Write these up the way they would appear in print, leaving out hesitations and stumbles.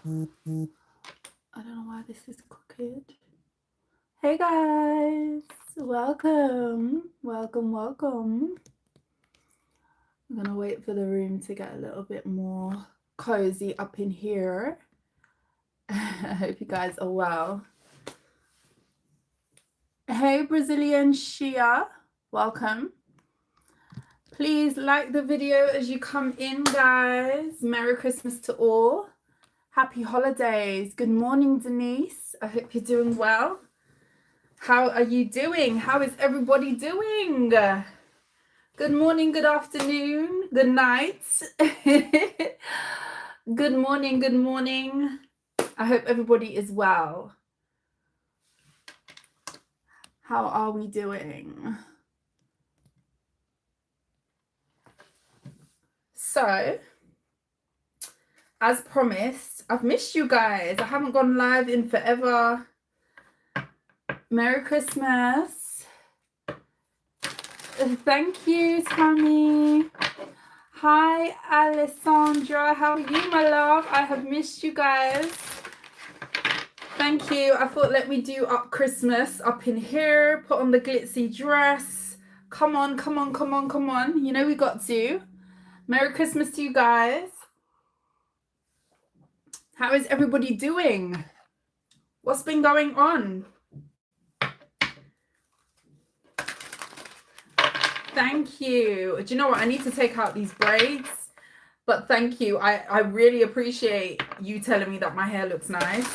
I don't know why this is crooked. Hey guys, welcome. I'm gonna wait for the room to get a little bit more cozy up in here. I hope you guys are well. Hey Brazilian Shia, welcome. Please like the video as you come in, guys. Merry Christmas to all. Happy holidays. Good morning, Denise. I hope you're doing well. How are you doing? How is everybody doing? Good morning, good afternoon, good night. Good morning. I hope everybody is well. How are we doing? So, as promised, I've missed you guys. I haven't gone live in forever. Merry Christmas. Thank you, Tammy. Hi, Alessandra. How are you, my love? I have missed you guys. Thank you. I thought, let me do up Christmas up in here. Put on the glitzy dress. Come on. You know we got to. Merry Christmas to you guys. How is everybody doing? What's been going on? Thank you. Do you know what? I need to take out these braids. But thank you. I really appreciate you telling me that my hair looks nice.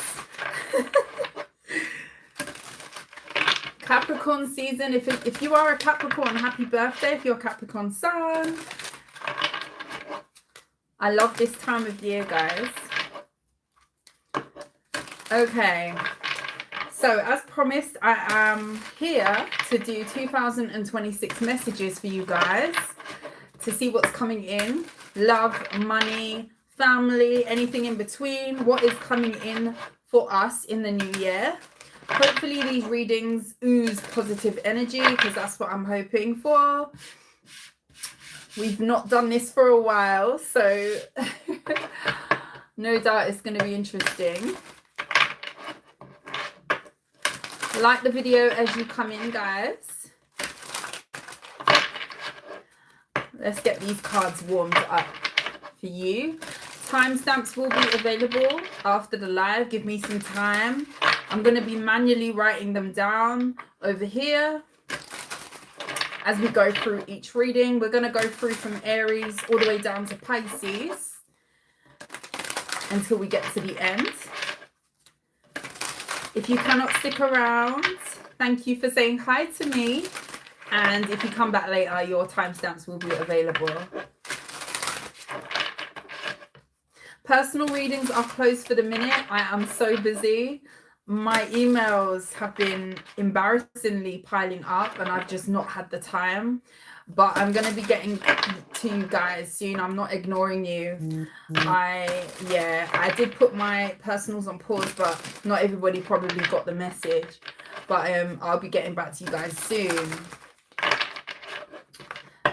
Capricorn season. If you are a Capricorn, happy birthday. If you're a Capricorn sun. I love this time of year, guys. Okay. So, as promised, I am here to do 2026 messages for you guys to see what's coming in. Love, money, family, anything in between. What is coming in for us in the new year. Hopefully, these readings ooze positive energy because that's what I'm hoping for. We've not done this for a while, so no doubt it's going to be interesting. Like the video as you come in, guys. Let's get these cards warmed up for you. Timestamps will be available after the live. Give me some time. I'm going to be manually writing them down over here as we go through each reading. We're going to go through from Aries all the way down to Pisces until we get to the end. If you cannot stick around, thank you for saying hi to me. And if you come back later, your timestamps will be available. Personal readings are closed for the minute. I am so busy. My emails have been embarrassingly piling up and I've just not had the time. But I'm going to be getting to you guys soon. I'm not ignoring you. I did put my personals on pause, but not everybody probably got the message. But I'll be getting back to you guys soon.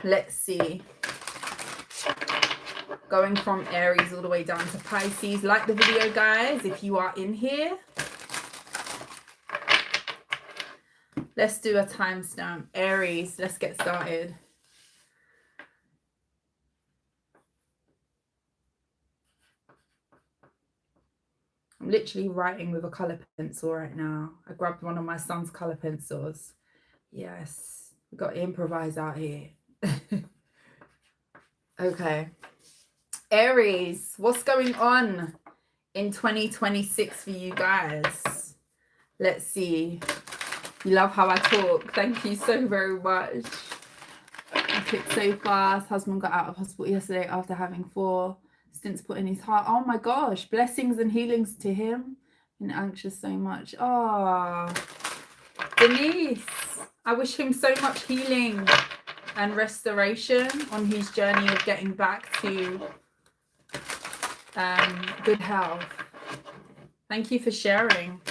Let's see. Going from Aries all the way down to Pisces. Like the video, guys, if you are in here. Let's do a timestamp. Aries, let's get started. I'm literally writing with a colour pencil right now. I grabbed one of my son's colour pencils. Yes, we've got to improvise out here. Okay. Aries, what's going on in 2026 for you guys? Let's see. You love how I talk. Thank you so very much. I clicked so fast. Husband got out of hospital yesterday after having 4 stints put in his heart. Oh my gosh. Blessings and healings to him. Been anxious so much. Oh, Denise. I wish him so much healing and restoration on his journey of getting back to good health. Thank you for sharing.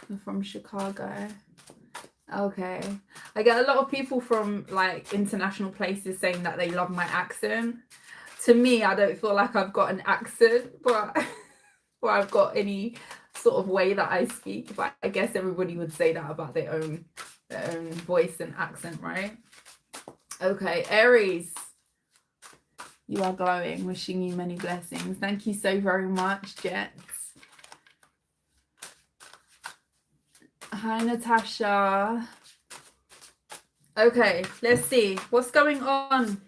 I'm from Chicago. Okay. I get a lot of people from like international places saying that they love my accent. to me, I don't feel like I've got an accent, but or I've got any sort of way that I speak. But I guess everybody would say that about their own voice and accent, right? Okay, Aries, you are glowing. Wishing you many blessings. Thank you so very much, Jets. Hi, Natasha. Okay, let's see what's going on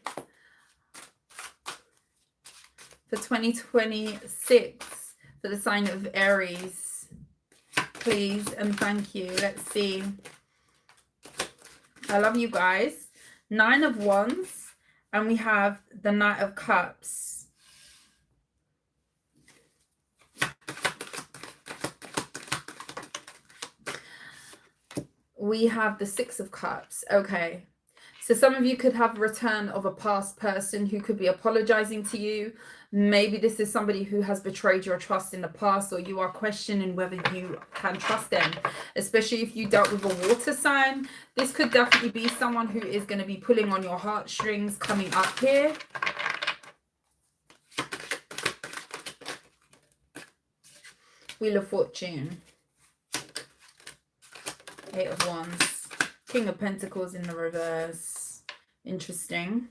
for 2026 for the sign of Aries, please and thank you. Let's see. I love you guys. 9 of Wands, and we have the Knight of Cups. We have the 6 of Cups. Okay. So some of you could have a return of a past person who could be apologizing to you. Maybe this is somebody who has betrayed your trust in the past, or you are questioning whether you can trust them, especially if you dealt with a water sign. This could definitely be someone who is going to be pulling on your heartstrings coming up here. Wheel of Fortune. 8 of Wands. King of Pentacles in the reverse. Interesting.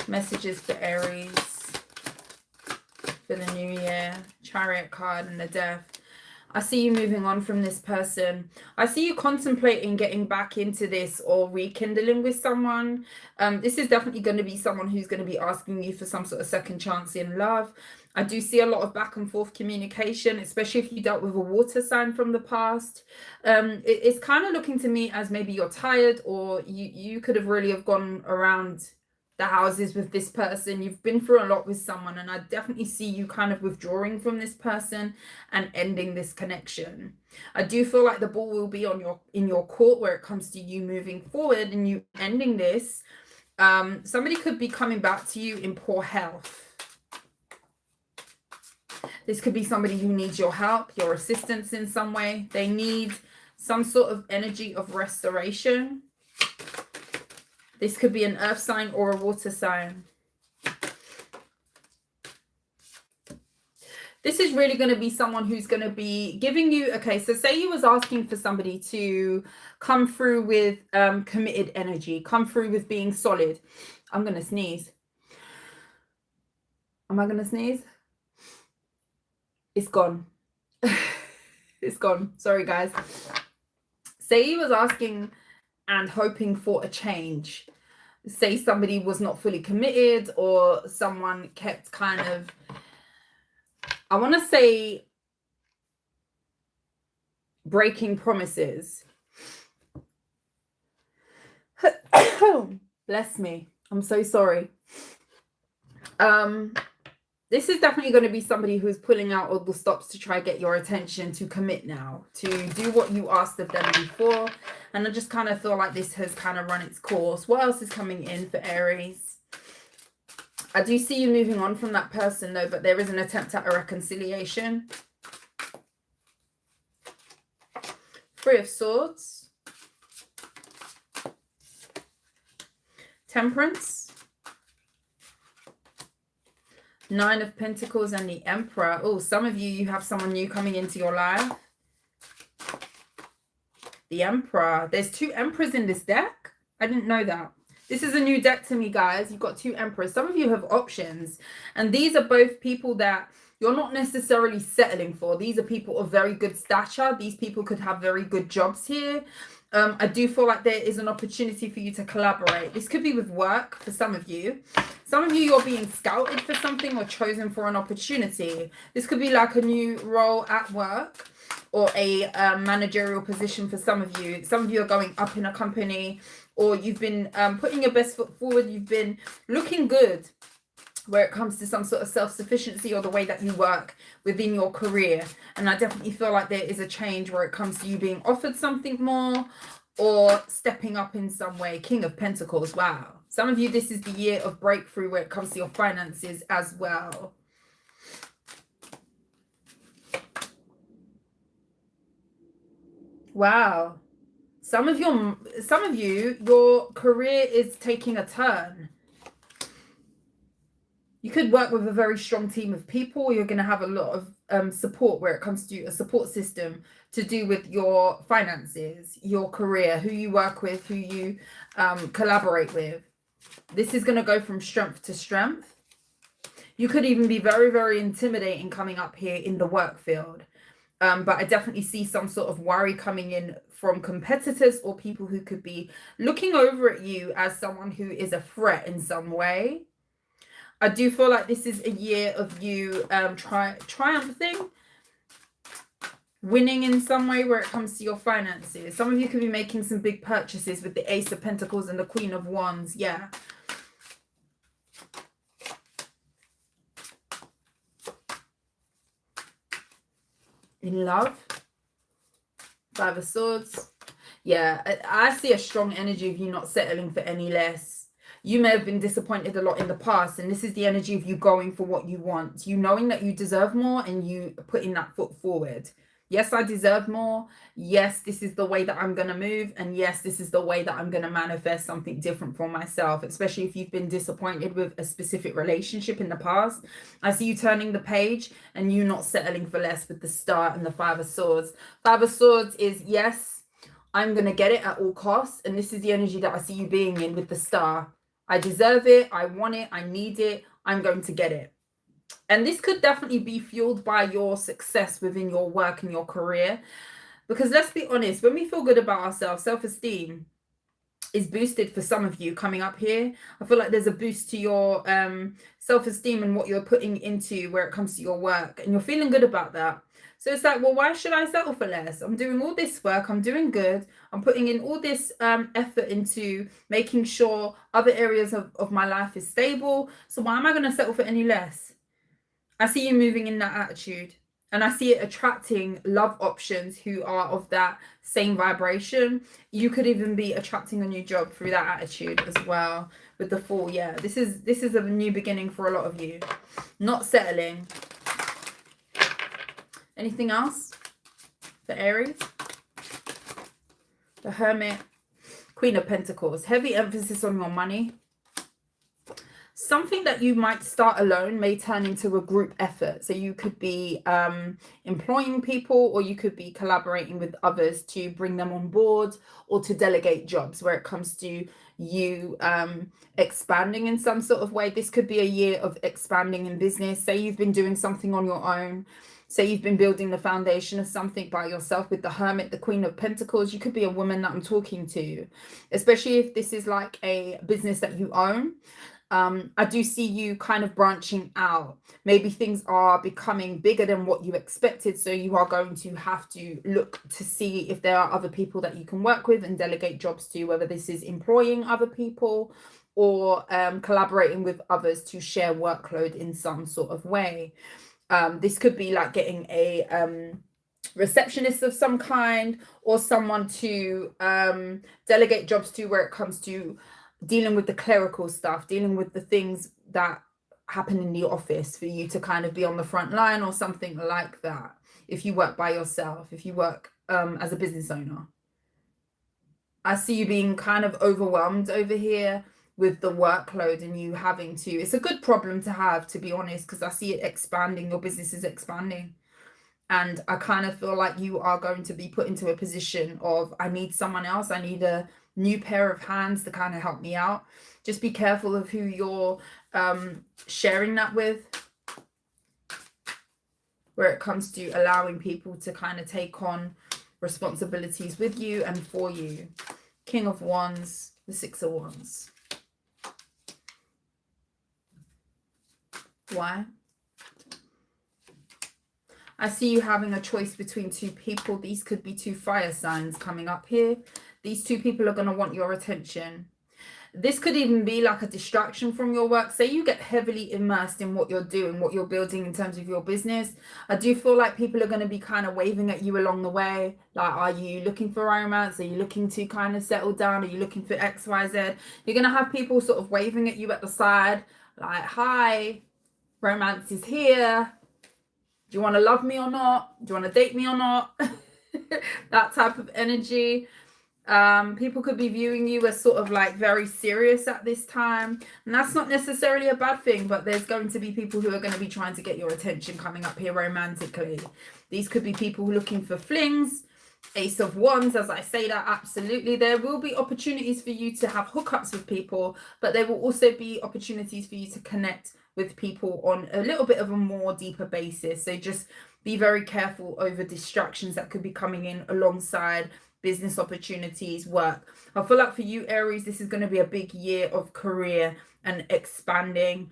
Messages for Aries for the new year. Chariot card and the Death. I see you moving on from this person. I see you contemplating getting back into this or rekindling with someone. This is definitely going to be someone who's going to be asking you for some sort of second chance in love. I do see a lot of back and forth communication, especially if you dealt with a water sign from the past. It's kind of looking to me as maybe you're tired, or you could have really have gone around the houses with this person. You've been through a lot with someone, and I definitely see you kind of withdrawing from this person and ending this connection. I do feel like the ball will be on in your court where it comes to you moving forward and you ending this. Somebody could be coming back to you in poor health. This could be somebody who needs your help, your assistance in some way. They need some sort of energy of restoration. This could be an earth sign or a water sign. This is really going to be someone who's going to be giving you, okay, so say you was asking for somebody to come through with committed energy, come through with being solid. I'm going to sneeze. Am I going to sneeze? It's gone. It's gone. Sorry, guys. Say you was asking and hoping for a change. Say somebody was not fully committed, or someone kept kind of, I want to say, breaking promises. Bless me. I'm so sorry. This is definitely going to be somebody who's pulling out all the stops to try get your attention, to commit now, to do what you asked of them before. And I just kind of feel like this has kind of run its course. What else is coming in for Aries? I do see you moving on from that person though, but there is an attempt at a reconciliation. 3 of Swords. Temperance. 9 of Pentacles and the Emperor. Oh, some of you have someone new coming into your life. The Emperor. There's 2 Emperors in this deck. I didn't know that. This is a new deck to me, guys. You've got 2 Emperors. Some of you have options. And these are both people that you're not necessarily settling for. These are people of very good stature. These people could have very good jobs here. I do feel like there is an opportunity for you to collaborate. This could be with work for some of you. Some of you, you're being scouted for something or chosen for an opportunity. This could be like a new role at work or a managerial position for some of you. Some of you are going up in a company, or you've been putting your best foot forward. You've been looking good where it comes to some sort of self-sufficiency or the way that you work within your career. And I definitely feel like there is a change where it comes to you being offered something more or stepping up in some way. King of Pentacles. Wow. Some of you, this is the year of breakthrough where it comes to your finances as well. Wow. Some of you, your career is taking a turn. You could work with a very strong team of people. You're going to have a lot of support where it comes to a support system to do with your finances, your career, who you work with, who you collaborate with. This is going to go from strength to strength. You could even be very, very intimidating coming up here in the work field. But I definitely see some sort of worry coming in from competitors or people who could be looking over at you as someone who is a threat in some way. I do feel like this is a year of you triumphing, winning in some way where it comes to your finances. Some of you could be making some big purchases with the Ace of Pentacles and the Queen of Wands. Yeah. In love, Five of Swords. Yeah, I see a strong energy of you not settling for any less. You may have been disappointed a lot in the past, and this is the energy of you going for what you want. You knowing that you deserve more and you putting that foot forward. Yes, I deserve more. Yes, this is the way that I'm going to move. And yes, this is the way that I'm going to manifest something different for myself, especially if you've been disappointed with a specific relationship in the past. I see you turning the page and you not settling for less with the Star and the Five of Swords. Five of Swords is, yes, I'm going to get it at all costs. And this is the energy that I see you being in with the Star. I deserve it. I want it. I need it. I'm going to get it. And this could definitely be fueled by your success within your work and your career. Because let's be honest, when we feel good about ourselves, self-esteem is boosted for some of you coming up here. I feel like there's a boost to your self-esteem and what you're putting into where it comes to your work. And you're feeling good about that. So it's like, well, why should I settle for less? I'm doing all this work. I'm doing good. I'm putting in all this effort into making sure other areas of my life is stable. So why am I going to settle for any less? I see you moving in that attitude. And I see it attracting love options who are of that same vibration. You could even be attracting a new job through that attitude as well with the Fool. Yeah, this is a new beginning for a lot of you. Not settling. Anything else for Aries? The Hermit, Queen of Pentacles. Heavy emphasis on your money. Something that you might start alone may turn into a group effort. So you could be employing people, or you could be collaborating with others to bring them on board or to delegate jobs where it comes to you expanding in some sort of way. This could be a year of expanding in business. Say you've been doing something on your own. Say you've been building the foundation of something by yourself with the Hermit, the Queen of Pentacles. You could be a woman that I'm talking to, especially if this is like a business that you own. I do see you kind of branching out. Maybe things are becoming bigger than what you expected. So you are going to have to look to see if there are other people that you can work with and delegate jobs to, whether this is employing other people or collaborating with others to share workload in some sort of way. This could be like getting a receptionist of some kind, or someone to delegate jobs to where it comes to dealing with the clerical stuff, dealing with the things that happen in the office, for you to kind of be on the front line or something like that. If you work by yourself, if you work as a business owner. I see you being kind of overwhelmed over here with the workload and you having to, it's a good problem to have, to be honest, because I see it expanding. Your business is expanding. And I kind of feel like you are going to be put into a position of, I need someone else. I need a new pair of hands to kind of help me out. Just be careful of who you're sharing that with, where it comes to allowing people to kind of take on responsibilities with you and for you. King of Wands, the Six of Wands. Why? I see you having a choice between two people. These could be two fire signs coming up here. These two people are going to want your attention. This could even be like a distraction from your work. Say you get heavily immersed in what you're doing, what you're building in terms of your business. I do feel like people are going to be kind of waving at you along the way. Like, are you looking for romance? Are you looking to kind of settle down? Are you looking for X, Y, Z? You're going to have people sort of waving at you at the side. Like, hi, romance is here. Do you want to love me or not? Do you want to date me or not? That type of energy. People could be viewing you as sort of like very serious at this time, and that's not necessarily a bad thing, but there's going to be people who are going to be trying to get your attention coming up here romantically. These could be people looking for flings. Ace of Wands, as I say that, absolutely. There will be opportunities for you to have hookups with people, but there will also be opportunities for you to connect with people on a little bit of a more deeper basis. So just be very careful over distractions that could be coming in alongside business opportunities, work. I feel like for you, Aries, this is going to be a big year of career and expanding,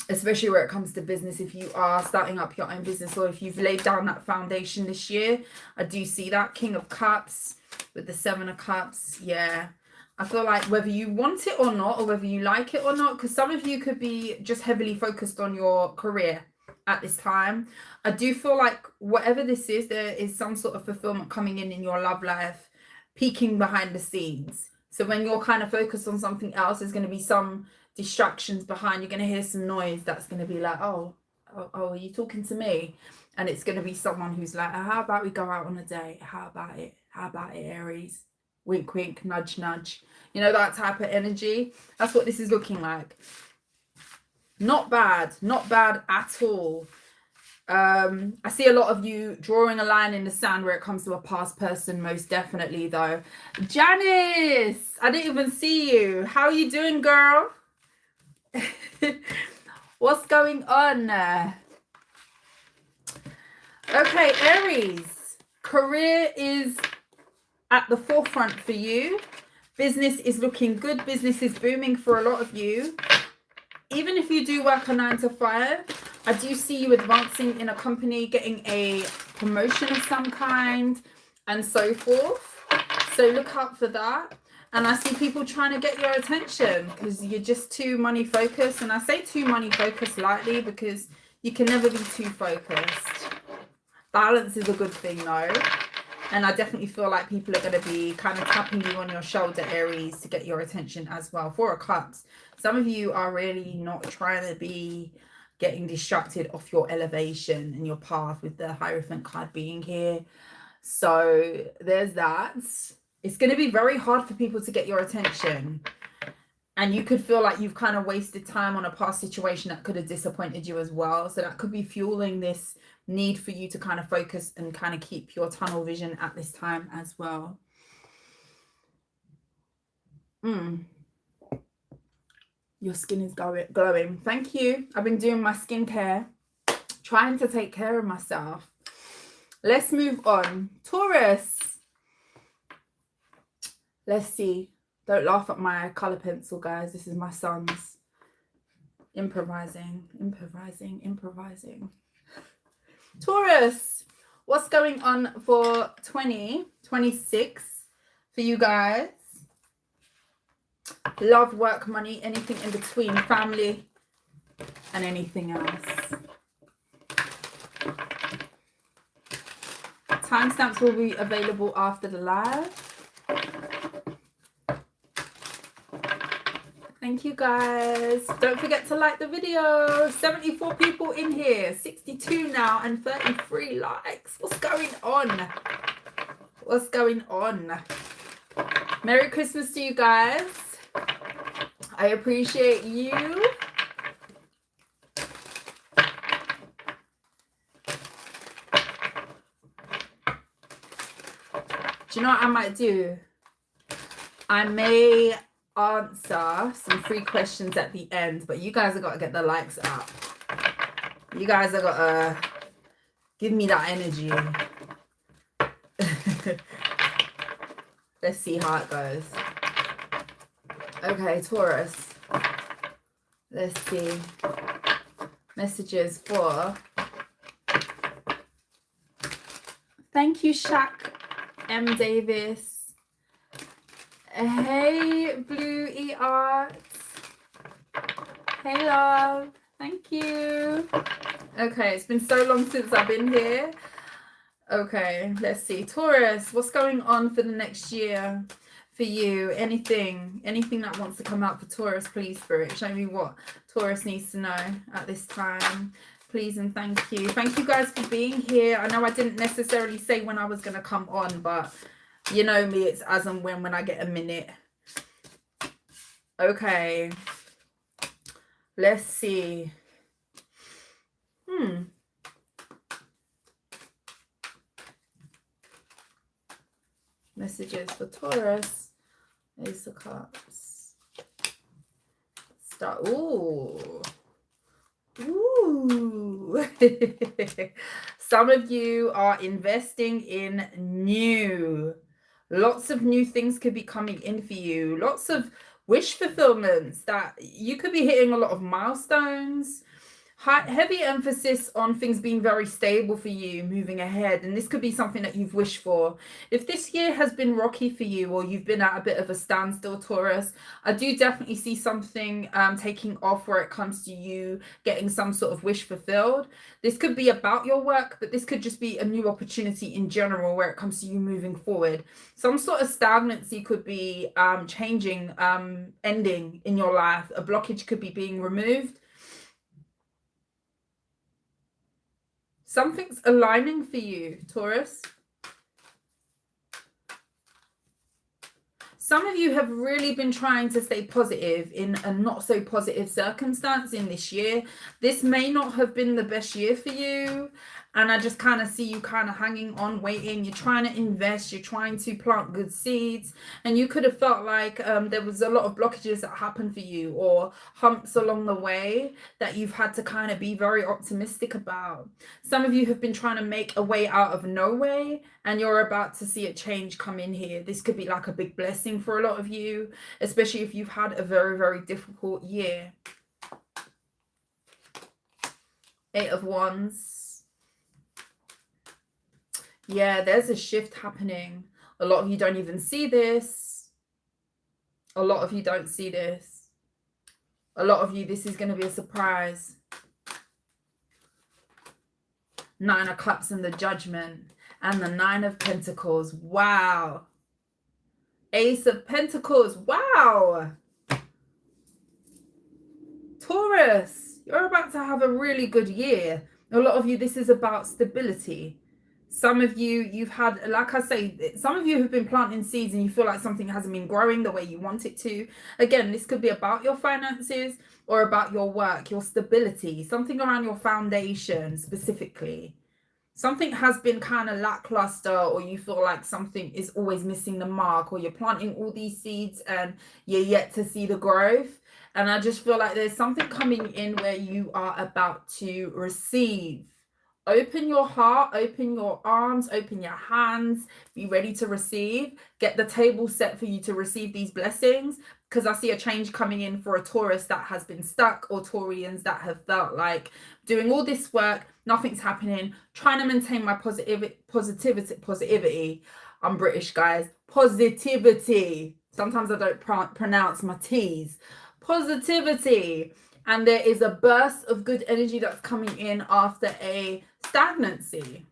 especially where it comes to business. If you are starting up your own business, or if you've laid down that foundation this year, I do see that King of Cups with the Seven of Cups. Yeah, I feel like whether you want it or not, or whether you like it or not, because some of you could be just heavily focused on your career at this time. I do feel like whatever this is, there is some sort of fulfillment coming in your love life, peeking behind the scenes. So when you're kind of focused on something else, there's going to be some distractions behind. You're going to hear some noise that's going to be like, oh, are you talking to me? And it's going to be someone who's like, how about we go out on a date? How about it, Aries? Wink, wink, nudge, nudge. You know, that type of energy. That's what this is looking like. Not bad at all. I see a lot of you drawing a line in the sand where it comes to a past person, most definitely though. Janice, I didn't even see you. How are you doing, girl? What's going on? Okay, Aries, career is at the forefront for you. Business is looking good. Business is booming for a lot of you. Even if you do work a 9 to 5, I do see you advancing in a company, getting a promotion of some kind, and so forth. So look out for that. And I see people trying to get your attention because you're just too money focused. And I say too money focused lightly because you can never be too focused. Balance is a good thing though. And I definitely feel like people are going to be kind of tapping you on your shoulder, Aries, to get your attention as well. 4 of Cups. Some of you are really not trying to be getting distracted off your elevation and your path, with the Hierophant card being here. So there's that. It's going to be very hard for people to get your attention. And you could feel like you've kind of wasted time on a past situation that could have disappointed you as well. So that could be fueling this need for you to kind of focus and kind of keep your tunnel vision at this time as well. Your skin is glowing. Thank you. I've been doing my skincare, trying to take care of myself. Let's move on. Taurus. Let's see. Don't laugh at my color pencil, guys. This is my son's. Improvising. Taurus, what's going on for 2026 for you guys? Love, work, money, anything in between, family, and anything else. Timestamps will be available after the live. Thank you guys. Don't forget to like the video. 74 people in here, 62 now, and 33 likes. What's going on? What's going on? Merry Christmas to you guys. I appreciate you. Do you know what I might do? I may answer some free questions at the end, but you guys have got to get the likes up. You guys have got to give me that energy. Let's see how it goes. Okay, Taurus. Let's see. Messages for... Thank you, Shaq M. Davis. Hey, Blue E Art. Hey, love. Thank you. Okay, it's been so long since I've been here. Okay, let's see. Taurus, what's going on for the next year for you? Anything that wants to come out for Taurus, please, Spirit. Show me what Taurus needs to know at this time. Please and thank you. Thank you guys for being here. I know I didn't necessarily say when I was going to come on, but You know me, it's as and when I get a minute. Okay. Let's see. Messages for Taurus. Ace of Cups. Start. Ooh. Ooh. Some of you are investing in new. Lots of new things could be coming in for you. Lots of wish fulfillments that you could be hitting a lot of milestones. Heavy emphasis on things being very stable for you moving ahead, and this could be something that you've wished for. If this year has been rocky for you, or you've been at a bit of a standstill, Taurus, I do definitely see something taking off where it comes to you getting some sort of wish fulfilled. This could be about your work, but this could just be a new opportunity in general where it comes to you moving forward. Some sort of stagnancy could be changing, ending in your life. A blockage could be being removed. Something's aligning for you, Taurus. Some of you have really been trying to stay positive in a not so positive circumstance in this year. This may not have been the best year for you. And I just kind of see you kind of hanging on, waiting. You're trying to invest. You're trying to plant good seeds. And you could have felt like there was a lot of blockages that happened for you, or humps along the way that you've had to kind of be very optimistic about. Some of you have been trying to make a way out of no way, and you're about to see a change come in here. This could be like a big blessing for a lot of you, especially if you've had a very, very difficult year. 8 of Wands. Yeah, there's a shift happening. A lot of you don't even see this. A lot of you don't see this. A lot of you, this is going to be a surprise. 9 of Cups and the Judgment. And the 9 of Pentacles. Wow. Ace of Pentacles. Wow. Taurus, you're about to have a really good year. A lot of you, this is about stability. Some of you, you've had, like I say, some of you have been planting seeds and you feel like something hasn't been growing the way you want it to. Again, this could be about your finances or about your work, your stability, something around your foundation specifically. Something has been kind of lackluster, or you feel like something is always missing the mark, or you're planting all these seeds and you're yet to see the growth. And I just feel like there's something coming in where you are about to receive. Open your heart, open your arms, open your hands, be ready to receive. Get the table set for you to receive these blessings, because I see a change coming in for a Taurus that has been stuck, or Taurians that have felt like doing all this work, nothing's happening, trying to maintain my positivity. I'm British, guys. Positivity. Sometimes I don't pronounce my T's. Positivity. And there is a burst of good energy that's coming in after a stagnancy.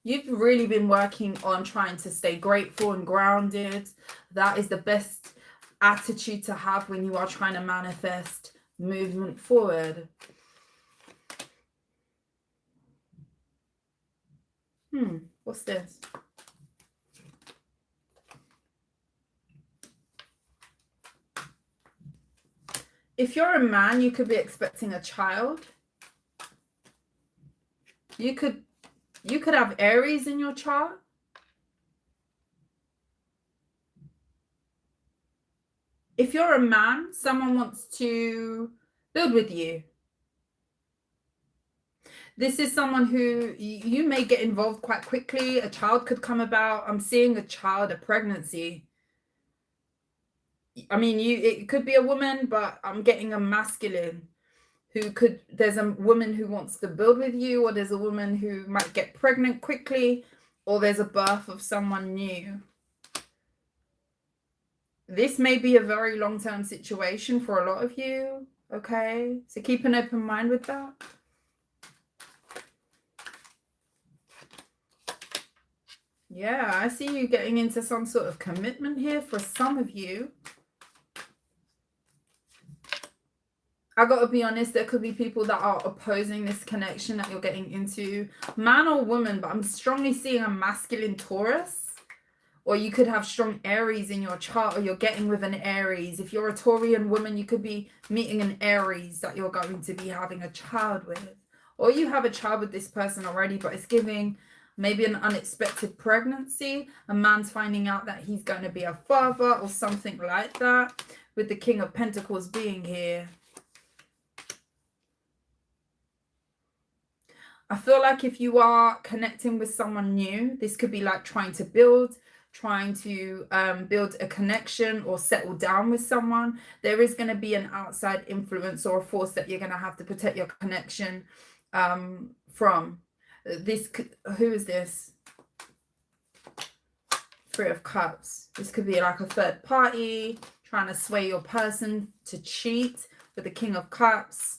You've really been working on trying to stay grateful and grounded. That is the best attitude to have when you are trying to manifest movement forward. What's this? If you're a man, you could be expecting a child. You could have Aries in your chart. If you're a man, someone wants to build with you. This is someone who you may get involved quite quickly. A child could come about. I'm seeing a child, a pregnancy. I mean, it could be a woman, but I'm getting a masculine who could, there's a woman who wants to build with you, or there's a woman who might get pregnant quickly, or there's a birth of someone new. This may be a very long-term situation for a lot of you, okay? So keep an open mind with that. Yeah, I see you getting into some sort of commitment here for some of you. I gotta be honest, there could be people that are opposing this connection that you're getting into, man or woman, but I'm strongly seeing a masculine Taurus. Or you could have strong Aries in your chart, or you're getting with an Aries. If you're a Taurian woman, you could be meeting an Aries that you're going to be having a child with. Or you have a child with this person already, but it's giving maybe an unexpected pregnancy. A man's finding out that he's going to be a father or something like that, with the King of Pentacles being here. I feel like if you are connecting with someone new, this could be like trying to build a connection or settle down with someone. There is going to be an outside influence or a force that you're going to have to protect your connection from. Who is this? Three of Cups. This could be like a third party trying to sway your person to cheat, with the King of Cups.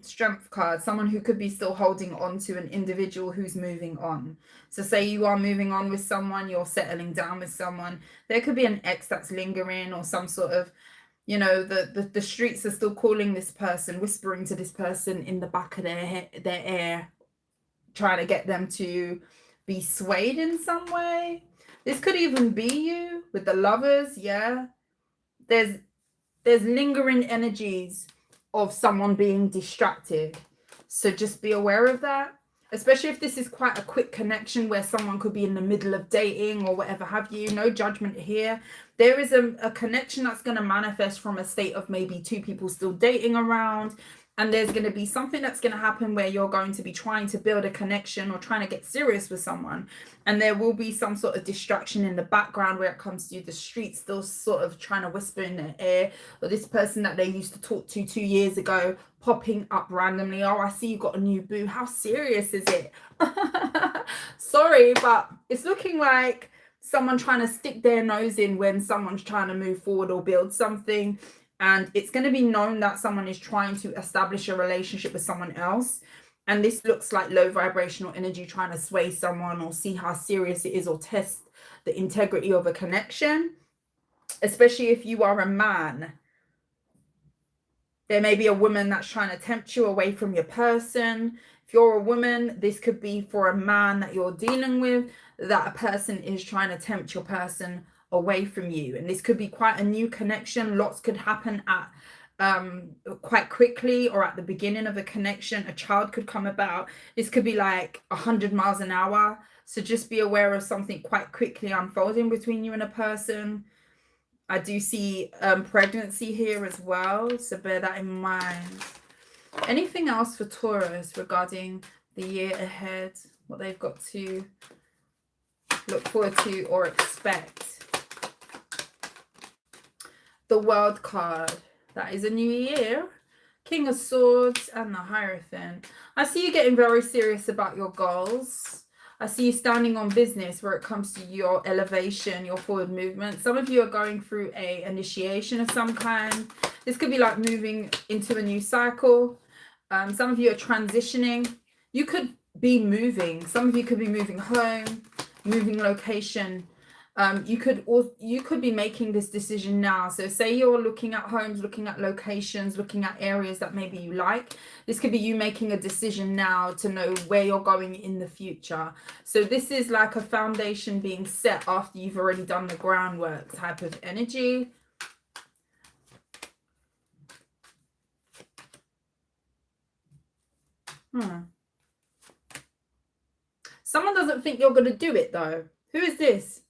Strength card. Someone who could be still holding on to an individual who's moving on. So say you are moving on with someone, you're settling down with someone. There could be an ex that's lingering, or some sort of, you know, the streets are still calling this person, whispering to this person in the back of their ear, trying to get them to be swayed in some way. This could even be you with the Lovers. Yeah, there's lingering energies of someone being distracted, so just be aware of that, especially if this is quite a quick connection where someone could be in the middle of dating or whatever have you. No judgment here. There is a connection that's going to manifest from a state of maybe two people still dating around, and there's going to be something that's going to happen where you're going to be trying to build a connection or trying to get serious with someone, and there will be some sort of distraction in the background where it comes to the street still sort of trying to whisper in their ear, or this person that they used to talk to 2 years ago popping up randomly. Oh, I see you got a new boo. How serious is it? Sorry, but it's looking like someone trying to stick their nose in when someone's trying to move forward or build something. And it's going to be known that someone is trying to establish a relationship with someone else. And this looks like low vibrational energy trying to sway someone or see how serious it is, or test the integrity of a connection. Especially if you are a man. There may be a woman that's trying to tempt you away from your person. If you're a woman, this could be for a man that you're dealing with, that a person is trying to tempt your person away from you. And this could be quite a new connection. Lots could happen at quite quickly, or at the beginning of a connection. A child could come about. This could be like 100 miles an hour. So just be aware of something quite quickly unfolding between you and a person. I do see pregnancy here as well, so bear that in mind. Anything else for Taurus regarding the year ahead, what they've got to look forward to or expect? The World card. That is a new year. King of Swords and the Hierophant. I see you getting very serious about your goals. I see you standing on business where it comes to your elevation, your forward movement. Some of you are going through a initiation of some kind. This could be like moving into a new cycle. Some of you are transitioning. You could be moving. Some of you could be moving home, moving location. You could be making this decision now. So say you're looking at homes, looking at locations, looking at areas that maybe you like. This could be you making a decision now to know where you're going in the future. So this is like a foundation being set after you've already done the groundwork type of energy. Someone doesn't think you're going to do it though. Who is this?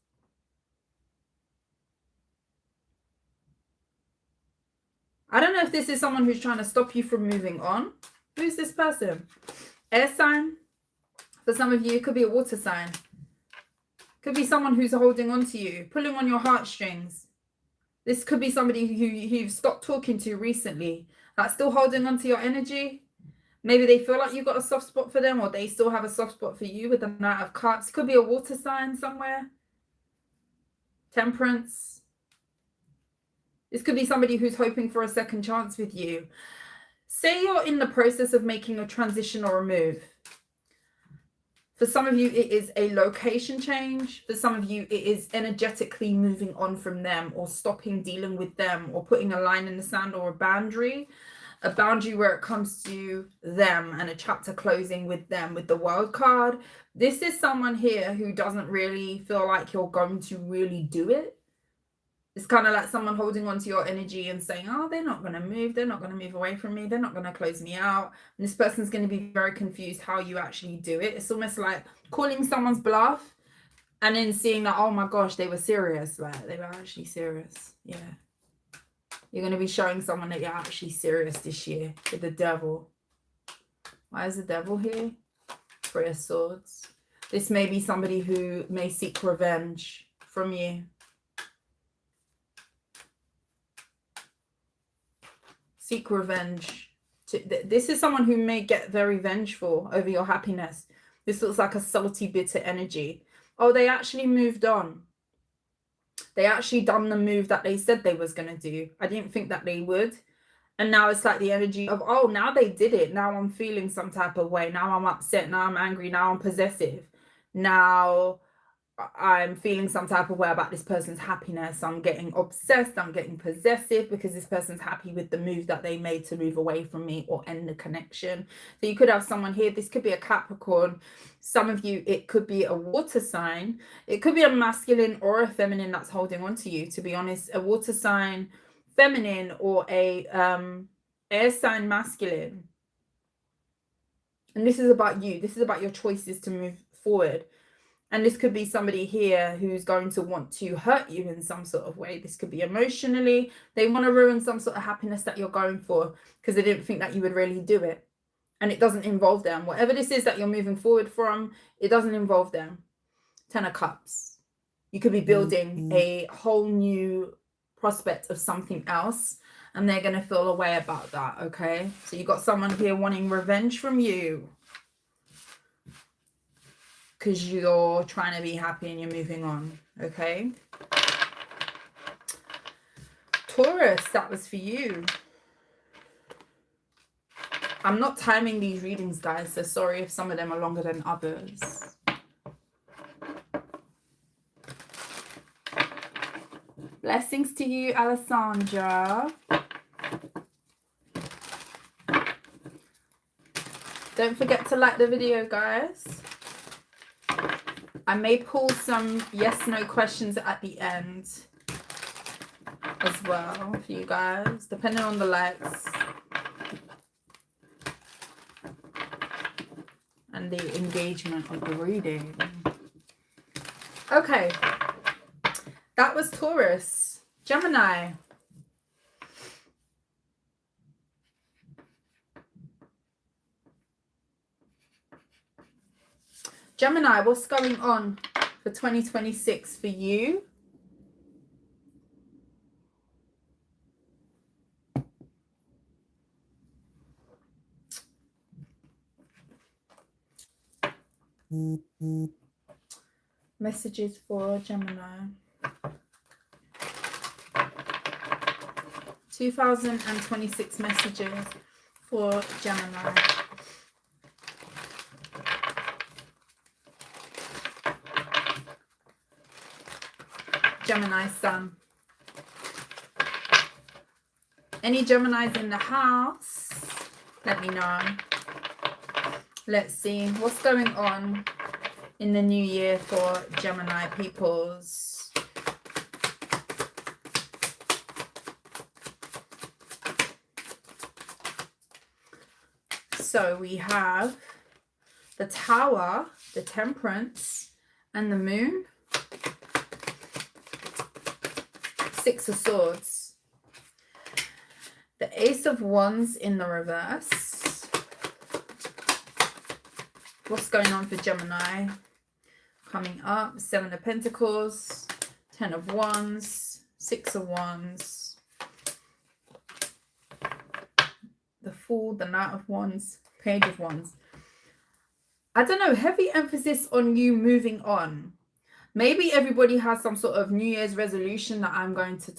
I don't know if this is someone who's trying to stop you from moving on. Who's this person? Air sign. For some of you, it could be a water sign. Could be someone who's holding on to you, pulling on your heartstrings. This could be somebody who you've stopped talking to recently, that's still holding on to your energy. Maybe they feel like you've got a soft spot for them, or they still have a soft spot for you with the Knight of Cups. Could be a water sign somewhere. Temperance. This could be somebody who's hoping for a second chance with you. Say you're in the process of making a transition or a move. For some of you, it is a location change. For some of you, it is energetically moving on from them, or stopping dealing with them, or putting a line in the sand, or a boundary where it comes to them, and a chapter closing with them with the World card. This is someone here who doesn't really feel like you're going to really do it. It's kind of like someone holding on to your energy and saying, oh, they're not going to move. They're not going to move away from me. They're not going to close me out. And this person's going to be very confused how you actually do it. It's almost like calling someone's bluff and then seeing that, oh my gosh, they were serious. Like, they were actually serious. Yeah. You're going to be showing someone that you're actually serious this year with the devil. Why is the devil here? Three of Swords. This may be somebody who may seek revenge from you. Seek revenge. This is someone who may get very vengeful over your happiness. This looks like a salty, bitter energy. Oh, they actually moved on. They actually done the move that they said they was going to do. I didn't think that they would. And now it's like the energy of, oh, now they did it. Now I'm feeling some type of way. Now I'm upset. Now I'm angry. Now I'm possessive. Now I'm feeling some type of way about this person's happiness. I'm getting obsessed. I'm getting possessive because this person's happy with the move that they made to move away from me or end the connection. So you could have someone here. This could be a Capricorn. Some of you, it could be a water sign. It could be a masculine or a feminine that's holding on to you, to be honest. A water sign feminine or a air sign masculine. And this is about you. This is about your choices to move forward. And this could be somebody here who's going to want to hurt you in some sort of way. This could be emotionally. They want to ruin some sort of happiness that you're going for because they didn't think that you would really do it. And it doesn't involve them. Whatever this is that you're moving forward from, it doesn't involve them. 10 of Cups. You could be building a whole new prospect of something else. And they're going to feel a way about that, okay? So you got someone here wanting revenge from you. Because you're trying to be happy and you're moving on, okay? Taurus, that was for you. I'm not timing these readings, guys, so sorry if some of them are longer than others. Blessings to you, Alessandra. Don't forget to like the video, guys. I may pull some yes/no questions at the end as well for you guys, depending on the likes and the engagement of the reading. Okay, that was Taurus. Gemini. Gemini, what's going on for 2026 for you? Messages for Gemini. 2026 messages for Gemini. Gemini sun. Any Geminis in the house? Let me know. Let's see what's going on in the new year for Gemini peoples. So we have the Tower, the Temperance, and the Moon. Six of Swords. The Ace of Wands in the reverse. What's going on for Gemini? Coming up, 7 of Pentacles, 10 of Wands, 6 of Wands, the Fool, the Knight of Wands, Page of Wands. I don't know, heavy emphasis on you moving on. Maybe everybody has some sort of New Year's resolution that I'm going to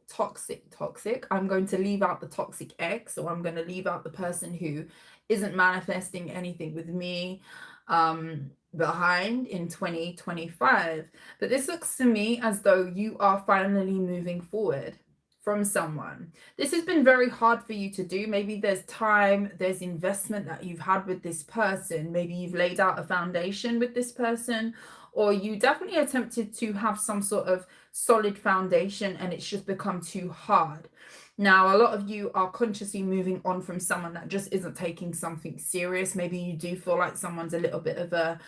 toxic. I'm going to leave out the toxic ex, or I'm going to leave out the person who isn't manifesting anything with me. behind in 2025. But this looks to me as though you are finally moving forward from someone. This has been very hard for you to do. Maybe there's time, there's investment that you've had with this person. Maybe you've laid out a foundation with this person, or you definitely attempted to have some sort of solid foundation and it's just become too hard. Now, a lot of you are consciously moving on from someone that just isn't taking something serious. Maybe you do feel like someone's a little bit of a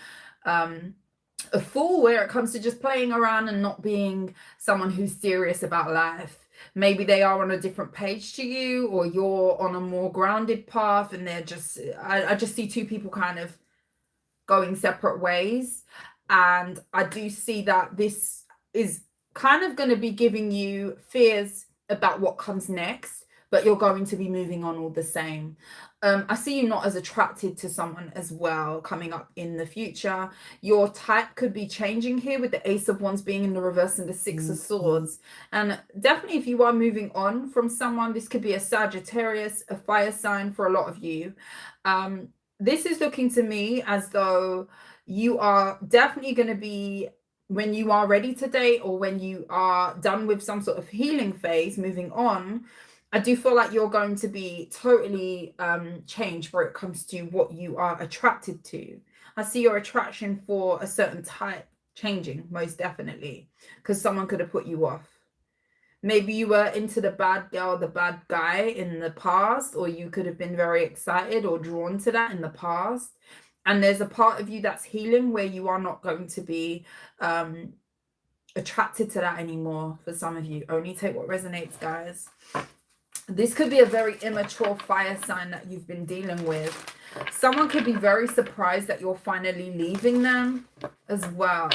fool where it comes to just playing around and not being someone who's serious about life. Maybe they are on a different page to you, or you're on a more grounded path and they're just, I just see two people kind of going separate ways. And I do see that this is kind of going to be giving you fears about what comes next, but you're going to be moving on all the same. I see you not as attracted to someone as well coming up in the future. Your type could be changing here with the Ace of Wands being in the reverse and the Six of Swords. And definitely if you are moving on from someone, this could be a Sagittarius, a fire sign for a lot of you. This is looking to me as though you are definitely going to be, when you are ready to date or when you are done with some sort of healing phase, moving on, I do feel like you're going to be totally changed where it comes to what you are attracted to. I see your attraction for a certain type changing, most definitely, because someone could have put you off. Maybe you were into the bad girl, the bad guy in the past, or you could have been very excited or drawn to that in the past. And there's a part of you that's healing where you are not going to be attracted to that anymore for some of you. Only take what resonates, guys. This could be a very immature fire sign that you've been dealing with. Someone could be very surprised that you're finally leaving them as well.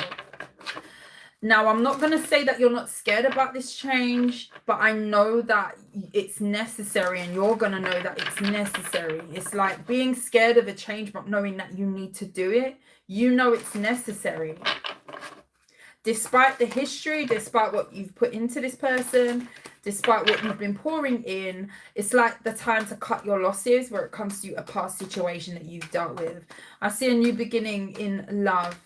Now, I'm not going to say that you're not scared about this change, but I know that it's necessary and you're going to know that it's necessary. It's like being scared of a change, but knowing that you need to do it. You know it's necessary. Despite the history, despite what you've put into this person, despite what you've been pouring in, it's like the time to cut your losses where it comes to a past situation that you've dealt with. I see a new beginning in love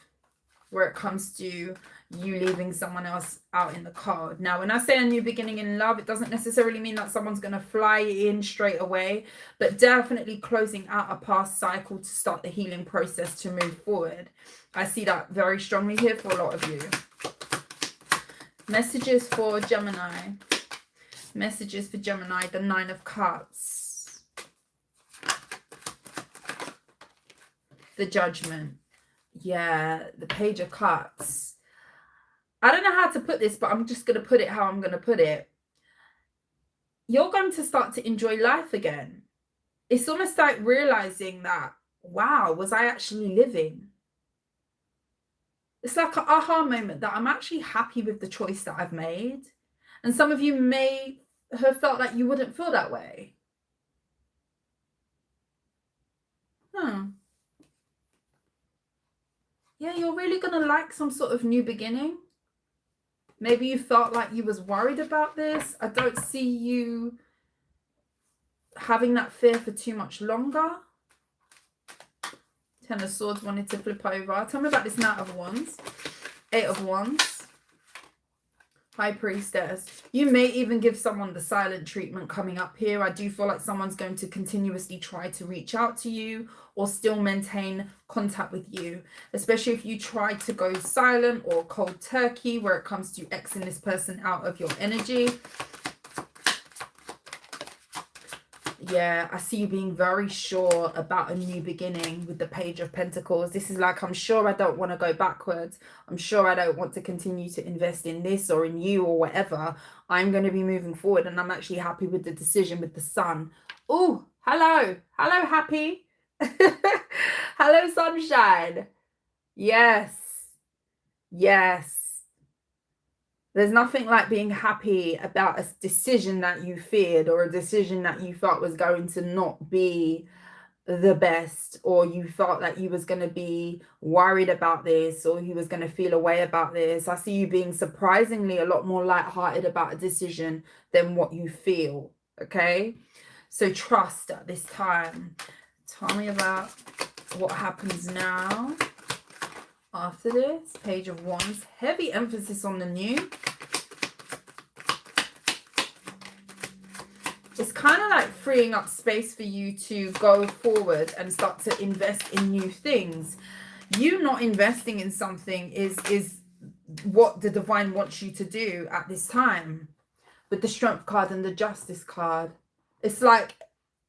where it comes to you leaving someone else out in the cold. Now, when I say a new beginning in love, it doesn't necessarily mean that someone's going to fly in straight away, but definitely closing out a past cycle to start the healing process to move forward. I see that very strongly here for a lot of you. Messages for Gemini. Messages for Gemini, the Nine of Cups. The Judgment. Yeah, the Page of Cups. I don't know how to put this, but I'm just going to put it how I'm going to put it. You're going to start to enjoy life again. It's almost like realizing that, wow, was I actually living? It's like an aha moment that I'm actually happy with the choice that I've made. And some of you may have felt like you wouldn't feel that way. Yeah, you're really going to like some sort of new beginning. Maybe you felt like you was worried about this. I don't see you having that fear for too much longer. Ten of Swords wanted to flip over. Tell me about this Knight of Wands. Eight of Wands. High Priestess. You may even give someone the silent treatment coming up here. I do feel like someone's going to continuously try to reach out to you or still maintain contact with you, especially if you try to go silent or cold turkey where it comes to Xing this person out of your energy. Yeah, I see you being very sure about a new beginning with the Page of Pentacles. This is like, I'm sure I don't want to go backwards. I'm sure I don't want to continue to invest in this or in you or whatever. I'm going to be moving forward and I'm actually happy with the decision with the Sun. Oh, hello. Hello, happy. Hello, sunshine. Yes. Yes. There's nothing like being happy about a decision that you feared or a decision that you felt was going to not be the best, or you felt that you was going to be worried about this or you was going to feel a way about this. I see you being surprisingly a lot more lighthearted about a decision than what you feel, okay? So trust at this time. Tell me about what happens now. After this, Page of Wands, heavy emphasis on the new. It's kind of like freeing up space for you to go forward and start to invest in new things. You not investing in something is what the divine wants you to do at this time. With the Strength card and the Justice card, it's like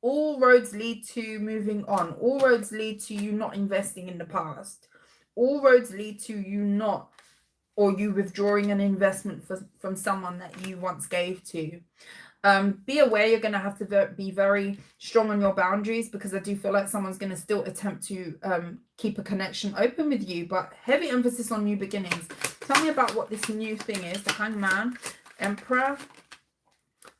all roads lead to moving on. All roads lead to you not investing in the past. All roads lead to you not, or you withdrawing an investment from someone that you once gave to. Be aware you're going to have to be very strong on your boundaries, because I do feel like someone's going to still attempt to keep a connection open with you, but heavy emphasis on new beginnings. Tell me about what this new thing is. The Hangman, Emperor,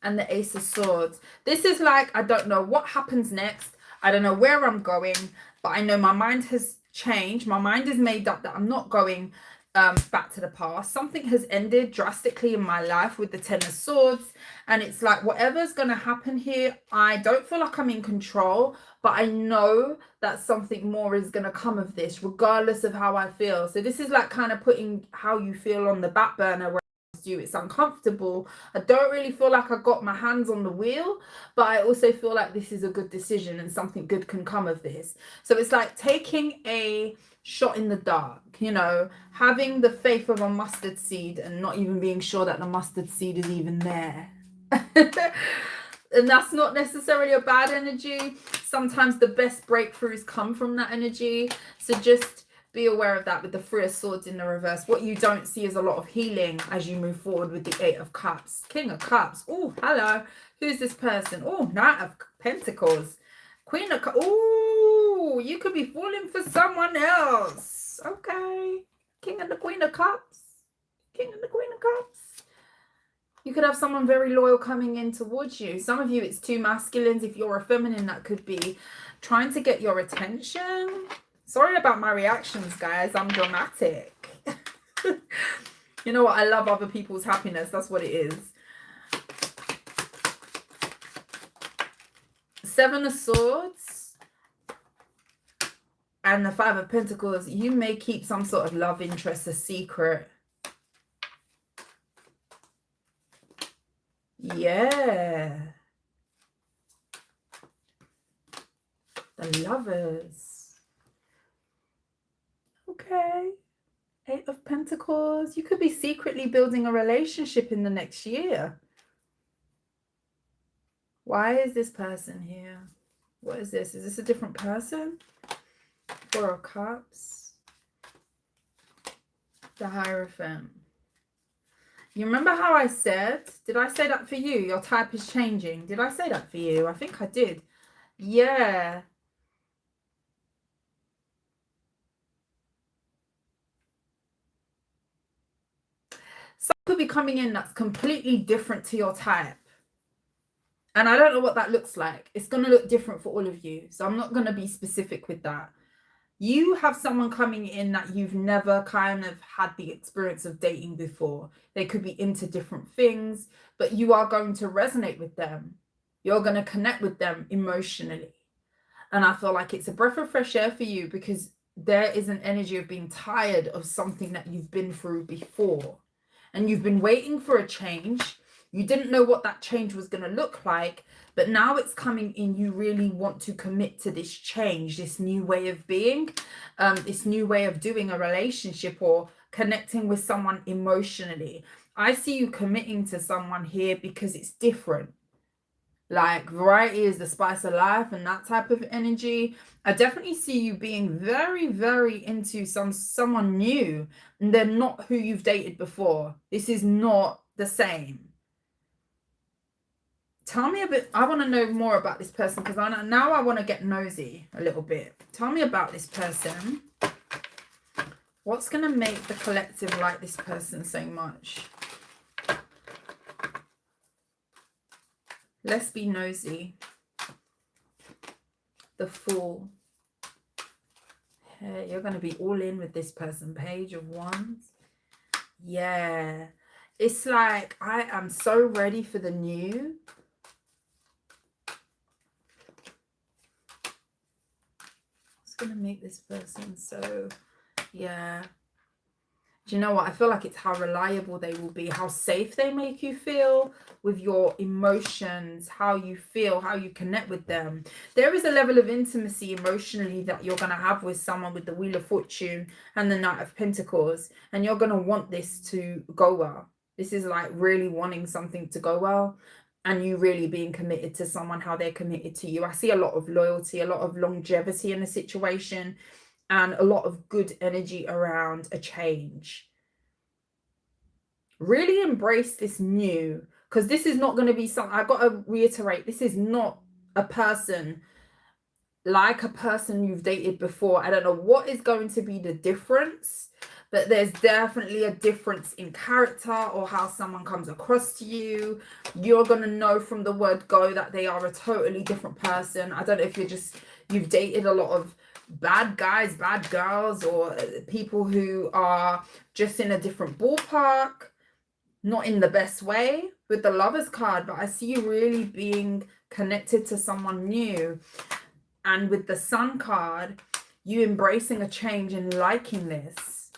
and the Ace of Swords. This is like, I don't know what happens next. I don't know where I'm going, but I know my mind has changed. My mind is made up that I'm not going back to the past. Something has ended drastically in my life with the Ten of Swords, and it's like whatever's going to happen here, I don't feel like I'm in control, but I know that something more is going to come of this regardless of how I feel. So this is like kind of putting how you feel on the back burner, where it's uncomfortable. I don't really feel like I got my hands on the wheel, but I also feel like this is a good decision and something good can come of this. So it's like taking a shot in the dark, you know, having the faith of a mustard seed and not even being sure that the mustard seed is even there. And that's not necessarily a bad energy. Sometimes the best breakthroughs come from that energy. So just be aware of that with the Three of Swords in the reverse. What you don't see is a lot of healing as you move forward with the Eight of Cups. King of Cups. Oh, hello. Who's this person? Oh, Knight of Pentacles. Queen of Cups. Oh, you could be falling for someone else. Okay. King and the Queen of Cups. King and the Queen of Cups. You could have someone very loyal coming in towards you. Some of you, it's two masculines. If you're a feminine, that could be trying to get your attention. Sorry about my reactions, guys. I'm dramatic. You know what? I love other people's happiness. That's what it is. Seven of Swords and the Five of Pentacles. You may keep some sort of love interest a secret. Yeah. The Lovers. Okay. Eight of Pentacles. You could be secretly building a relationship in the next year. Why is this person here? What is this? Is this a different person? Four of Cups. The Hierophant. You remember how I said, did I say that for you? Your type is changing. Did I say that for you? I think I did. Yeah. Some could be coming in that's completely different to your type. And I don't know what that looks like. It's going to look different for all of you. So I'm not going to be specific with that. You have someone coming in that you've never kind of had the experience of dating before. They could be into different things, but you are going to resonate with them. You're going to connect with them emotionally. And I feel like it's a breath of fresh air for you, because there is an energy of being tired of something that you've been through before. And you've been waiting for a change. You didn't know what that change was going to look like, but now it's coming in. You really want to commit to this change, this new way of being, this new way of doing a relationship or connecting with someone emotionally. I see you committing to someone here because it's different. Like variety is the spice of life and that type of energy. I definitely see you being very, very into someone new, and they're not who you've dated before. This is not the same. Tell me a bit. I want to know more about this person, because now I want to get nosy a little bit. Tell me about this person. What's going to make the collective like this person so much? Let's be nosy. The Fool. Hey, you're going to be all in with this person. Page of Wands. Yeah. It's like, I am so ready for the new. What's going to make this person so Yeah. Do you know what? I feel like it's how reliable they will be, how safe they make you feel with your emotions, how you feel, how you connect with them. There is a level of intimacy emotionally that you're going to have with someone with the Wheel of Fortune and the Knight of Pentacles. And you're going to want this to go well. This is like really wanting something to go well. And you really being committed to someone, how they're committed to you. I see a lot of loyalty, a lot of longevity in a situation, and a lot of good energy around a change. Really embrace this new, because this is not going to be something, I've got to reiterate, this is not a person like a person you've dated before. I don't know what is going to be the difference, but there's definitely a difference in character or how someone comes across to you. You're going to know from the word go that they are a totally different person. I don't know if you've dated a lot of bad guys, bad girls, or people who are just in a different ballpark, not in the best way with the Lovers card, but I see you really being connected to someone new. And with the Sun card, you embracing a change and liking this.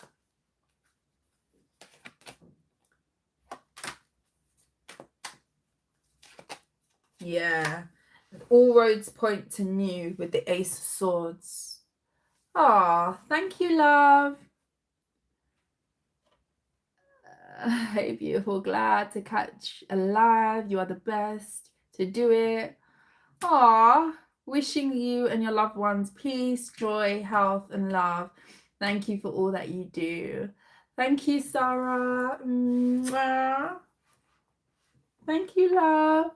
Yeah. All roads point to new with the Ace of Swords. Ah, thank you, love. Hey, beautiful. Glad to catch a live. You are the best to do it. Ah, wishing you and your loved ones peace, joy, health, and love. Thank you for all that you do. Thank you, Sarah. Mwah. Thank you, love.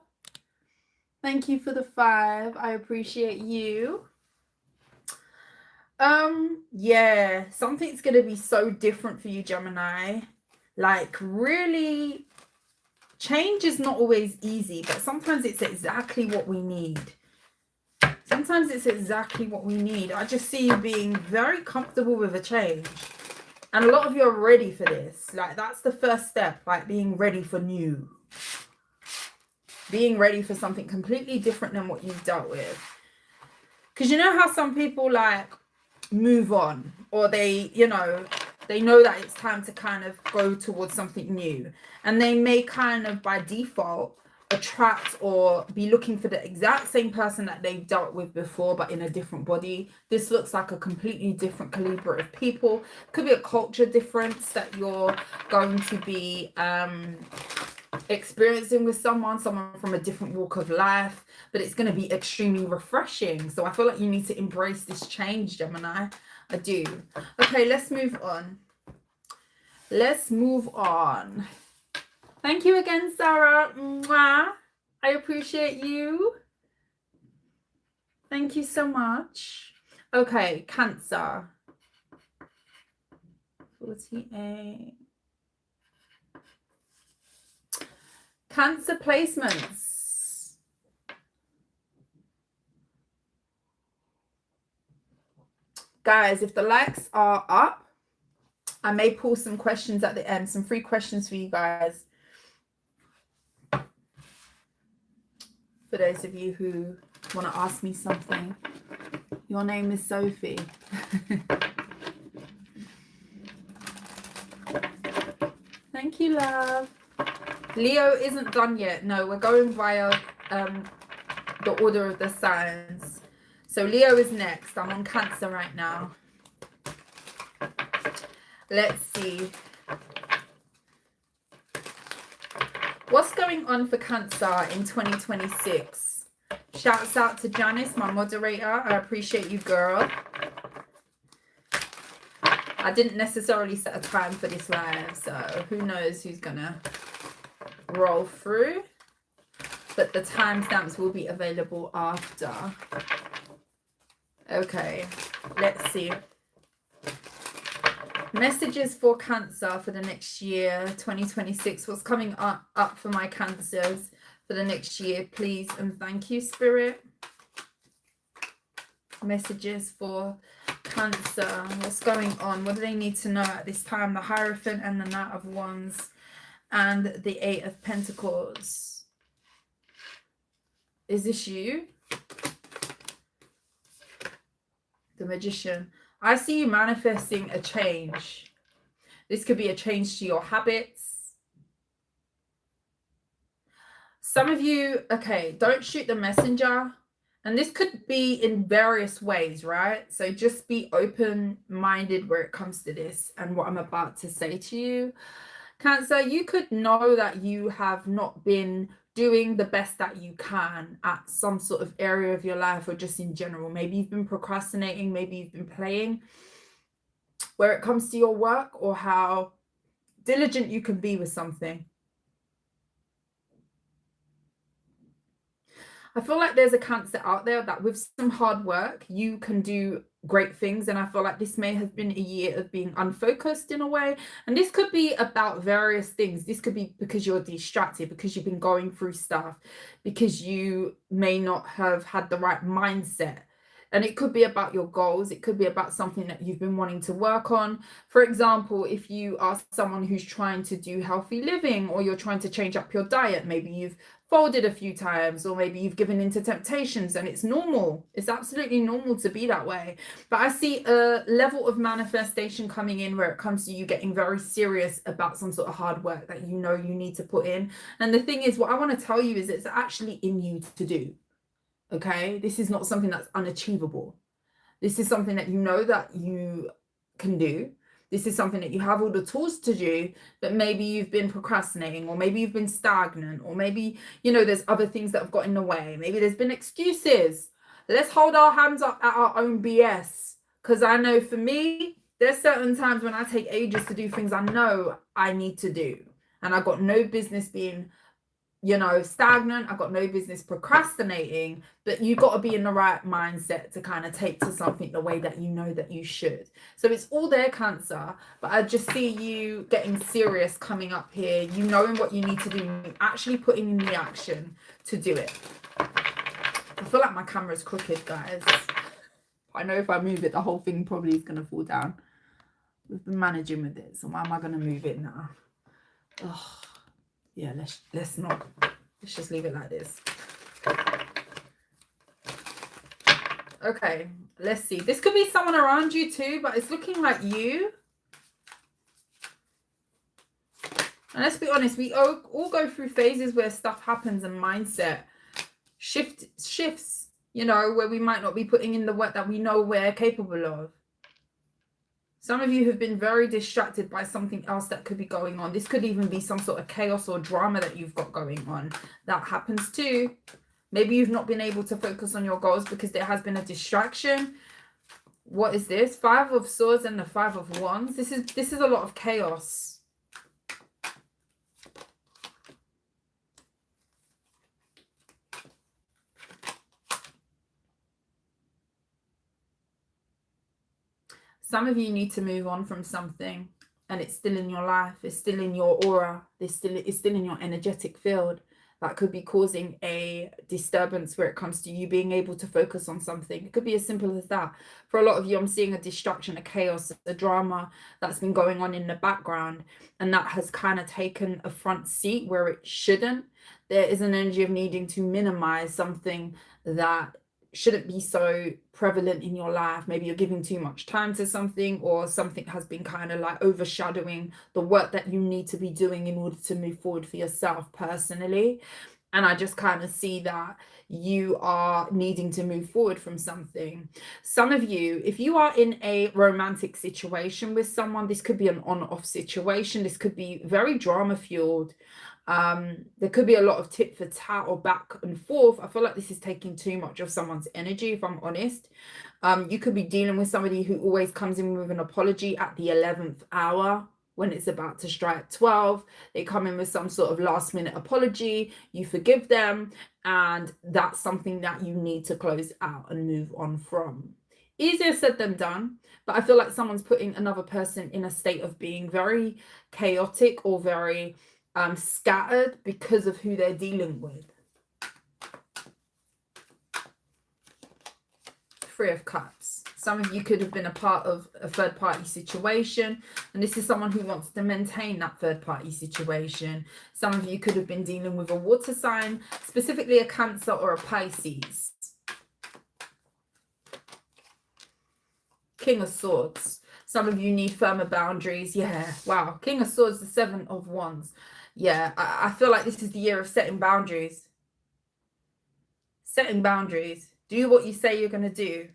Thank you for the 5. I appreciate you. Yeah, something's going to be so different for you, Gemini. Like, really, change is not always easy, but sometimes it's exactly what we need. Sometimes it's exactly what we need. I just see you being very comfortable with a change. And a lot of you are ready for this. Like, that's the first step, like being ready for new. Being ready for something completely different than what you've dealt with. Because you know how some people, like, move on, or they know that it's time to kind of go towards something new, and they may kind of by default attract or be looking for the exact same person that they've dealt with before, but in a different body. This looks like a completely different caliber of people. Could be a culture difference that you're going to be experiencing with someone from a different walk of life, but it's going to be extremely refreshing. So I feel like you need to embrace this change, Gemini. I do. Okay, let's move on. Thank you again, Sarah. Mwah. I appreciate you. Thank you so much. Okay, Cancer. 48. Cancer placements. Guys, if the likes are up, I may pull some questions at the end, some free questions for you guys. For those of you who want to ask me something. Your name is Sophie. Thank you, love. Leo isn't done yet. No, we're going via the order of the signs. So Leo is next. I'm on Cancer right now. Let's see. What's going on for Cancer in 2026? Shouts out to Janice, my moderator. I appreciate you, girl. I didn't necessarily set a time for this live, so who knows who's gonna roll through. But the timestamps will be available after. Okay, let's see. Messages for Cancer for the next year, 2026. What's coming up for my Cancers for the next year, please and thank you, Spirit. Messages for Cancer. What's going on? What do they need to know at this time? The Hierophant and the Knight of Wands and the 8 of Pentacles. Is this you? The Magician. I see you manifesting a change. This could be a change to your habits. Some of you, okay, don't shoot the messenger. And this could be in various ways, right? So just be open-minded where it comes to this and what I'm about to say to you. Cancer, you could know that you have not been doing the best that you can at some sort of area of your life, or just in general. Maybe you've been procrastinating, maybe you've been playing where it comes to your work, or how diligent you can be with something. I feel like there's a Cancer out there that with some hard work, you can do great things. And I feel like this may have been a year of being unfocused in a way. And this could be about various things. This could be because you're distracted, because you've been going through stuff, because you may not have had the right mindset. And it could be about your goals. It could be about something that you've been wanting to work on. For example, if you are someone who's trying to do healthy living, or you're trying to change up your diet, maybe you've folded a few times, or maybe you've given into temptations, and it's normal. It's absolutely normal to be that way. But I see a level of manifestation coming in where it comes to you getting very serious about some sort of hard work that you know you need to put in. And the thing is, what I want to tell you is it's actually in you to do. Okay, this is not something that's unachievable. This is something that you know that you can do. This is something that you have all the tools to do, but maybe you've been procrastinating, or maybe you've been stagnant, or maybe, you know, there's other things that have got in the way. Maybe there's been excuses. Let's hold our hands up at our own BS. Because I know for me, there's certain times when I take ages to do things I know I need to do. And I've got no business being, you know, stagnant. I've got no business procrastinating, but you've got to be in the right mindset to kind of take to something the way that you know that you should. So it's all there, Cancer, but I just see you getting serious coming up here, you knowing what you need to do, actually putting in the action to do it. I feel like my camera's crooked, guys. I know if I move it, the whole thing probably is going to fall down. We've been managing with it, so why am I going to move it now? Ugh. Yeah, let's not. Let's just leave it like this. Okay, let's see. This could be someone around you too, but it's looking like you. And let's be honest, we all go through phases where stuff happens and mindset shifts, you know, where we might not be putting in the work that we know we're capable of. Some of you have been very distracted by something else that could be going on. This could even be some sort of chaos or drama that you've got going on. That happens too. Maybe you've not been able to focus on your goals because there has been a distraction. What is this? 5 of Swords and the 5 of Wands. This is a lot of chaos. Some of you need to move on from something, and it's still in your life. It's still in your aura. It's still in your energetic field. That could be causing a disturbance where it comes to you being able to focus on something. It could be as simple as that. For a lot of you, I'm seeing a distraction, a chaos, a drama that's been going on in the background, and that has kind of taken a front seat where it shouldn't. There is an energy of needing to minimize something that shouldn't be so prevalent in your life. Maybe you're giving too much time to something, or something has been kind of like overshadowing the work that you need to be doing in order to move forward for yourself personally. And I just kind of see that you are needing to move forward from something. Some of you, if you are in a romantic situation with someone, this could be an on-off situation. This could be very drama fueled. There could be a lot of tit for tat or back and forth. I feel like this is taking too much of someone's energy, if I'm honest. You could be dealing with somebody who always comes in with an apology at the 11th hour when it's about to strike 12. They come in with some sort of last minute apology. You forgive them, and that's something that you need to close out and move on from. Easier said than done, but I feel like someone's putting another person in a state of being very chaotic or very scattered because of who they're dealing with. 3 of Cups. Some of you could have been a part of a third party situation, and this is someone who wants to maintain that third party situation. Some of you could have been dealing with a water sign, specifically a Cancer or a Pisces. King of Swords. Some of you need firmer boundaries. Yeah, wow. King of Swords, the 7 of Wands. Yeah, I feel like this is the year of setting boundaries. Setting boundaries. Do what you say you're going to do.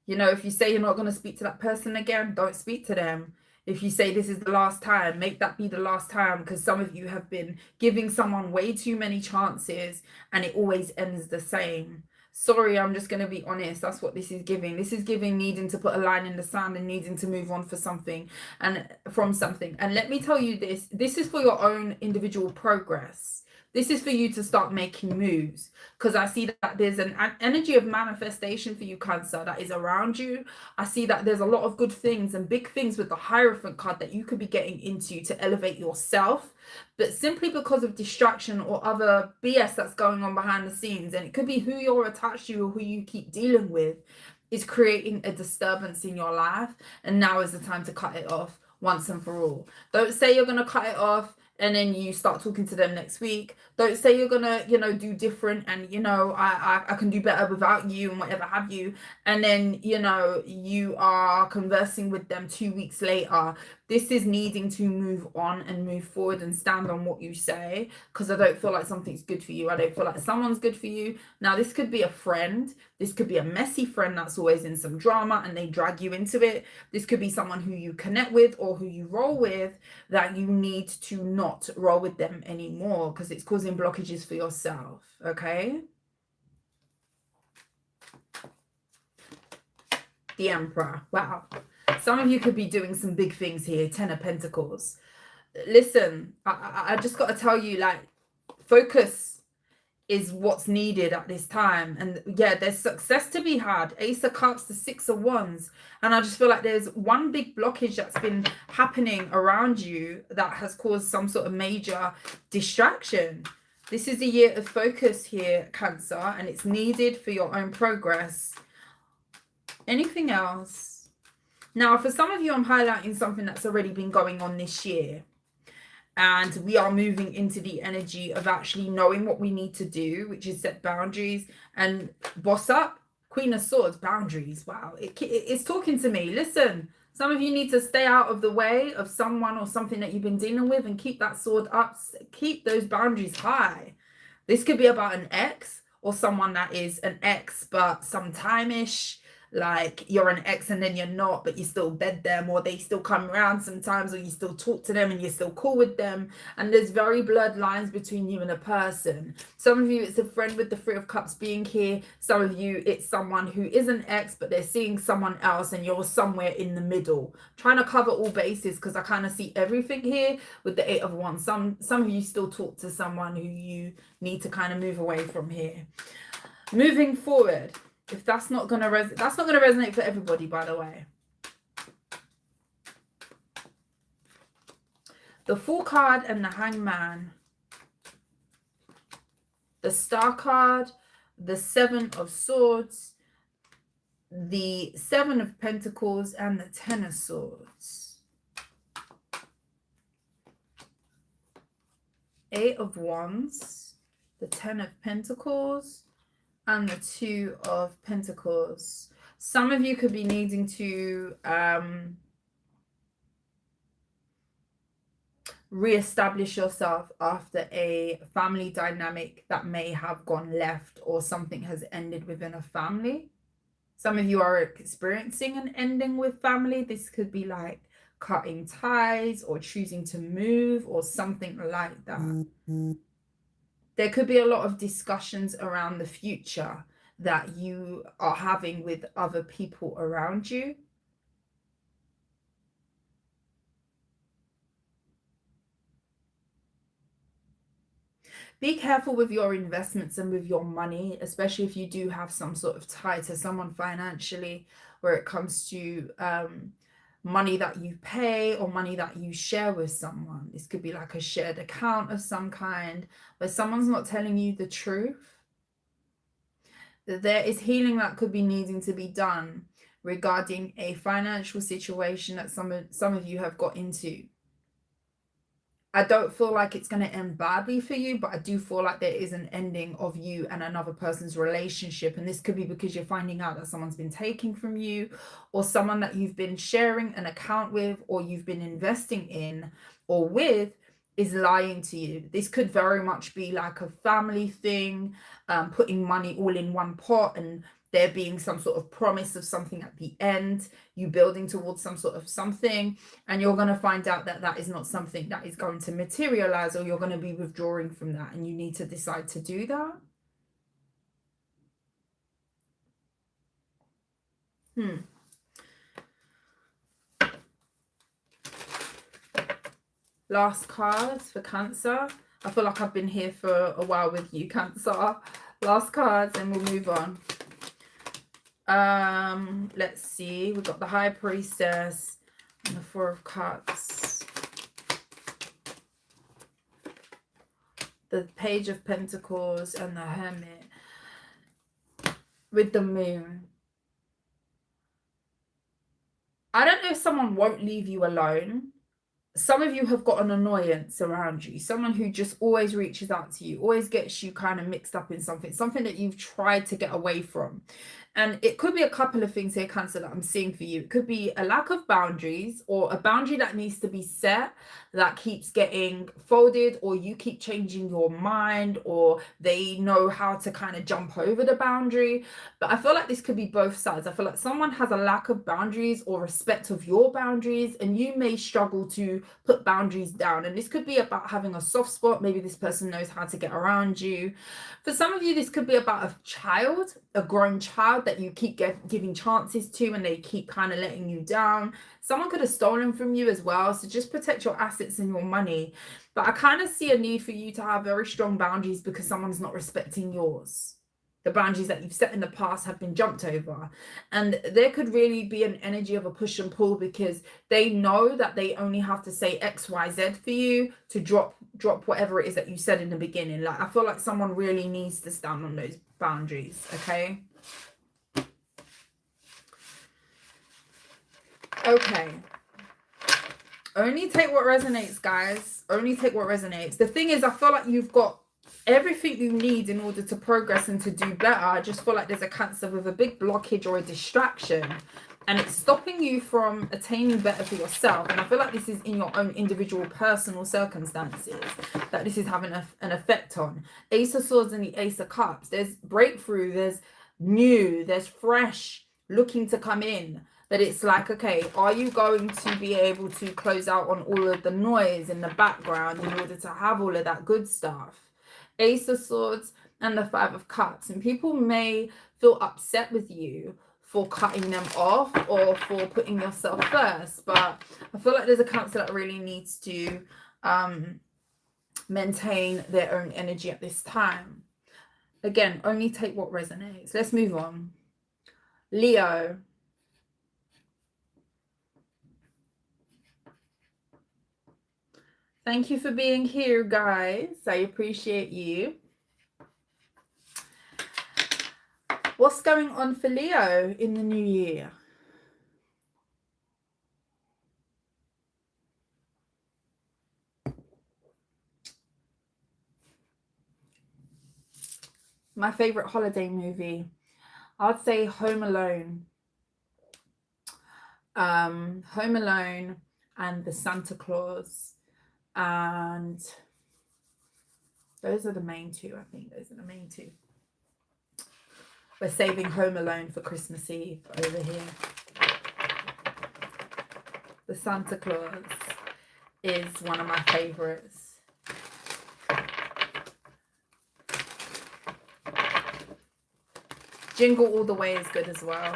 You know, if you say you're not going to speak to that person again, don't speak to them. If you say this is the last time, make that be the last time, because some of you have been giving someone way too many chances and it always ends the same. Sorry, I'm just going to be honest. That's what this is giving. This is giving needing to put a line in the sand and needing to move on for something and from something. And let me tell you this, this is for your own individual progress. This is for you to start making moves, because I see that there's an energy of manifestation for you, Cancer, that is around you. I see that there's a lot of good things and big things with the Hierophant card that you could be getting into to elevate yourself. But simply because of distraction or other BS that's going on behind the scenes, and it could be who you're attached to or who you keep dealing with, is creating a disturbance in your life. And now is the time to cut it off once and for all. Don't say you're going to cut it off and then you start talking to them next week. Don't say you're gonna, you know, do different and, you know, I can do better without you and whatever have you. And then, you know, you are conversing with them 2 weeks later. This is needing to move on and move forward and stand on what you say, because I don't feel like something's good for you. I don't feel like someone's good for you. Now, this could be a friend. This could be a messy friend that's always in some drama and they drag you into it. This could be someone who you connect with or who you roll with that you need to not roll with them anymore because it's causing blockages for yourself. Okay. The Emperor. Wow. Some of you could be doing some big things here. 10 of Pentacles. Listen, I just got to tell you, like, focus is what's needed at this time. And yeah, there's success to be had. Ace of Cups, the 6 of Wands. And I just feel like there's one big blockage that's been happening around you that has caused some sort of major distraction. This is a year of focus here, Cancer, and it's needed for your own progress. Anything else? Now, for some of you, I'm highlighting something that's already been going on this year. And we are moving into the energy of actually knowing what we need to do, which is set boundaries and boss up. Queen of Swords, boundaries. Wow, it's talking to me. Listen, some of you need to stay out of the way of someone or something that you've been dealing with and keep that sword up. Keep those boundaries high. This could be about an ex or someone that is an ex, but sometime-ish. Like you're an ex and then you're not, but you still bed them, or they still come around sometimes, or you still talk to them and you're still cool with them. And there's very blurred lines between you and a person. Some of you, it's a friend with the 3 of Cups being here. Some of you, it's someone who is an ex, but they're seeing someone else and you're somewhere in the middle. Trying to cover all bases because I kind of see everything here with the 8 of Wands. Some of you still talk to someone who you need to kind of move away from here. Moving forward. If that's not going to resonate for everybody, by the way. The Fool card and the Hangman. The Star card, the 7 of Swords, the 7 of Pentacles, and the 10 of Swords. 8 of Wands, the 10 of Pentacles, and the 2 of Pentacles. Some of you could be needing to reestablish yourself after a family dynamic that may have gone left, or something has ended within a family. Some of you are experiencing an ending with family. This could be like cutting ties or choosing to move or something like that. Mm-hmm. There could be a lot of discussions around the future that you are having with other people around you. Be careful with your investments and with your money, especially if you do have some sort of tie to someone financially, where it comes to money that you pay or money that you share with someone. This could be like a shared account of some kind, where someone's not telling you the truth. There is healing that could be needing to be done regarding a financial situation that some of you have got into. I don't feel like it's going to end badly for you, but I do feel like there is an ending of you and another person's relationship. And this could be because you're finding out that someone's been taking from you, or someone that you've been sharing an account with, or you've been investing in or with is lying to you. This could very much be like a family thing, putting money all in one pot and there being some sort of promise of something at the end, you building towards some sort of something, and you're going to find out that that is not something that is going to materialize, or you're going to be withdrawing from that, and you need to decide to do that. Last cards for Cancer. I feel like I've been here for a while with you, Cancer. Last cards, and we'll move on. Let's see. We've got the High Priestess and the Four of Cups. The Page of Pentacles and the Hermit. With the Moon. I don't know if someone won't leave you alone. Some of you have got an annoyance around you, someone who just always reaches out to you, always gets you kind of mixed up in something that you've tried to get away from. And it could be a couple of things here, Cancer, that I'm seeing for you. It could be a lack of boundaries, or a boundary that needs to be set that keeps getting folded, or you keep changing your mind, or they know how to kind of jump over the boundary. But I feel like this could be both sides. I feel like someone has a lack of boundaries or respect of your boundaries, and you may struggle to put boundaries down. And this could be about having a soft spot. Maybe this person knows how to get around you. For some of you, this could be about a child, a grown child that you keep giving chances to, and they keep kind of letting you down. Someone could have stolen from you as well, so just protect your assets and your money. But I kind of see a need for you to have very strong boundaries because someone's not respecting yours. The boundaries that you've set in the past have been jumped over, and there could really be an energy of a push and pull because they know that they only have to say XYZ for you to drop whatever it is that you said in the beginning. Like, I feel like someone really needs to stand on those boundaries. Okay, only take what resonates, guys. Only take what resonates. The thing is, I feel like you've got everything you need in order to progress and to do better. I just feel like there's a Cancer with a big blockage or a distraction, and it's stopping you from attaining better for yourself. And I feel like this is in your own individual personal circumstances that this is having an effect on. Ace of Swords and the Ace of Cups. There's breakthrough, there's new, there's fresh looking to come in. But it's like, okay, are you going to be able to close out on all of the noise in the background in order to have all of that good stuff? Ace of Swords and the Five of Cups. And people may feel upset with you for cutting them off or for putting yourself first. But I feel like there's a Cancer that really needs to maintain their own energy at this time. Again, only take what resonates. Let's move on. Leo. Thank you for being here, guys. I appreciate you. What's going on for Leo in the new year? My favorite holiday movie, I'd say Home Alone. Home Alone and the Santa Claus. And those are the main two. I think those are the main two. We're saving Home Alone for Christmas Eve over here. The Santa Claus is one of my favorites. Jingle All the Way is good as well.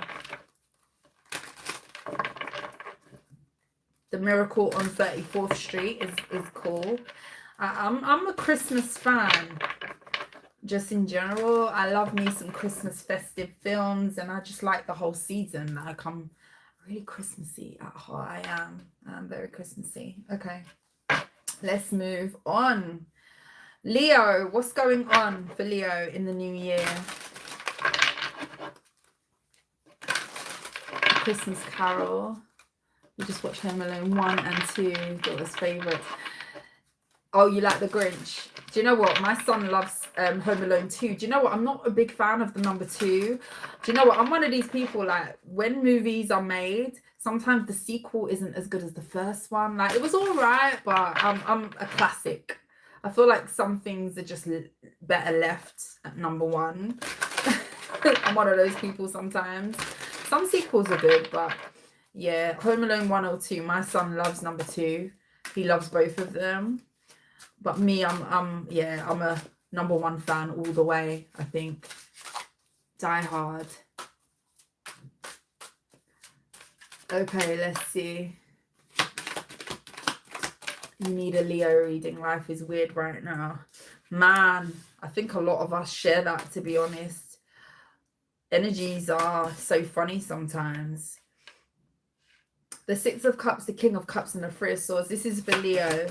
The Miracle on 34th Street is cool. I'm a Christmas fan. Just in general, I love me some Christmas festive films, and I just like the whole season. Like, I'm really Christmassy at heart. I'm very Christmassy. Okay, let's move on. Leo, what's going on for Leo in the new year? Christmas Carol. We just watched Home Alone 1 and 2, daughter's favourite. Oh, you like the Grinch? Do you know what? My son loves Home Alone 2. Do you know what? I'm not a big fan of the number 2. Do you know what? I'm one of these people, like, when movies are made, sometimes the sequel isn't as good as the first one. Like, it was all right, but I'm a classic. I feel like some things are just better left at number 1. I'm one of those people sometimes. Some sequels are good, but yeah, Home Alone 1 or 2. My son loves number 2. He loves both of them. But me, I'm a number 1 fan all the way, I think. Die Hard. Okay, let's see. You need a Leo reading. Life is weird right now. Man, I think a lot of us share that, to be honest. Energies are so funny sometimes. The 6 of Cups, the King of Cups, and the 3 of Swords. This is for Leo.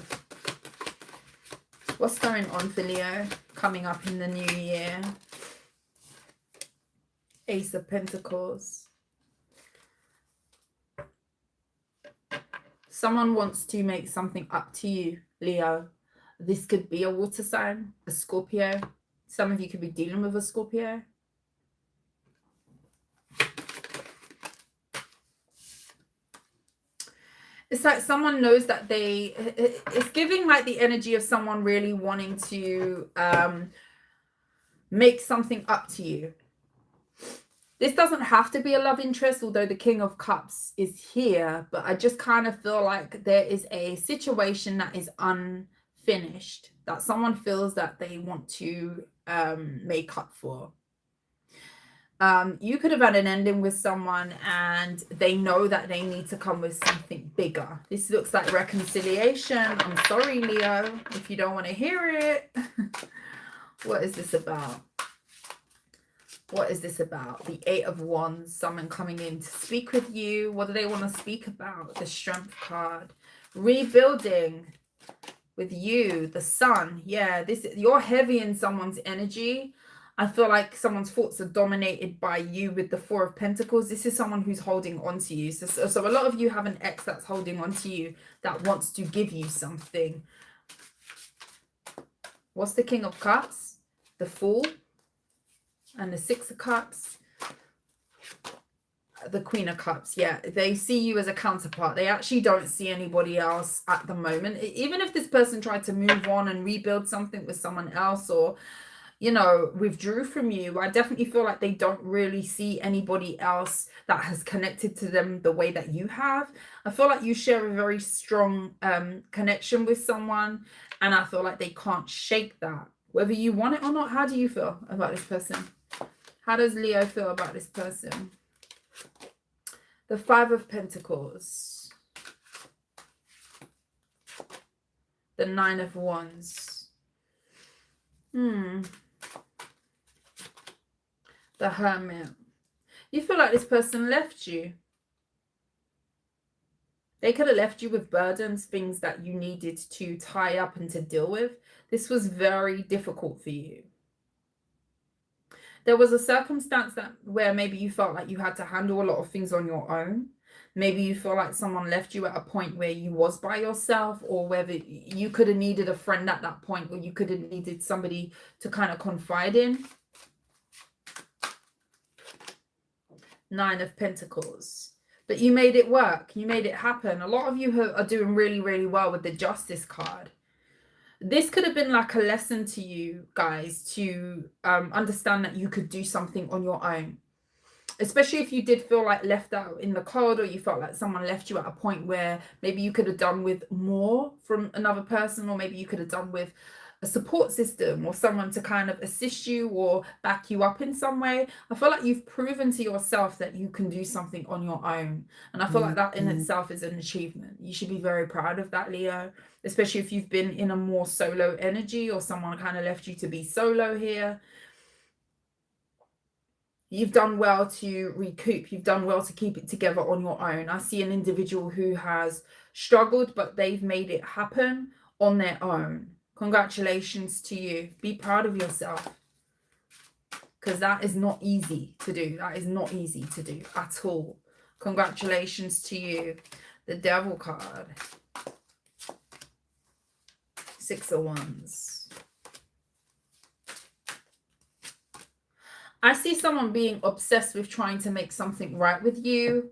What's going on for Leo coming up in the new year? Ace of Pentacles. Someone wants to make something up to you, Leo. This could be a water sign, a Scorpio. Some of you could be dealing with a Scorpio. It's like someone knows that it's giving like the energy of someone really wanting to make something up to you. This doesn't have to be a love interest, although the King of Cups is here, but I just kind of feel like there is a situation that is unfinished, that someone feels that they want to make up for. You could have had an ending with someone and they know that they need to come with something bigger. This looks like reconciliation. I'm sorry, Leo, if you don't want to hear it. What is this about? What is this about? The 8 of Wands, someone coming in to speak with you. What do they want to speak about? The Strength card. Rebuilding with you, the Sun. Yeah, you're heavy in someone's energy. I feel like someone's thoughts are dominated by you with the 4 of Pentacles. This is someone who's holding on to you. So a lot of you have an ex that's holding on to you, that wants to give you something. What's the King of Cups? The Fool. And the 6 of Cups. The Queen of Cups. Yeah, they see you as a counterpart. They actually don't see anybody else at the moment. Even if this person tried to move on and rebuild something with someone else, or you know, withdrew from you, I definitely feel like they don't really see anybody else that has connected to them the way that you have. I feel like you share a very strong connection with someone, and I feel like they can't shake that. Whether you want it or not, how do you feel about this person? How does Leo feel about this person? The 5 of Pentacles. The 9 of Wands. The Hermit. You feel like this person left you. They could have left you with burdens, things that you needed to tie up and to deal with. This was very difficult for you. There was a circumstance where maybe you felt like you had to handle a lot of things on your own. Maybe you feel like someone left you at a point where you was by yourself, or whether you could have needed a friend at that point, or you could have needed somebody to kind of confide in. 9 of Pentacles. But you made it work. You made it happen. A lot of you are doing really, really well with the Justice card. This could have been like a lesson to you guys to understand that you could do something on your own. Especially if you did feel like left out in the cold, or you felt like someone left you at a point where maybe you could have done with more from another person, or maybe you could have done with a support system or someone to kind of assist you or back you up in some way. I feel like you've proven to yourself that you can do something on your own. And I feel like that in itself is an achievement. You should be very proud of that, Leo, especially if you've been in a more solo energy, or someone kind of left you to be solo here. You've done well to recoup. You've done well to keep it together on your own. I see an individual who has struggled, but they've made it happen on their own. Congratulations to you. Be proud of yourself, because that is not easy to do. That is not easy to do at all. Congratulations to you. The Devil card. Six of Wands. I see someone being obsessed with trying to make something right with you.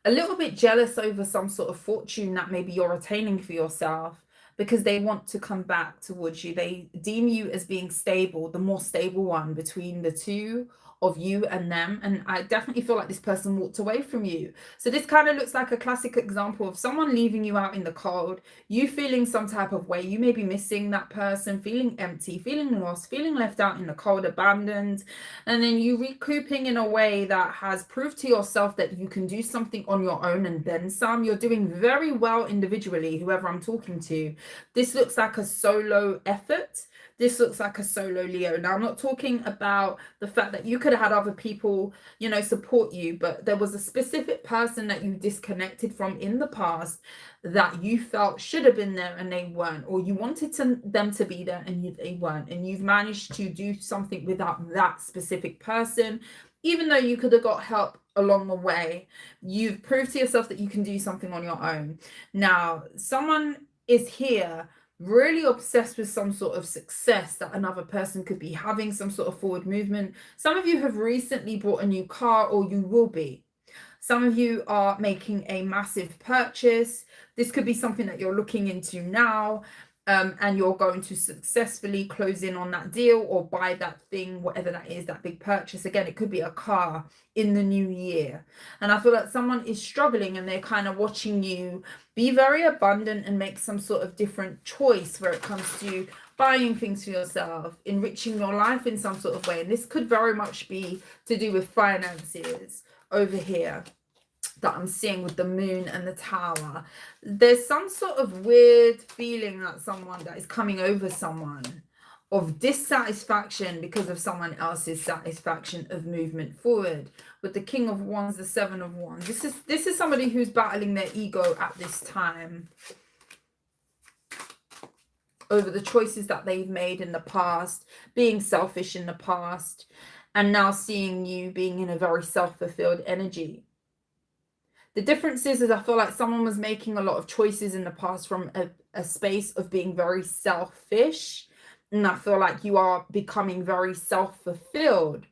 A little bit jealous over some sort of fortune that maybe you're attaining for yourself, because they want to come back towards you. They deem you as being stable, the more stable one between the two of you and them. And I definitely feel like this person walked away from you. So this kind of looks like a classic example of someone leaving you out in the cold, you feeling some type of way. You may be missing that person, feeling empty, feeling lost, feeling left out in the cold, abandoned. And then you recouping in a way that has proved to yourself that you can do something on your own and then some. You're doing very well individually, whoever I'm talking to. This looks like a solo effort. This looks like a solo Leo. Now, I'm not talking about the fact that you could have had other people, you know, support you, but there was a specific person that you disconnected from in the past that you felt should have been there and they weren't, or you wanted them to be there and they weren't, and you've managed to do something without that specific person. Even though you could have got help along the way, you've proved to yourself that you can do something on your own. Now, someone is here really obsessed with some sort of success that another person could be having, some sort of forward movement. Some of you have recently bought a new car, or you will be. Some of you are making a massive purchase. This could be something that you're looking into now, and you're going to successfully close in on that deal or buy that thing, whatever that is, that big purchase. Again, it could be a car in the new year. And I feel like someone is struggling and they're kind of watching you be very abundant and make some sort of different choice where it comes to buying things for yourself, enriching your life in some sort of way. And this could very much be to do with finances over here that I'm seeing with the moon and the tower. There's some sort of weird feeling that someone that is coming over someone of dissatisfaction because of someone else's satisfaction of movement forward. With the King of Wands, the Seven of Wands, this is somebody who's battling their ego at this time over the choices that they've made in the past, being selfish in the past, and now seeing you being in a very self-fulfilled energy. The difference is I feel like someone was making a lot of choices in the past from a space of being very selfish. And I feel like you are becoming very self-fulfilled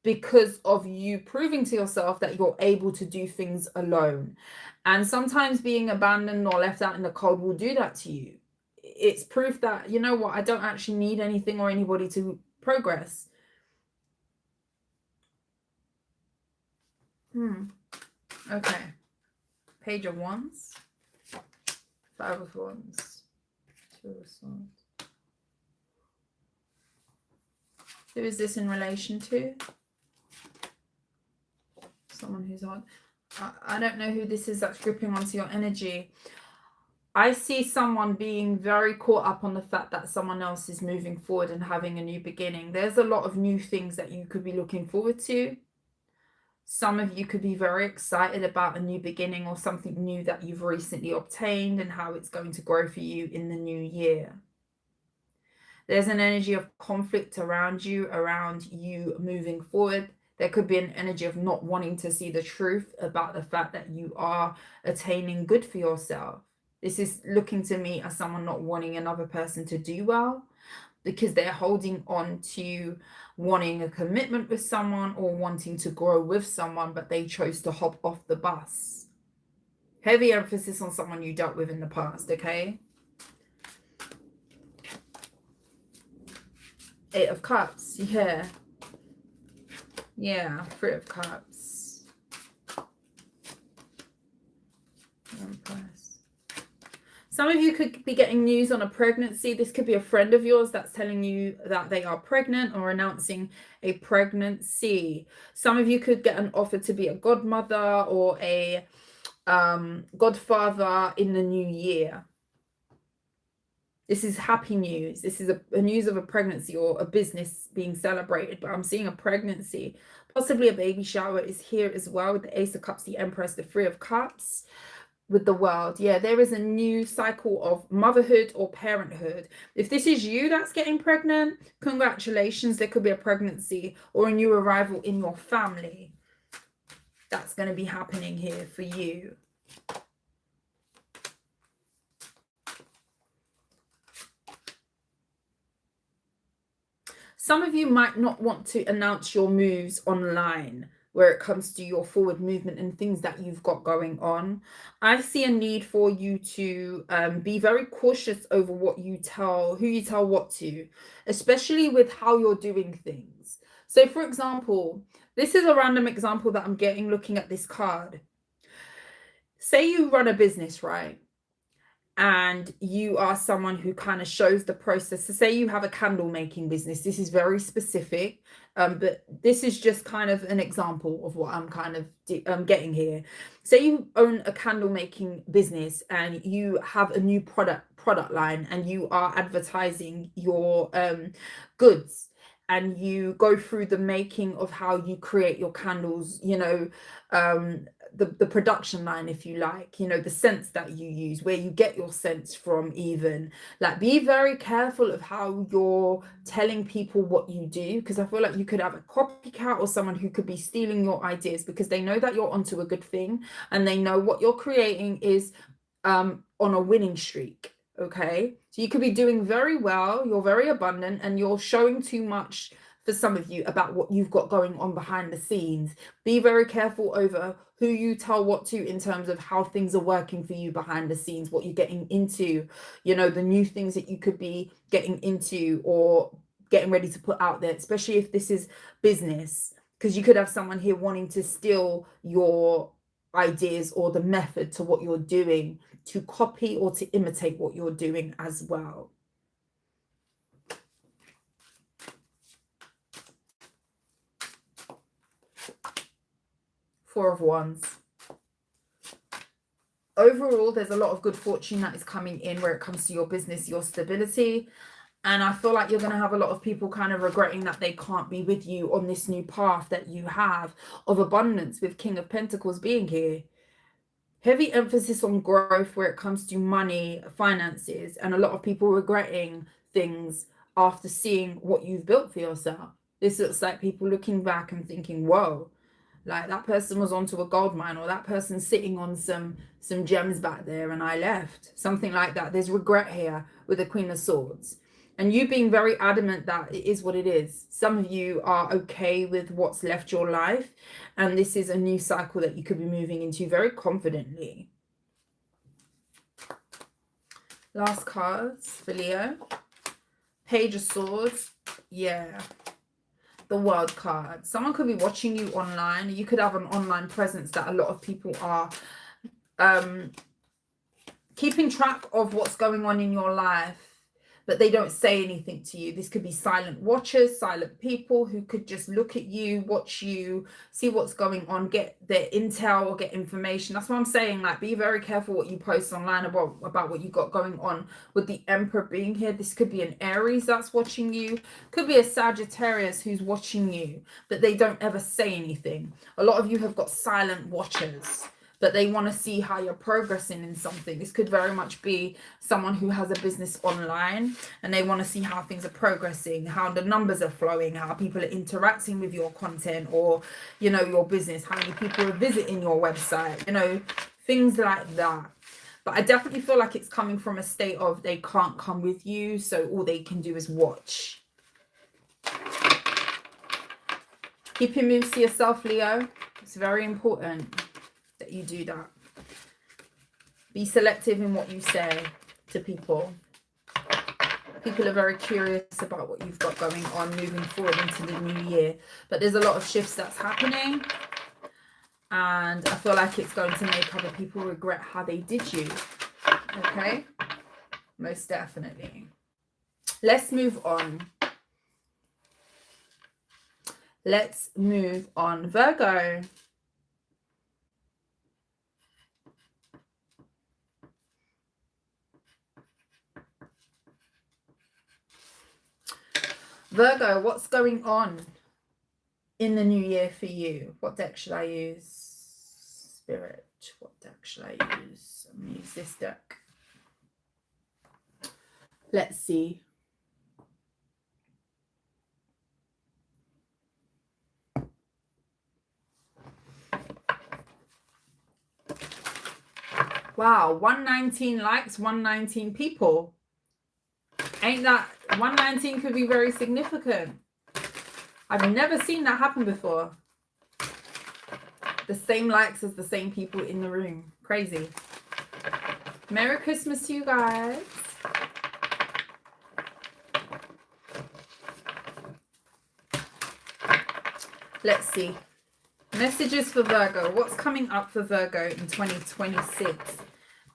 because of you proving to yourself that you're able to do things alone. And sometimes being abandoned or left out in the cold will do that to you. It's proof that, you know what, I don't actually need anything or anybody to progress. Okay. Page of Wands, Five of Wands, Two of Swords. Who is this in relation to? Someone who's on. I don't know who this is that's gripping onto your energy. I see someone being very caught up on the fact that someone else is moving forward and having a new beginning. There's a lot of new things that you could be looking forward to. Some of you could be very excited about a new beginning or something new that you've recently obtained and how it's going to grow for you in the new year. There's an energy of conflict around you moving forward. There could be an energy of not wanting to see the truth about the fact that you are attaining good for yourself. This is looking to me as someone not wanting another person to do well, because they're holding on to wanting a commitment with someone or wanting to grow with someone, but they chose to hop off the bus. Heavy emphasis on someone you dealt with in the past, okay? Eight of Cups, yeah. Yeah, Three of Cups. Empress. Some of you could be getting news on a pregnancy. This could be a friend of yours that's telling you that they are pregnant or announcing a pregnancy. Some of you could get an offer to be a godmother or a godfather in the new year. This is happy news. This is a news of a pregnancy or a business being celebrated, but I'm seeing a pregnancy. Possibly a baby shower is here as well with the Ace of Cups, the Empress, the Three of Cups. With the World, yeah, there is a new cycle of motherhood or parenthood. If this is you that's getting pregnant, congratulations. There could be a pregnancy or a new arrival in your family that's going to be happening here for you. Some of you might not want to announce your moves online where it comes to your forward movement and things that you've got going on. I see a need for you to be very cautious over what you tell, who you tell what to, especially with how you're doing things. So, for example, this is a random example that I'm getting looking at this card. Say you run a business, right? And you are someone who kind of shows the process. So say you have a candle making business. This is very specific, but this is just kind of an example of what I'm kind of getting here. Say you own a candle making business and you have a new product line and you are advertising your goods, and you go through the making of how you create your candles, you know, the production line, if you like, you know, the scents that you use, where you get your scents from, even. Like, be very careful of how you're telling people what you do, because I feel like you could have a copycat or someone who could be stealing your ideas because they know that you're onto a good thing and they know what you're creating is on a winning streak. Okay, so you could be doing very well, you're very abundant, and you're showing too much for some of you about what you've got going on behind the scenes. Be very careful over who you tell what to in terms of how things are working for you behind the scenes, what you're getting into, you know, the new things that you could be getting into or getting ready to put out there, especially if this is business, because you could have someone here wanting to steal your ideas or the method to what you're doing, to copy or to imitate what you're doing as well. Four of Wands. Overall, there's a lot of good fortune that is coming in where it comes to your business, your stability. And I feel like you're going to have a lot of people kind of regretting that they can't be with you on this new path that you have of abundance, with King of Pentacles being here. Heavy emphasis on growth where it comes to money, finances, and a lot of people regretting things after seeing what you've built for yourself. This looks like people looking back and thinking, whoa, like that person was onto a gold mine, or that person's sitting on some gems back there and I left. Something like that. There's regret here with the Queen of Swords. And you being very adamant that it is what it is. Some of you are okay with what's left your life. And this is a new cycle that you could be moving into very confidently. Last cards for Leo. Page of Swords. Yeah. The World card. Someone could be watching you online. You could have an online presence that a lot of people are keeping track of what's going on in your life, but they don't say anything to you. This could be silent watchers, silent people who could just look at you, watch you, see what's going on, get their intel or get information. That's what I'm saying. Like, be very careful what you post online about what you got going on. With the Emperor being here, this could be an Aries that's watching you. Could be a Sagittarius who's watching you, but they don't ever say anything. A lot of you have got silent watchers, but they want to see how you're progressing in something. This could very much be someone who has a business online and they want to see how things are progressing, how the numbers are flowing, how people are interacting with your content or, you know, your business, how many people are visiting your website, you know, things like that. But I definitely feel like it's coming from a state of they can't come with you, so all they can do is watch. Keep your moves to yourself, Leo. It's very important that you do that. Be selective in what you say to people. People are very curious about what you've got going on moving forward into the new year. But there's a lot of shifts that's happening. And I feel like it's going to make other people regret how they did you. Okay? Most definitely. Let's move on. Let's move on. Virgo. Virgo, what's going on in the new year for you? What deck should I use? Spirit, what deck should I use? I'm going to use this deck. Let's see. Wow, 119 likes, 119 people. Ain't that 119 could be very significant. I've never seen that happen before. The same likes as the same people in the room. Crazy. Merry Christmas to you guys. Let's see. Messages for Virgo. What's coming up for Virgo in 2026?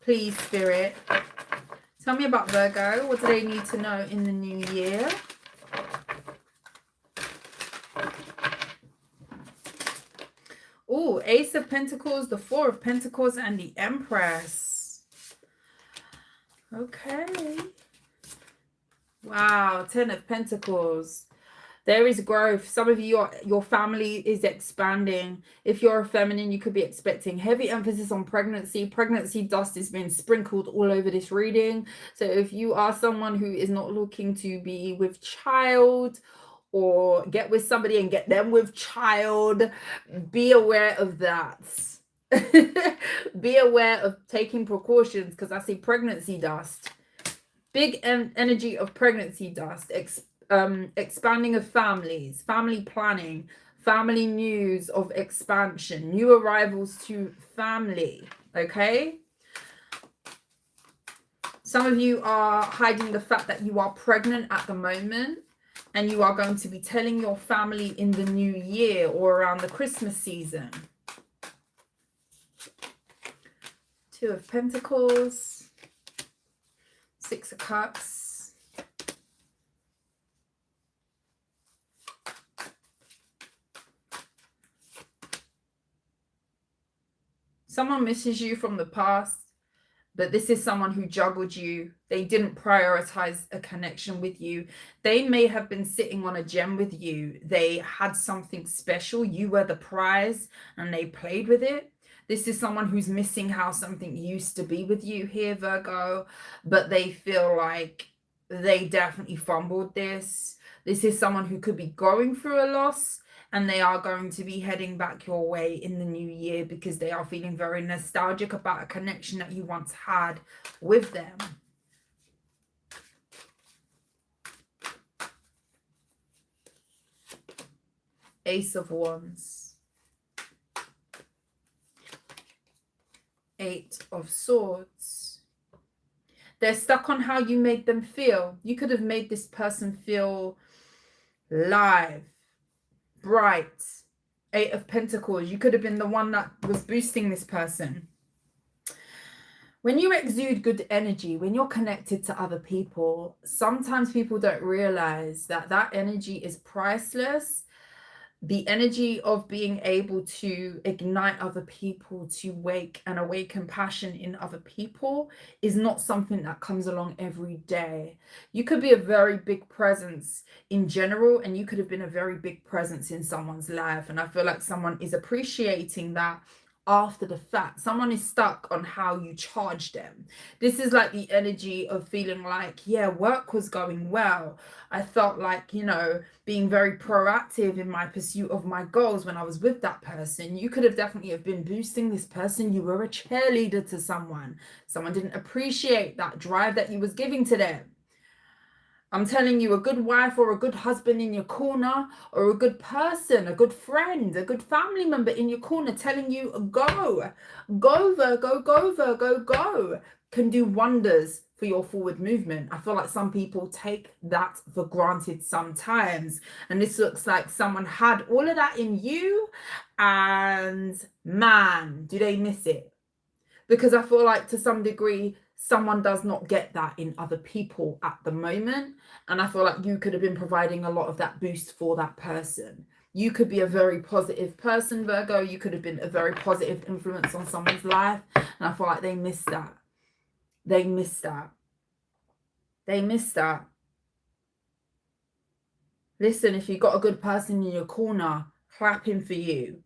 Please, Spirit. Tell me about Virgo. What do they need to know in the new year? Oh, Ace of Pentacles, the Four of Pentacles, and the Empress. Okay. Wow, Ten of Pentacles. There is growth. Some of you, your family is expanding. If you're a feminine, you could be expecting heavy emphasis on pregnancy. Pregnancy dust is being sprinkled all over this reading. So if you are someone who is not looking to be with child or get with somebody and get them with child, be aware of that. Be aware of taking precautions, because I see pregnancy dust. Big energy of pregnancy dust. Expanding of families, family planning, family news of expansion, new arrivals to family. Okay, some of you are hiding the fact that you are pregnant at the moment, and you are going to be telling your family in the new year or around the Christmas season. Two of Pentacles, Six of Cups. Someone misses you from the past, but this is someone who juggled you. They didn't prioritize a connection with you. They may have been sitting on a gem with you. They had something special. You were the prize and they played with it. This is someone who's missing how something used to be with you here, Virgo, but they feel like they definitely fumbled this. This is someone who could be going through a loss, and they are going to be heading back your way in the new year because they are feeling very nostalgic about a connection that you once had with them. Ace of Wands. Eight of Swords. They're stuck on how you made them feel. You could have made this person feel live, bright. Eight of Pentacles. You could have been the one that was boosting this person. When you exude good energy, when you're connected to other people, sometimes people don't realize that that energy is priceless. The energy of being able to ignite other people, to wake and awaken passion in other people is not something that comes along every day. You could be a very big presence in general, and you could have been a very big presence in someone's life. And I feel like someone is appreciating that after the fact. Someone is stuck on how you charge them. This is like the energy of feeling like, yeah, work was going well. I felt like, you know, being very proactive in my pursuit of my goals when I was with that person. You could have definitely have been boosting this person. You were a cheerleader to someone. Someone didn't appreciate that drive that you was giving to them. I'm telling you, a good wife or a good husband in your corner, or a good person, a good friend, a good family member in your corner telling you, go, go Virgo, go Virgo, go, can do wonders for your forward movement. I feel like some people take that for granted sometimes. And this looks like someone had all of that in you, and man, do they miss it? Because I feel like to some degree, someone does not get that in other people at the moment. And I feel like you could have been providing a lot of that boost for that person. You could be a very positive person, Virgo. You could have been a very positive influence on someone's life. And I feel like they missed that. They missed that. They missed that. Listen, if you've got a good person in your corner, clapping for you,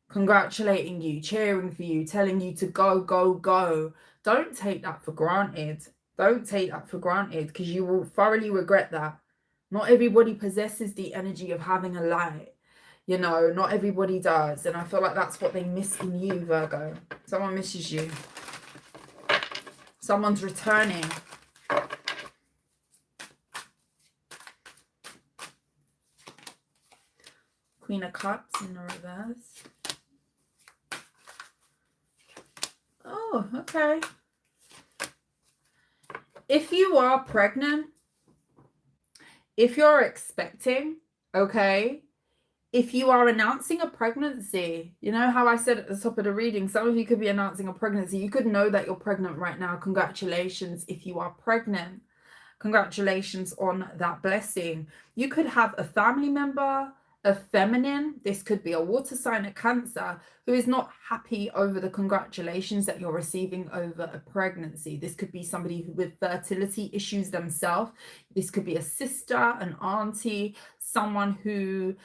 congratulating you, cheering for you, telling you to go, go, go, don't take that for granted. Don't take that for granted, because you will thoroughly regret that. Not everybody possesses the energy of having a light. You know, not everybody does. And I feel like that's what they miss in you, Virgo. Someone misses you. Someone's returning. Queen of Cups in the reverse. Oh, okay. If you are pregnant, if you're expecting, okay, if you are announcing a pregnancy, you know how I said at the top of the reading, some of you could be announcing a pregnancy. You could know that you're pregnant right now. Congratulations if you are pregnant. Congratulations on that blessing. You could have a family member, a feminine, this could be a water sign, a Cancer, who is not happy over the congratulations that you're receiving over a pregnancy. This could be somebody who with fertility issues themselves. This could be a sister, an auntie, someone who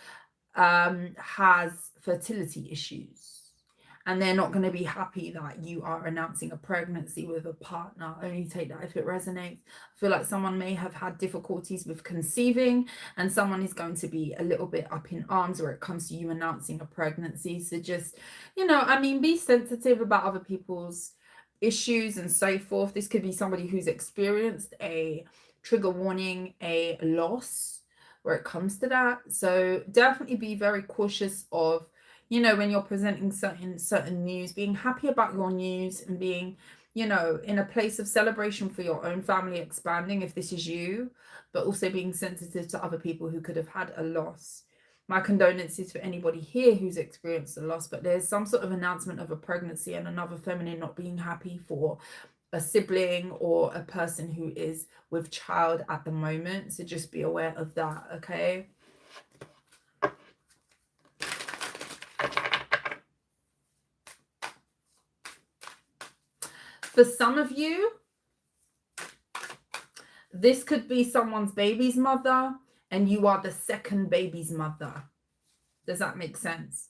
has fertility issues. And they're not going to be happy that you are announcing a pregnancy with a partner. Only take that if it resonates. I feel like someone may have had difficulties with conceiving, and someone is going to be a little bit up in arms where it comes to you announcing a pregnancy. So just, you know, I mean, be sensitive about other people's issues and so forth. This could be somebody who's experienced a trigger warning, a loss where it comes to that. So definitely be very cautious of, you know, when you're presenting certain news, being happy about your news and being, you know, in a place of celebration for your own family expanding, if this is you, but also being sensitive to other people who could have had a loss. My condolences for anybody here who's experienced a loss, but there's some sort of announcement of a pregnancy and another feminine not being happy for a sibling or a person who is with child at the moment. So just be aware of that, okay? For some of you, this could be someone's baby's mother and you are the second baby's mother. Does that make sense?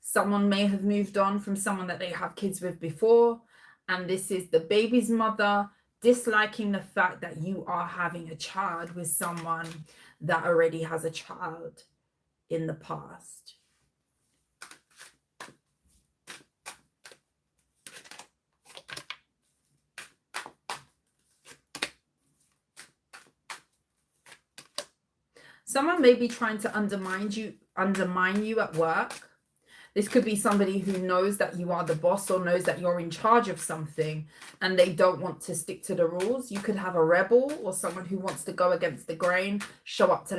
Someone may have moved on from someone that they have kids with before, and this is the baby's mother disliking the fact that you are having a child with someone that already has a child in the past. Someone may be trying to undermine you at work. This could be somebody who knows that you are the boss or knows that you're in charge of something and they don't want to stick to the rules. You could have a rebel or someone who wants to go against the grain, show up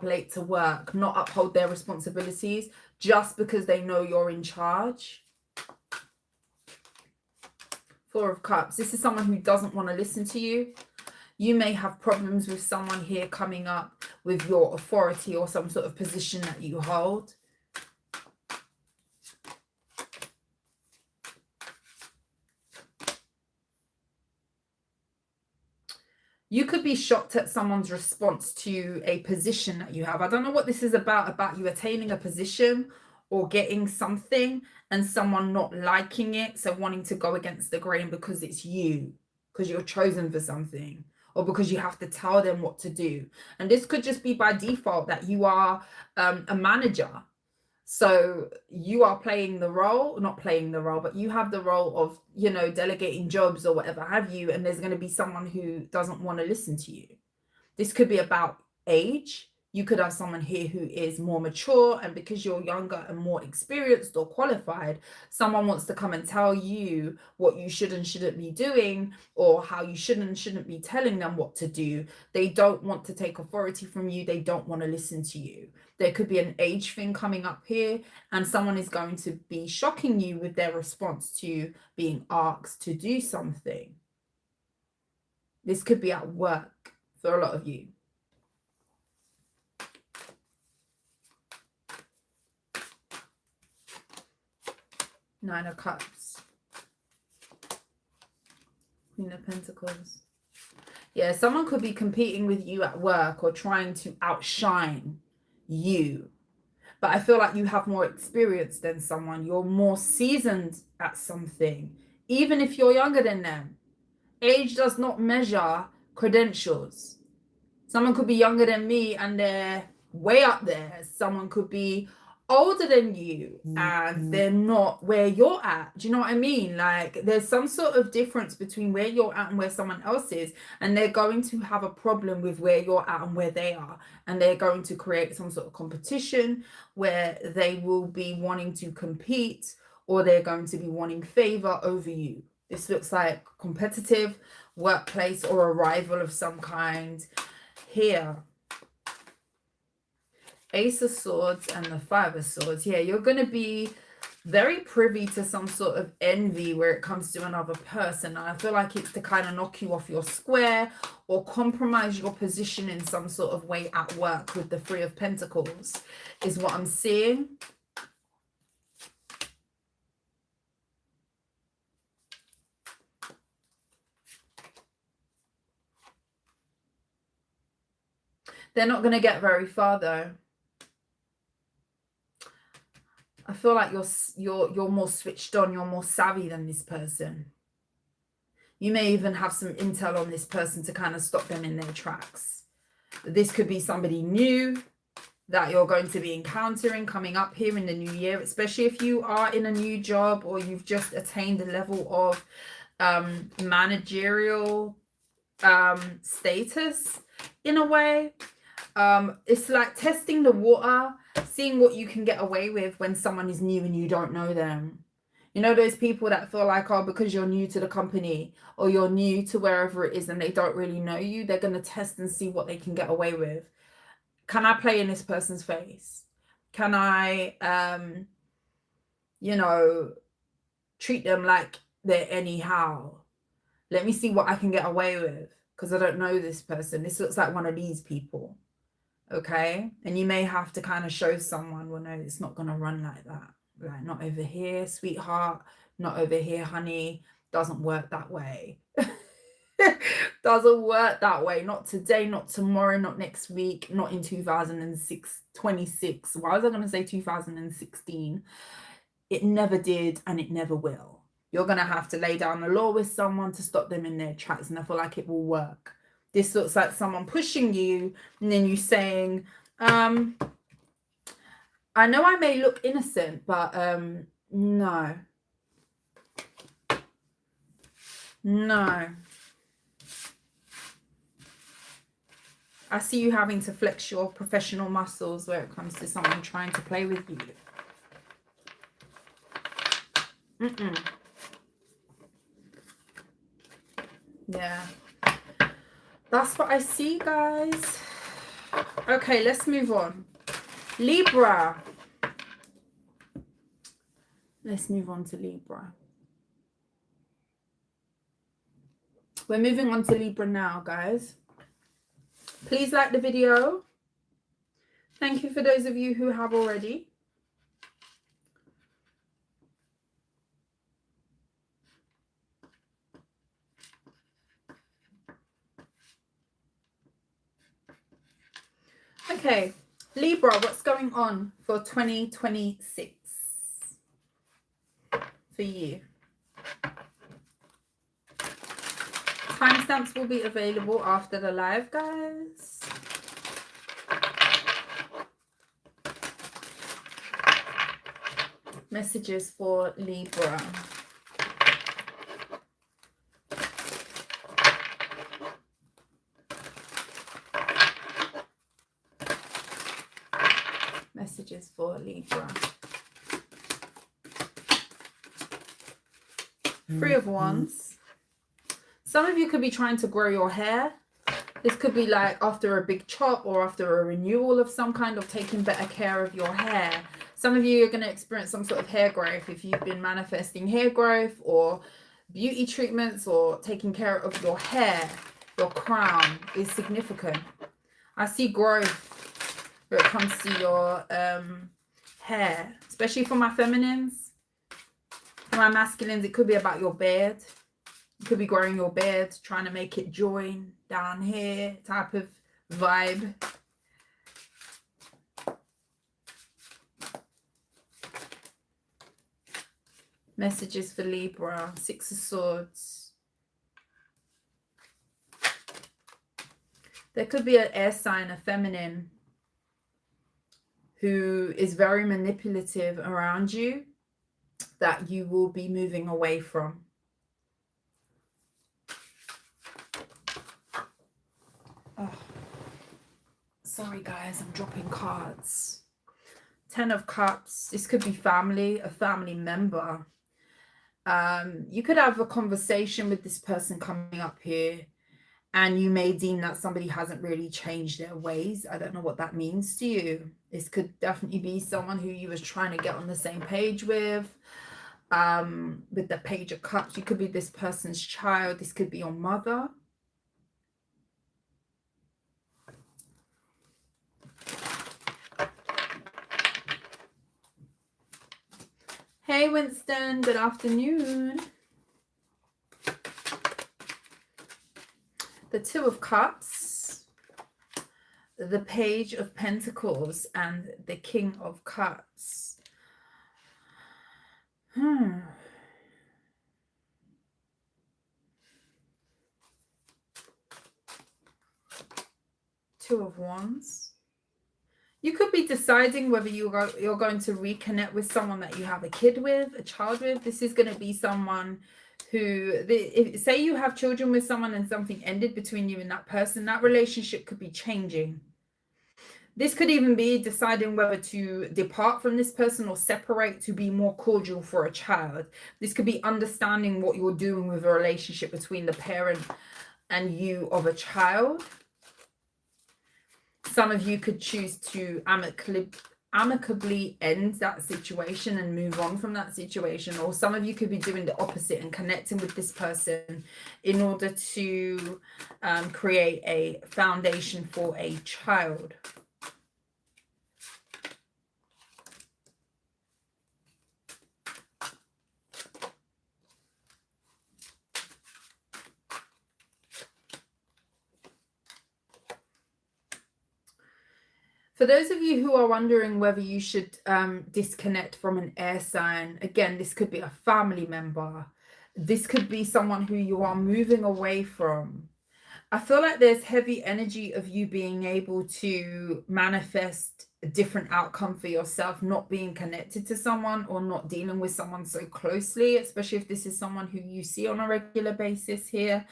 late to work, not uphold their responsibilities just because they know you're in charge. Four of Cups. This is someone who doesn't want to listen to you. You may have problems with someone here coming up with your authority or some sort of position that you hold. You could be shocked at someone's response to a position that you have. I don't know what this is about you attaining a position or getting something and someone not liking it, so wanting to go against the grain because it's you, because you're chosen for something, or because you have to tell them what to do. And this could just be by default that you are a manager. So you are playing the role, not playing the role, but you have the role of, you know, delegating jobs or whatever have you. And there's going to be someone who doesn't want to listen to you. This could be about age. You could have someone here who is more mature, and because you're younger and more experienced or qualified, someone wants to come and tell you what you should and shouldn't be doing, or how you should and shouldn't be telling them what to do. They don't want to take authority from you. They don't want to listen to you. There could be an age thing coming up here, and someone is going to be shocking you with their response to being asked to do something. This could be at work for a lot of you. Nine of Cups. Queen of Pentacles. Yeah, someone could be competing with you at work or trying to outshine you. But I feel like you have more experience than someone. You're more seasoned at something, even if you're younger than them. Age does not measure credentials. Someone could be younger than me and they're way up there. Someone could be older than you and they're not where you're at. Do you know what I mean? Like there's some sort of difference between where you're at and where someone else is, and they're going to have a problem with where you're at and where they are, and they're going to create some sort of competition where they will be wanting to compete, or they're going to be wanting favor over you. This looks like competitive workplace or a rival of some kind here. Ace of Swords and the Five of Swords. Yeah, you're going to be very privy to some sort of envy where it comes to another person. I feel like it's to kind of knock you off your square or compromise your position in some sort of way at work with the Three of Pentacles is what I'm seeing. They're not going to get very far though. I feel like you're more switched on, you're more savvy than this person. You may even have some intel on this person to kind of stop them in their tracks. This could be somebody new that you're going to be encountering coming up here in the new year, especially if you are in a new job or you've just attained a level of managerial status in a way. It's like testing the water, seeing what you can get away with when someone is new and you don't know them. You know, those people that feel like, oh, because you're new to the company or you're new to wherever it is and they don't really know you, they're going to test and see what they can get away with. Can I play in this person's face? Can I, you know, treat them like they're anyhow? Let me see what I can get away with because I don't know this person. This looks like one of these people. Okay, and you may have to kind of show someone, well, no, it's not going to run like that. Like, not over here, sweetheart, not over here, honey. Doesn't work that way. Doesn't work that way. Not today, not tomorrow, not next week, not in 2026. Why was I going to say 2016? It never did and it never will. You're going to have to lay down the law with someone to stop them in their tracks, and I feel like it will work. This looks like someone pushing you and then you saying, I know I may look innocent, but no. No. I see you having to flex your professional muscles where it comes to someone trying to play with you. Yeah. That's what I see, guys. Okay, let's move on. Libra. Let's move on to Libra. We're moving on to Libra now, guys. Please like the video. Thank you for those of you who have already. Okay, Libra, what's going on for 2026 for you? Timestamps will be available after the live, guys. Messages for Libra. Messages for Libra. Three of Wands. Some of you could be trying to grow your hair. This could be like after a big chop or after a renewal of some kind, of taking better care of your hair. Some of you are going to experience some sort of hair growth if you've been manifesting hair growth or beauty treatments or taking care of your hair. Your crown is significant. I see growth when it comes to your hair, especially for my feminines. For my masculines, it could be about your beard. You could be growing your beard, trying to make it join down here type of vibe. Messages for Libra. Six of Swords. There could be an air sign, a feminine, who is very manipulative around you that you will be moving away from. Oh, sorry guys, I'm dropping cards. 10 of Cups. This could be family, a family member. You could have a conversation with this person coming up here, and you may deem that somebody hasn't really changed their ways. I don't know what that means to you. This could definitely be someone who you was trying to get on the same page with. With the Page of Cups, you could be this person's child. This could be your mother. Hey Winston, good afternoon. The Two of Cups, the Page of Pentacles, and the King of Cups. Two of Wands. You could be deciding whether you're going to reconnect with someone that you have a kid with, a child with. This is going to be someone who, say you have children with someone and something ended between you and that person, that relationship could be changing. This could even be deciding whether to depart from this person or separate to be more cordial for a child. This could be understanding what you're doing with a relationship between the parent and you of a child. Some of you could choose to amicably end that situation and move on from that situation. Or some of you could be doing the opposite and connecting with this person in order to create a foundation for a child. For those of you who are wondering whether you should disconnect from an air sign, again, this could be a family member. This could be someone who you are moving away from. I feel like there's heavy energy of you being able to manifest a different outcome for yourself, not being connected to someone or not dealing with someone so closely, especially if this is someone who you see on a regular basis here.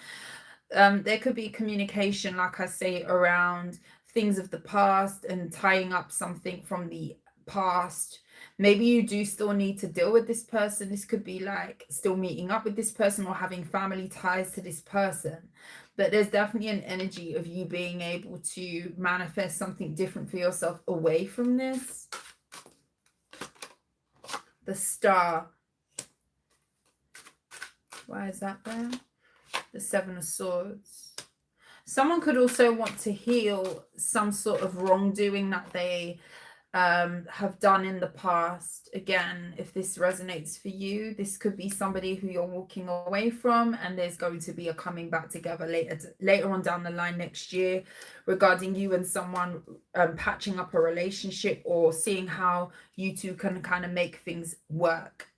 There could be communication, like I say, around things of the past and tying up something from the past. Maybe you do still need to deal with this person. This could be like still meeting up with this person or having family ties to this person. But there's definitely an energy of you being able to manifest something different for yourself away from this. The Star. Why is that there? The Seven of Swords. Someone could also want to heal some sort of wrongdoing that they have done in the past. Again, if this resonates for you, this could be somebody who you're walking away from, and there's going to be a coming back together later on down the line next year regarding you and someone patching up a relationship or seeing how you two can kind of make things work.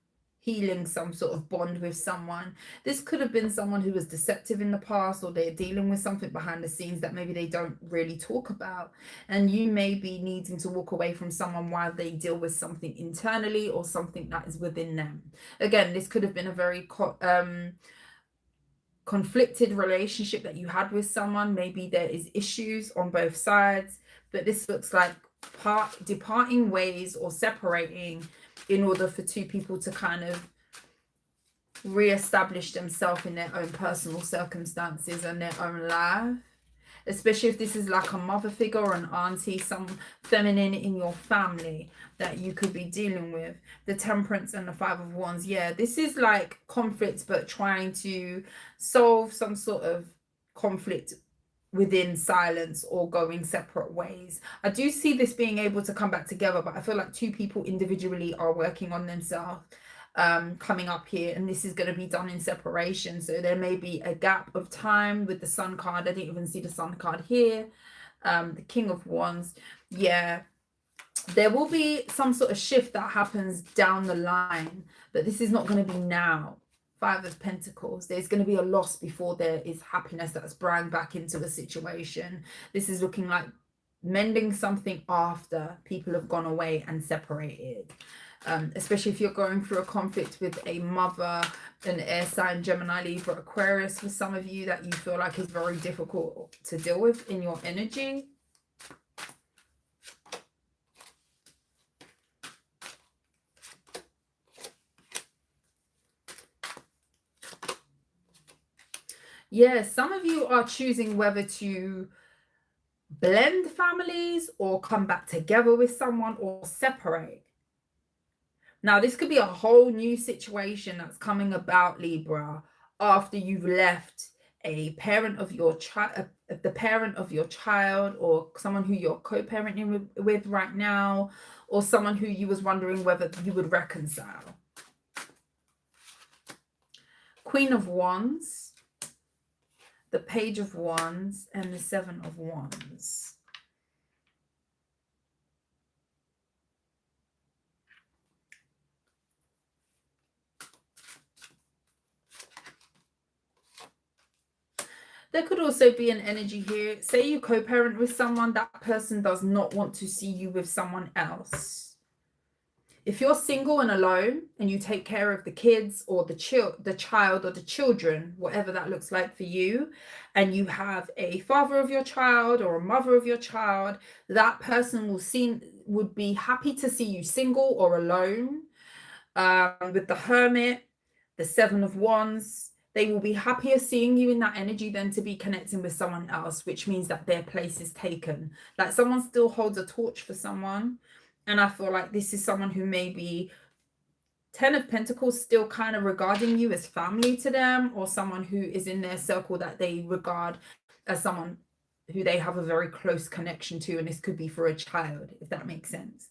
Healing some sort of bond with someone. This could have been someone who was deceptive in the past, or they're dealing with something behind the scenes that maybe they don't really talk about, and you may be needing to walk away from someone while they deal with something internally or something that is within them. Again, this could have been a very conflicted relationship that you had with someone. Maybe there is issues on both sides, but this looks like departing ways or separating in order for two people to kind of re-establish themselves in their own personal circumstances and their own life. Especially if this is like a mother figure or an auntie, some feminine in your family that you could be dealing with. The Temperance and the Five of Wands. Yeah, this is like conflict, but trying to solve some sort of conflict within silence or going separate ways. I do see this being able to come back together, but I feel like two people individually are working on themselves coming up here, and this is going to be done in separation. So there may be a gap of time with the Sun card. I didn't even see the Sun card here. The King of Wands. Yeah, there will be some sort of shift that happens down the line, but this is not going to be now. Five of Pentacles. There's going to be a loss before there is happiness that's brought back into the situation. This is looking like mending something after people have gone away and separated. Especially if you're going through a conflict with a mother, an air sign, Gemini, Libra, Aquarius, for some of you, that you feel like is very difficult to deal with in your energy. Yeah, some of you are choosing whether to blend families or come back together with someone or separate. Now, this could be a whole new situation that's coming about, Libra, after you've left a parent of your child, the parent of your child, or someone who you're co-parenting with right now, or someone who you was wondering whether you would reconcile. Queen of Wands, the Page of Wands, and the Seven of Wands. There could also be an energy here. Say you co-parent with someone, that person does not want to see you with someone else. If you're single and alone and you take care of the kids or the child or the children, whatever that looks like for you, and you have a father of your child or a mother of your child, that person would be happy to see you single or alone. With the Hermit, the Seven of Wands, they will be happier seeing you in that energy than to be connecting with someone else, which means that their place is taken. Like someone still holds a torch for someone. And I feel like this is someone who may be Ten of Pentacles still kind of regarding you as family to them, or someone who is in their circle that they regard as someone who they have a very close connection to. And this could be for a child, if that makes sense.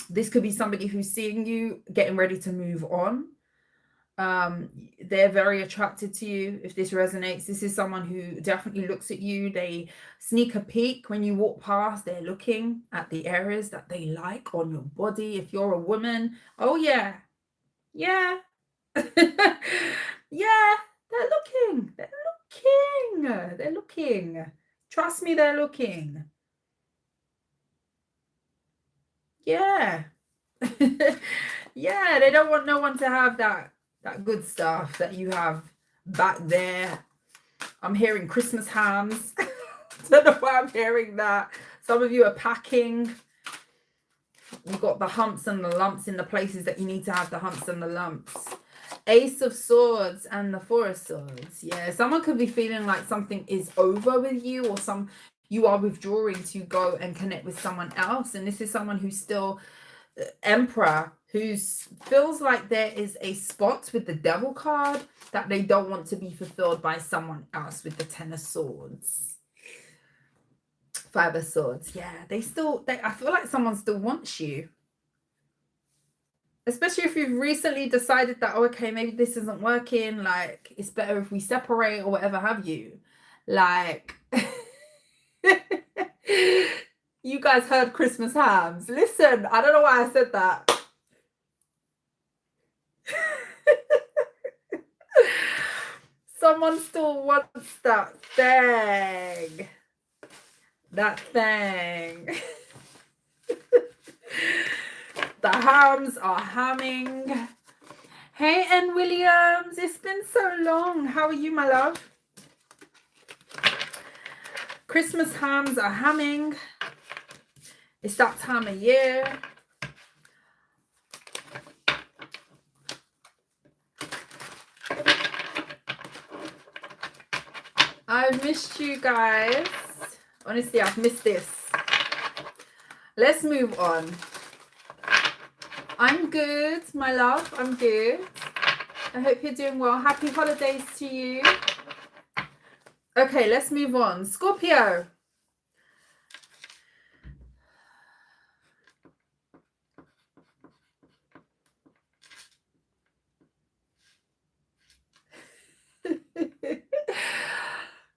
This could be somebody who's seeing you, getting ready to move on. They're very attracted to you. If this resonates, this is someone who definitely looks at you. They sneak a peek when you walk past. They're looking at the areas that they like on your body. If you're a woman, oh yeah, yeah. Yeah, they're looking. They're looking. Trust me, they're looking. Yeah. Yeah, they don't want no one to have that good stuff that you have back there. I'm hearing Christmas hams. Don't know why I'm hearing that. Some of you are packing. You've got the humps and the lumps in the places that you need to have the humps and the lumps. Ace of Swords and the Four of Swords. Yeah, someone could be feeling like something is over with you, or you are withdrawing to go and connect with someone else. And this is someone who's still Emperor, who feels like there is a spot with the Devil card that they don't want to be fulfilled by someone else with the Ten of Swords. Five of Swords. Yeah, I feel like someone still wants you. Especially if you've recently decided that, oh, okay, maybe this isn't working, like it's better if we separate or whatever have you. Like you guys heard Christmas hams. Listen, I don't know why I said that. Someone still wants that thing. That thing. The hams are hamming. Hey, Anne Williams, it's been so long. How are you, my love? Christmas hams are hamming. It's that time of year. I've missed you guys. Honestly, I've missed this. Let's move on. I'm good, my love. I'm good. I hope you're doing well. Happy holidays to you. Okay, let's move on. Scorpio.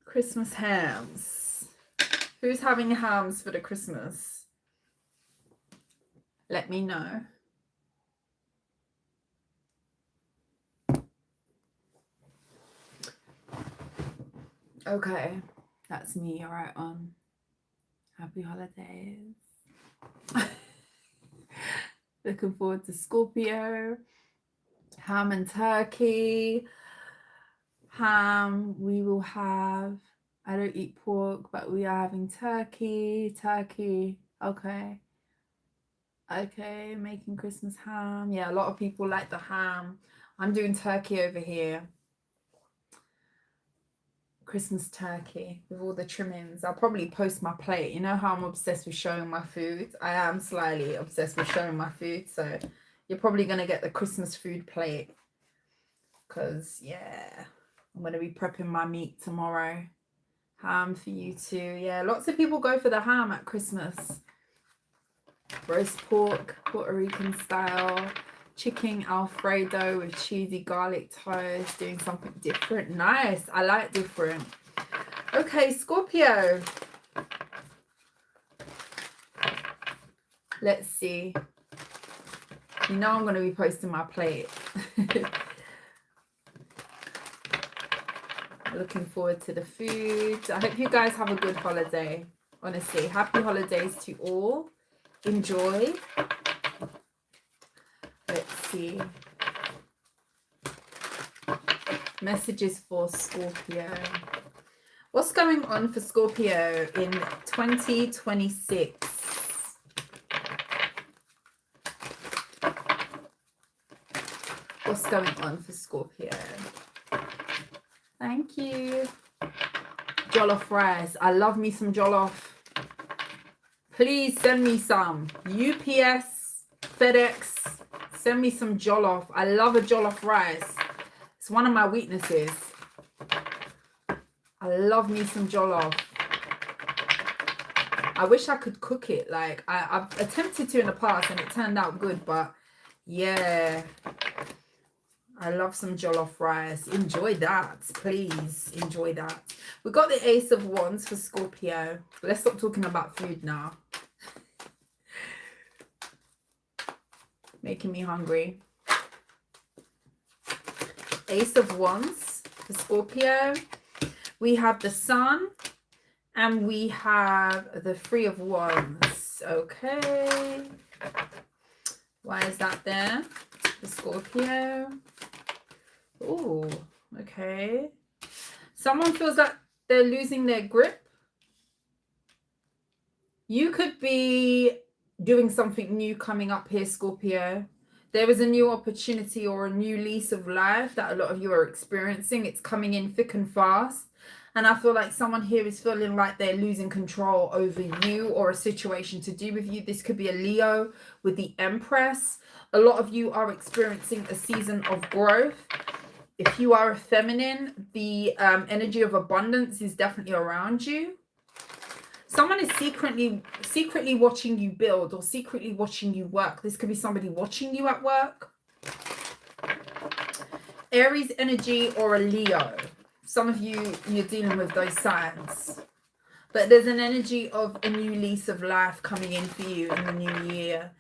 Christmas hams. Who's having hams for the Christmas? Let me know. Okay, That's me. All right, on. Happy holidays. Looking forward to Scorpio. Ham and turkey. Ham, we will have, I don't eat pork, but we are having turkey. Okay, making Christmas ham. Yeah, a lot of people like the ham. I'm doing turkey over here. Christmas turkey with all the trimmings. I'll probably post my plate. You know how I'm obsessed with showing my food? I am slightly obsessed with showing my food, so you're probably going to get the Christmas food plate, because yeah, I'm going to be prepping my meat tomorrow. Ham for you too. Yeah, lots of people go for the ham at Christmas. Roast pork, Puerto Rican style. Chicken Alfredo with cheesy garlic toast. Doing something different. Nice. I like different. Okay, Scorpio. Let's see. You know I'm going to be posting my plate. Looking forward to the food. I hope you guys have a good holiday. Honestly, happy holidays to all. Enjoy. Let's see. Messages for Scorpio. What's going on for Scorpio in 2026? What's going on for Scorpio? Thank you. Jollof rice. I love me some jollof. Please send me some. UPS, FedEx, send me some jollof. I love a jollof rice. It's one of my weaknesses. I love me some jollof. I wish I could cook it. Like I've attempted to in the past and it turned out good, but yeah. I love some jollof rice. Enjoy that, please. Enjoy that. We got the Ace of Wands for Scorpio. Let's stop talking about food now. Making me hungry. Ace of Wands for Scorpio. We have the Sun and we have the Three of Wands. Okay. Why is that there for Scorpio? Oh, okay. Someone feels like they're losing their grip. You could be doing something new coming up here, Scorpio. There is a new opportunity or a new lease of life that a lot of you are experiencing. It's coming in thick and fast. And I feel like someone here is feeling like they're losing control over you or a situation to do with you. This could be a Leo with the Empress. A lot of you are experiencing a season of growth. If you are a feminine, the energy of abundance is definitely around you. Someone is secretly watching you build or secretly watching you work. This could be somebody watching you at work. Aries energy or a Leo. Some of you, you're dealing with those signs. But there's an energy of a new lease of life coming in for you in the new year.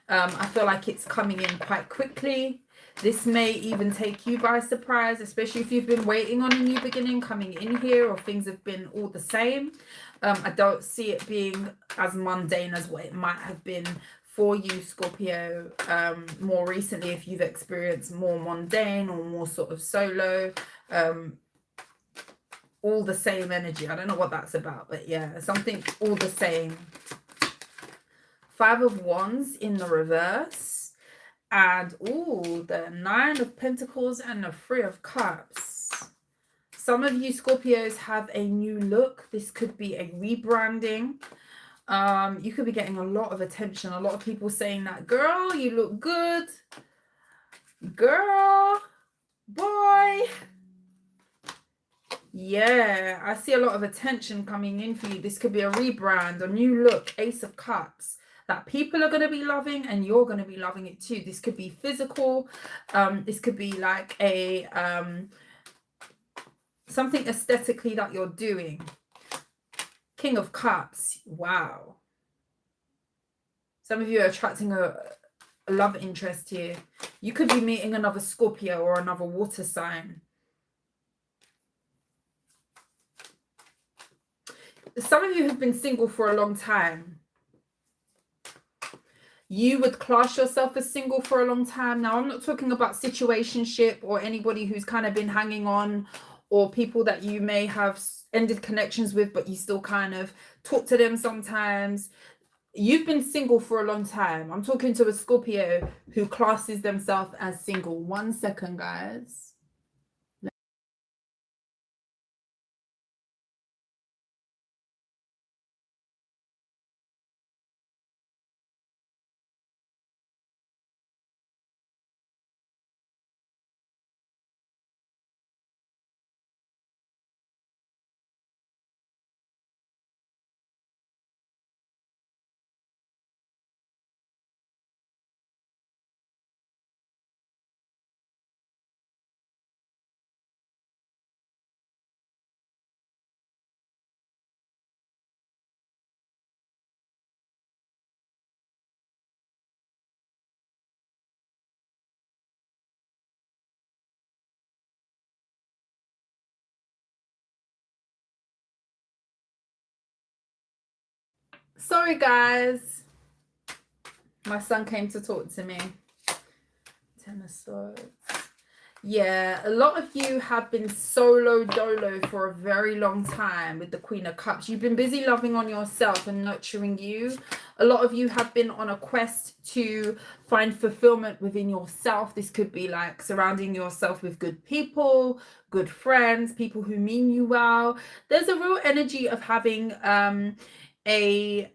I feel like it's coming in quite quickly. This may even take you by surprise, especially if you've been waiting on a new beginning coming in here or things have been all the same. I don't see it being as mundane as what it might have been for you, Scorpio, more recently if you've experienced more mundane or more sort of solo, all the same energy. I don't know what that's about, but yeah, something all the same. Five of Wands in the reverse. And, ooh, the Nine of Pentacles and the Three of Cups. Some of you Scorpios have a new look. This could be a rebranding. You could be getting a lot of attention. A lot of people saying that, girl, you look good. Girl, boy. Yeah, I see a lot of attention coming in for you. This could be a rebrand, a new look, Ace of Cups. That people are going to be loving and you're going to be loving it too. This could be physical. This could be like a something aesthetically that you're doing. King of Cups. Wow. Some of you are attracting a love interest here. You could be meeting another Scorpio or another water sign. some of you have been single for a long time. You would class yourself as single for a long time. Now, I'm not talking about situationship or anybody who's kind of been hanging on, or people that you may have ended connections with, but you still kind of talk to them sometimes. You've been single for a long time. I'm talking to a Scorpio who classes themselves as single. 1 second, guys. Sorry, guys. My son came to talk to me. 10 of Swords. Yeah, a lot of you have been solo dolo for a very long time with the Queen of Cups. You've been busy loving on yourself and nurturing you. A lot of you have been on a quest to find fulfillment within yourself. This could be like surrounding yourself with good people, good friends, people who mean you well. There's a real energy of having a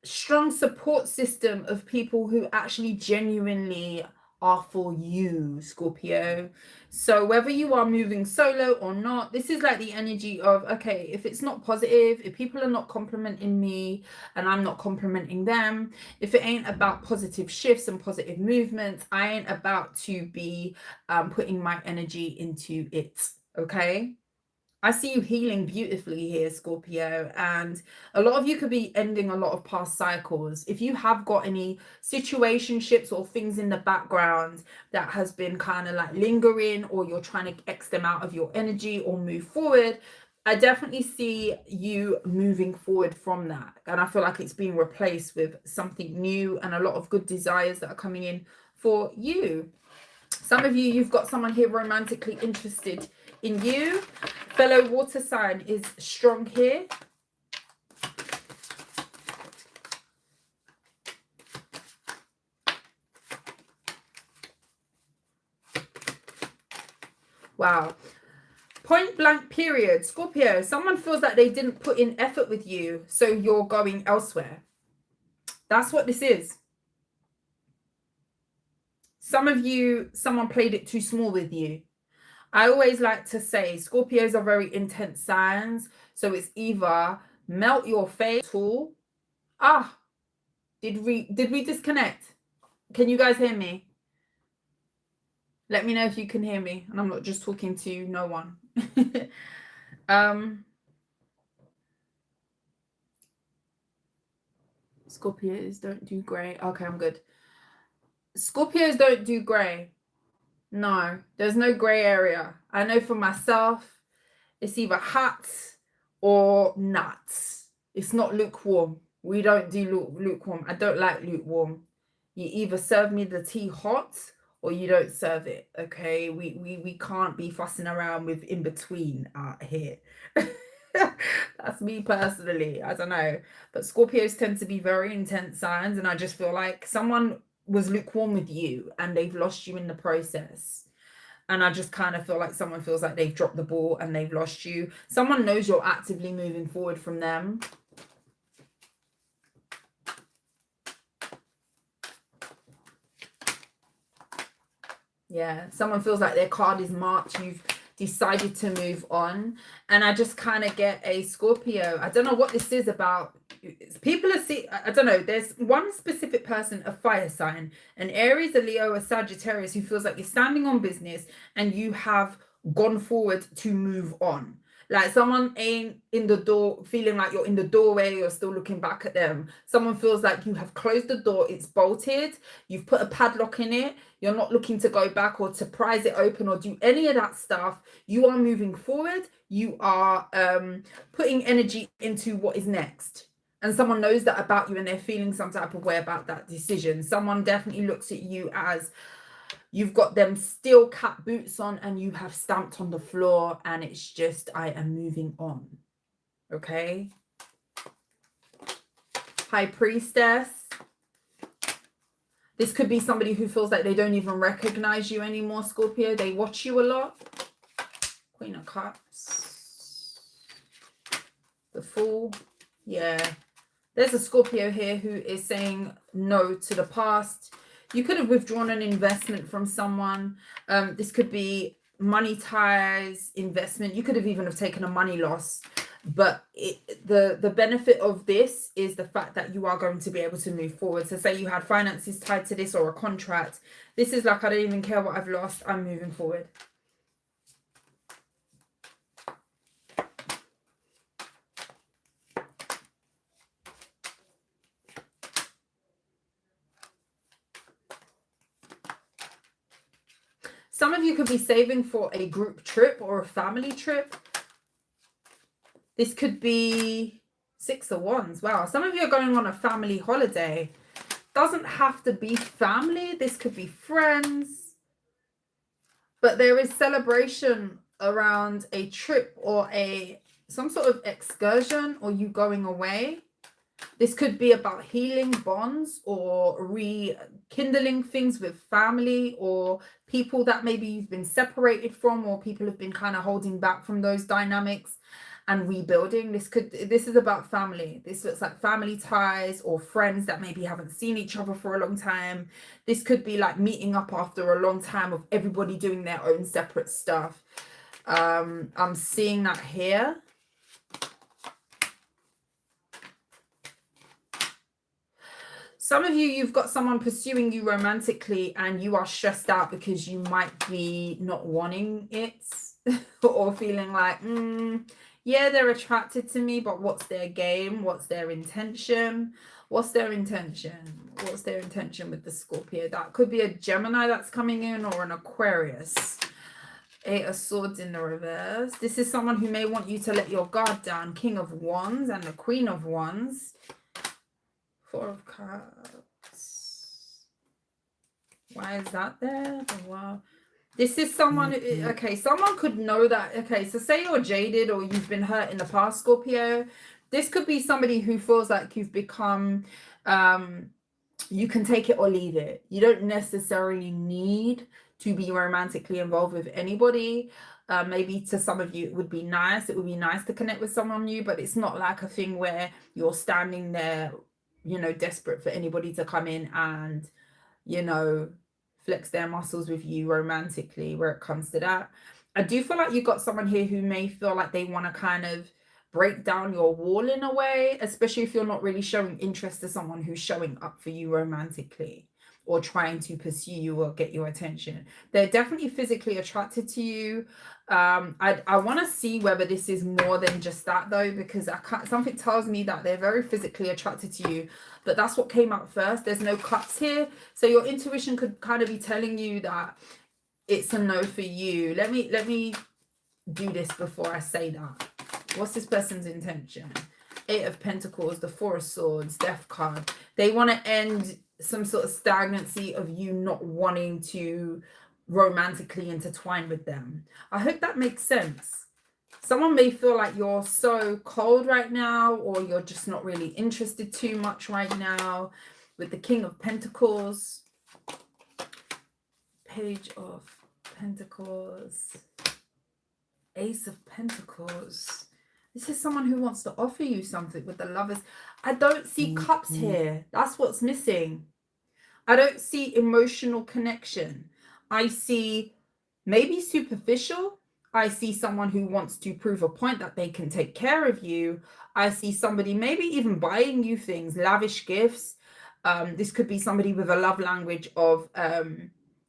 strong support system of people who actually genuinely are for you, Scorpio. So whether you are moving solo or not, this is like the energy of, okay, if it's not positive, if people are not complimenting me and I'm not complimenting them, if it ain't about positive shifts and positive movements, I ain't about to be putting my energy into it. Okay, I see you healing beautifully here, Scorpio, and a lot of you could be ending a lot of past cycles. If you have got any situationships or things in the background that has been kind of like lingering, or you're trying to X them out of your energy or move forward, I definitely see you moving forward from that. And I feel like it's being replaced with something new and a lot of good desires that are coming in for you. Some of you, you've got someone here romantically interested in you. Fellow water sign is strong here. Wow. Point blank period. Scorpio, someone feels like they didn't put in effort with you, so you're going elsewhere. That's what this is. Some of you, someone played it too small with you. I always like to say Scorpios are very intense signs. So it's either melt your face tool. Did we disconnect? Can you guys hear me? Let me know if you can hear me. And I'm not just talking to no one. Scorpios don't do grey. Okay, I'm good. Scorpios don't do grey. No, there's no grey area. I know for myself, it's either hot or nuts. It's not lukewarm. We don't do lukewarm. I don't like lukewarm. You either serve me the tea hot or you don't serve it. Okay, we can't be fussing around with in between out here. That's me personally. I don't know, but Scorpios tend to be very intense signs, and I just feel like someone was lukewarm with you and they've lost you in the process. And I just kind of feel like someone feels like they've dropped the ball and they've lost you. Someone knows you're actively moving forward from them. Yeah, someone feels like their card is marked. You've decided to move on. And I just kind of get a Scorpio. I don't know what this is about. People are I don't know. There's one specific person, a fire sign, an Aries, a Leo, a Sagittarius, who feels like you're standing on business and you have gone forward to move on. Like someone ain't in the door, feeling like you're in the doorway, you're still looking back at them. Someone feels like you have closed the door, it's bolted, you've put a padlock in it, you're not looking to go back or to prise it open or do any of that stuff. You are moving forward. You are putting energy into what is next. And someone knows that about you and they're feeling some type of way about that decision. Someone definitely looks at you as you've got them steel cap boots on and you have stamped on the floor and it's just, I am moving on. Okay. High Priestess. This could be somebody who feels like they don't even recognize you anymore, Scorpio. They watch you a lot. Queen of Cups. The Fool. Yeah. There's a Scorpio here who is saying no to the past. You could have withdrawn an investment from someone. This could be money ties, investment. You could have even have taken a money loss. But the benefit of this is the fact that you are going to be able to move forward. So say you had finances tied to this or a contract. This is like, I don't even care what I've lost. I'm moving forward. Some of you could be saving for a group trip or a family trip. This could be 6 of Wands. Wow. Some of you are going on a family holiday. Doesn't have to be family. This could be friends. But there is celebration around a trip or some sort of excursion or you going away. This could be about healing bonds or rekindling things with family or people that maybe you've been separated from, or people have been kind of holding back from those dynamics and rebuilding. This is about family. This looks like family ties or friends that maybe haven't seen each other for a long time. This could be like meeting up after a long time of everybody doing their own separate stuff. I'm seeing that here. Some of you, you've got someone pursuing you romantically and you are stressed out because you might be not wanting it or feeling like, yeah, they're attracted to me, but what's their game? What's their intention? What's their intention? What's their intention with the Scorpio? That could be a Gemini that's coming in or an Aquarius. 8 of Swords in the reverse. This is someone who may want you to let your guard down. King of Wands and the Queen of Wands. 4 of Cups. Why is that there? Wow. This is someone, okay, someone could know that. Okay, so say you're jaded or you've been hurt in the past, Scorpio. This could be somebody who feels like you've become, you can take it or leave it. You don't necessarily need to be romantically involved with anybody. Maybe to some of you, it would be nice. It would be nice to connect with someone new, but it's not like a thing where you're standing there, you know, desperate for anybody to come in and, you know, flex their muscles with you romantically where it comes to that. I do feel like you've got someone here who may feel like they want to kind of break down your wall in a way, especially if you're not really showing interest to someone who's showing up for you romantically or trying to pursue you or get your attention. They're definitely physically attracted to you. I want to see whether this is more than just that though, because something tells me that they're very physically attracted to you, but that's what came out first. There's no cuts here. So your intuition could kind of be telling you that it's a no for you. Let me do this before I say that. What's this person's intention? 8 of Pentacles, the 4 of Swords, Death card. They want to end some sort of stagnancy of you not wanting to romantically intertwine with them. I hope that makes sense. Someone may feel like you're so cold right now, or you're just not really interested too much right now. With the King of Pentacles, Page of Pentacles, Ace of Pentacles. This is someone who wants to offer you something with the Lovers. I don't see cups here. That's what's missing. I don't see emotional connection. I see maybe superficial. I see someone who wants to prove a point that they can take care of you. I see somebody maybe even buying you things, lavish gifts. This could be somebody with a love language of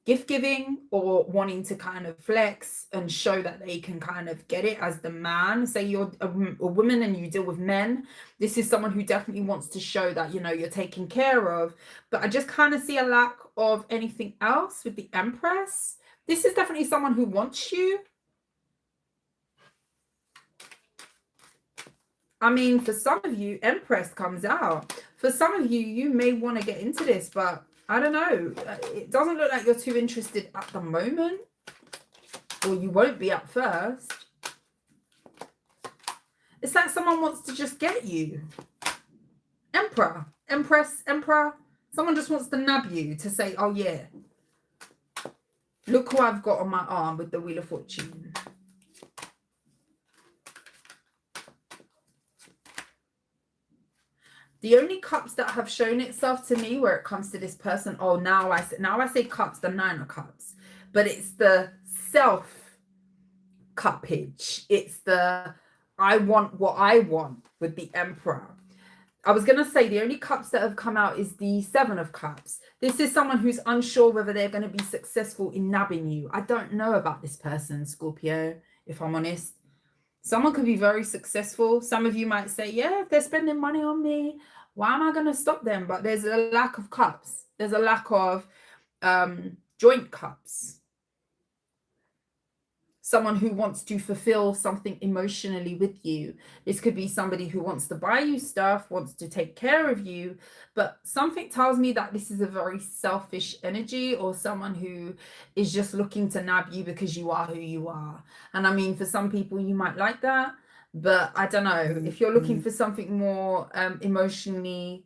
gift giving or wanting to kind of flex and show that they can kind of get it as the man. Say you're a woman and you deal with men. This is someone who definitely wants to show that, you know, you're taken care of. But I just kind of see a lack of anything else with the Empress. This is definitely someone who wants you. I mean, for some of you, Empress comes out. For some of you, you may want to get into this, but I don't know. It doesn't look like you're too interested at the moment. Or you won't be at first. It's like someone wants to just get you. Emperor, Empress, Emperor. Someone just wants to nab you to say, oh yeah, look who I've got on my arm with the Wheel of Fortune. The only cups that have shown itself to me where it comes to this person, oh, now I say cups, the 9 of cups, but it's the self cuppage. It's the I want what I want with the Emperor. I was going to say the only cups that have come out is the 7 of cups. This is someone who's unsure whether they're going to be successful in nabbing you. I don't know about this person, Scorpio, if I'm honest. Someone could be very successful. Some of you might say, yeah, if they're spending money on me, why am I going to stop them? But there's a lack of cups. There's a lack of joint cups. Someone who wants to fulfill something emotionally with you. This could be somebody who wants to buy you stuff, wants to take care of you, but something tells me that this is a very selfish energy, or someone who is just looking to nab you because you are who you are. And I mean, for some people, you might like that, but I don't know. If you're looking for something more emotionally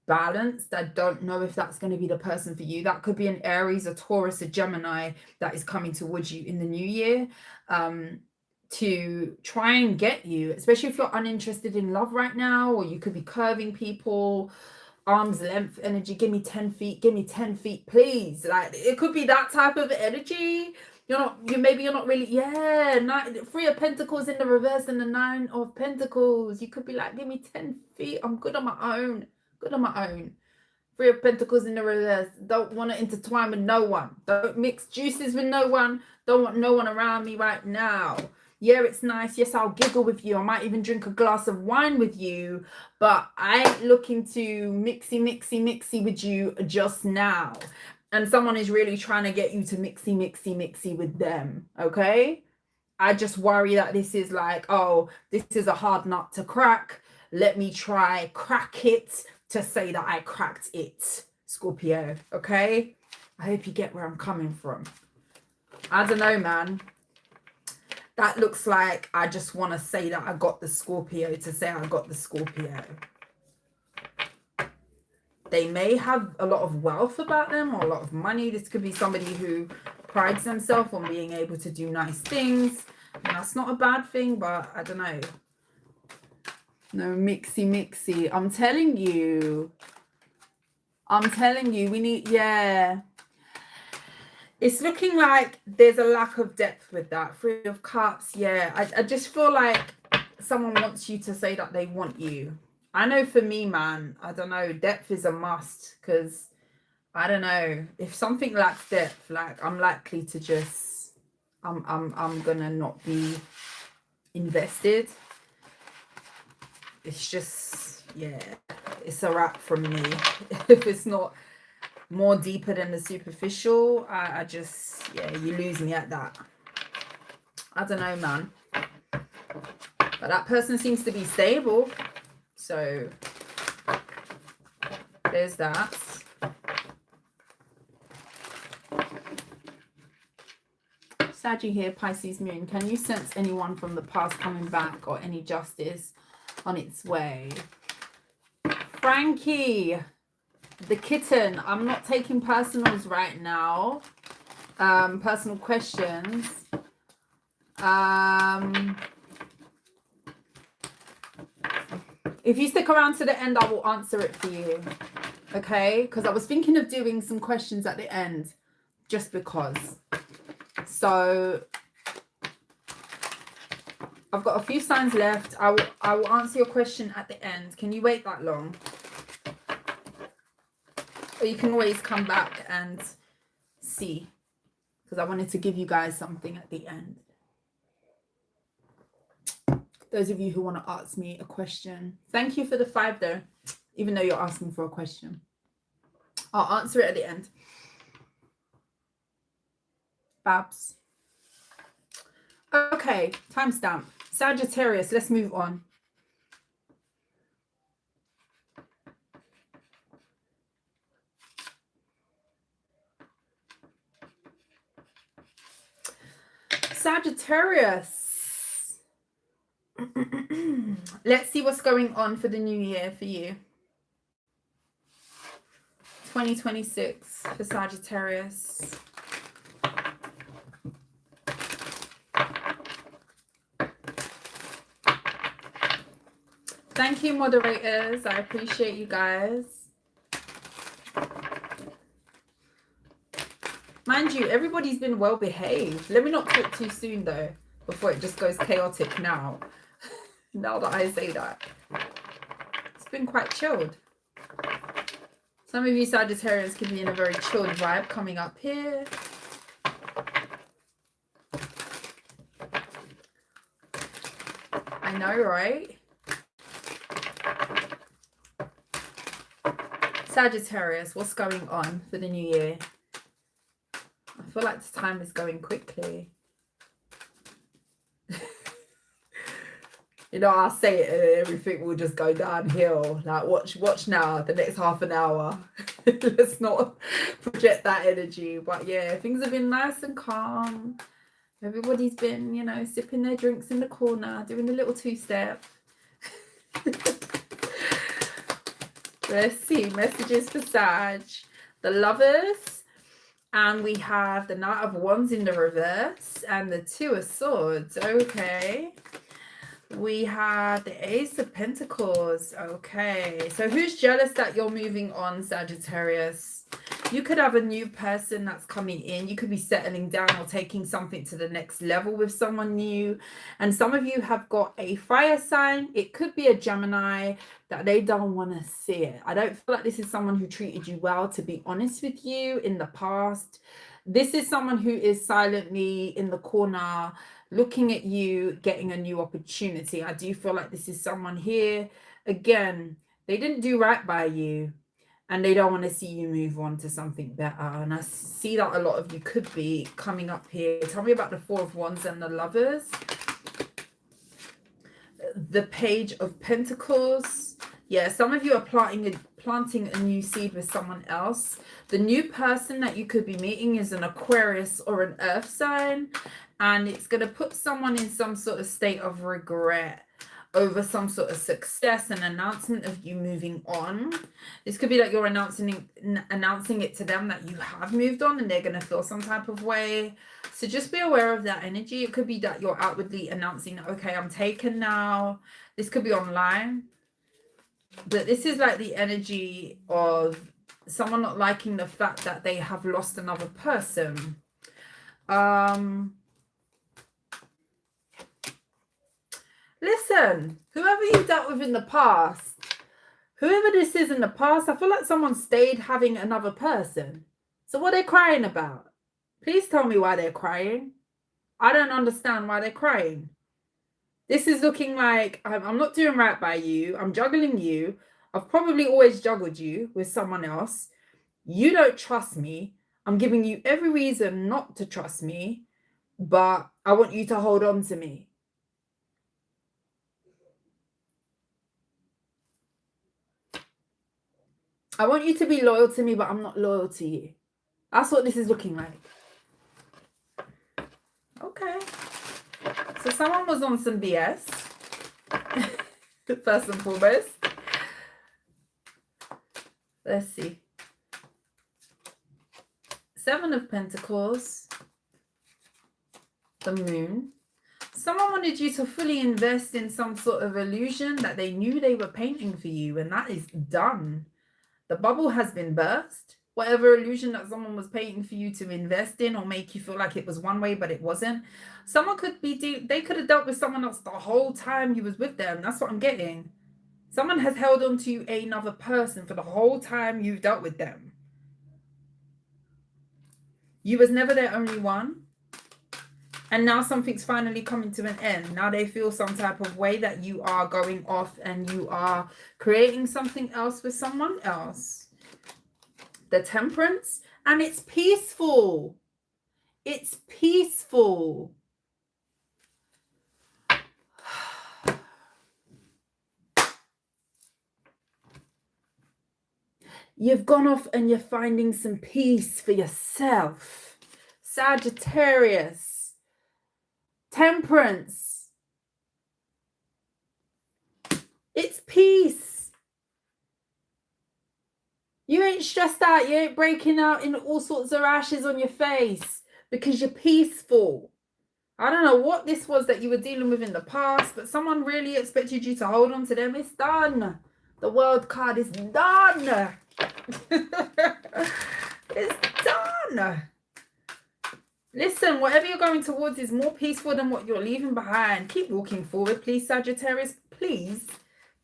balanced, I don't know if that's going to be the person for you. That could be an Aries, a Taurus, a Gemini that is coming towards you in the new year to try and get you, especially if you're uninterested in love right now, or you could be curving people, arm's length energy. Give me 10 feet, give me 10 feet, please. Like, it could be that type of energy. Maybe you're not really, 3 of Pentacles in the reverse and the 9 of Pentacles. You could be like, give me 10 feet. I'm good on my own. Good on my own. 3 of Pentacles in the reverse. Don't want to intertwine with no one. Don't mix juices with no one. Don't want no one around me right now. Yeah, it's nice. Yes, I'll giggle with you. I might even drink a glass of wine with you. But I ain't looking to mixy with you just now. And someone is really trying to get you to mixy with them. Okay? I just worry that this is like, oh, this is a hard nut to crack. Let me try crack it to say that I cracked it, Scorpio, okay? I hope you get where I'm coming from. I don't know, man. That looks like I just want to say that I got the Scorpio to say I got the Scorpio. They may have a lot of wealth about them or a lot of money. This could be somebody who prides themselves on being able to do nice things. And that's not a bad thing, but I don't know. No, mixy. I'm telling you, we need, It's looking like there's a lack of depth with that. 3 of Cups, I just feel like someone wants you to say that they want you. I know for me, man, I don't know, depth is a must, because, I don't know, if something lacks depth, like, I'm likely to just, I'm gonna not be invested. It's just, it's a wrap from me. If it's not more deeper than the superficial, I just, you lose me at that. I don't know, man. But that person seems to be stable. So, there's that. Saggy here, Pisces moon. Can you sense anyone from the past coming back, or any justice on its way? Frankie, the kitten. I'm not taking personals right now. Personal questions. If you stick around to the end, I will answer it for you. Okay? Because I was thinking of doing some questions at the end. Just because. So I've got a few signs left. I will answer your question at the end. Can you wait that long? Or you can always come back and see, because I wanted to give you guys something at the end. Those of you who want to ask me a question, thank you for the 5 though, even though you're asking for a question. I'll answer it at the end. Babs. Okay, timestamp. Sagittarius, let's move on. Sagittarius. Let's see what's going on for the new year for you. 2026 for Sagittarius. Thank you, moderators. I appreciate you guys. Mind you, everybody's been well behaved. Let me not talk too soon though, before it just goes chaotic now. Now that I say that. It's been quite chilled. Some of you Sagittarians could be in a very chilled vibe coming up here. I know, right? Sagittarius, what's going on for the new year? I feel like the time is going quickly. You know, I'll say it and everything will just go downhill. Like, watch now, the next half an hour. Let's not project that energy. But yeah, things have been nice and calm. Everybody's been, you know, sipping their drinks in the corner, doing a little 2-step. Let's see, messages for Sag. The Lovers. And we have the Knight of Wands in the reverse and the 2 of Swords. Okay. We have the Ace of Pentacles. Okay. So who's jealous that you're moving on, Sagittarius? You could have a new person that's coming in. You could be settling down or taking something to the next level with someone new. And some of you have got a fire sign. It could be a Gemini that they don't want to see it. I don't feel like this is someone who treated you well, to be honest with you, in the past. This is someone who is silently in the corner, looking at you, getting a new opportunity. I do feel like this is someone here. Again, they didn't do right by you. And they don't want to see you move on to something better. And I see that a lot of you could be coming up here. Tell me about the 4 of Wands and the Lovers. The Page of Pentacles. Yeah, some of you are planting a new seed with someone else. The new person that you could be meeting is an Aquarius or an earth sign. And it's going to put someone in some sort of state of regret over some sort of success and announcement of you moving on. This could be that you're announcing it to them that you have moved on and they're going to feel some type of way. So just be aware of that energy. It could be that you're outwardly announcing that, okay, I'm taken now. This could be online. But this is like the energy of someone not liking the fact that they have lost another person. Listen, whoever you dealt with in the past, whoever this is in the past, I feel like someone stayed having another person. So what are they crying about? Please tell me why they're crying. I don't understand why they're crying. This is looking like I'm not doing right by you. I'm juggling you. I've probably always juggled you with someone else. You don't trust me. I'm giving you every reason not to trust me, but I want you to hold on to me. I want you to be loyal to me, but I'm not loyal to you. That's what this is looking like. Okay. So someone was on some BS. First and foremost. Let's see. 7 of Pentacles. The Moon. Someone wanted you to fully invest in some sort of illusion that they knew they were painting for you, and that is done. The bubble has been burst. Whatever illusion that someone was painting for you to invest in or make you feel like it was one way, but it wasn't. Someone could be, they could have dealt with someone else the whole time you was with them. That's what I'm getting. Someone has held on to another person for the whole time you've dealt with them. You was never their only one. And now something's finally coming to an end. Now they feel some type of way that you are going off and you are creating something else with someone else. The Temperance. And it's peaceful. It's peaceful. You've gone off and you're finding some peace for yourself. Sagittarius. Temperance. It's peace. You ain't stressed out. You ain't breaking out in all sorts of rashes on your face because you're peaceful. I don't know what this was that you were dealing with in the past, but someone really expected you to hold on to them. It's done. The World card is done. It's done. Listen, whatever you're going towards is more peaceful than what you're leaving behind. Keep walking forward, please, Sagittarius. Please,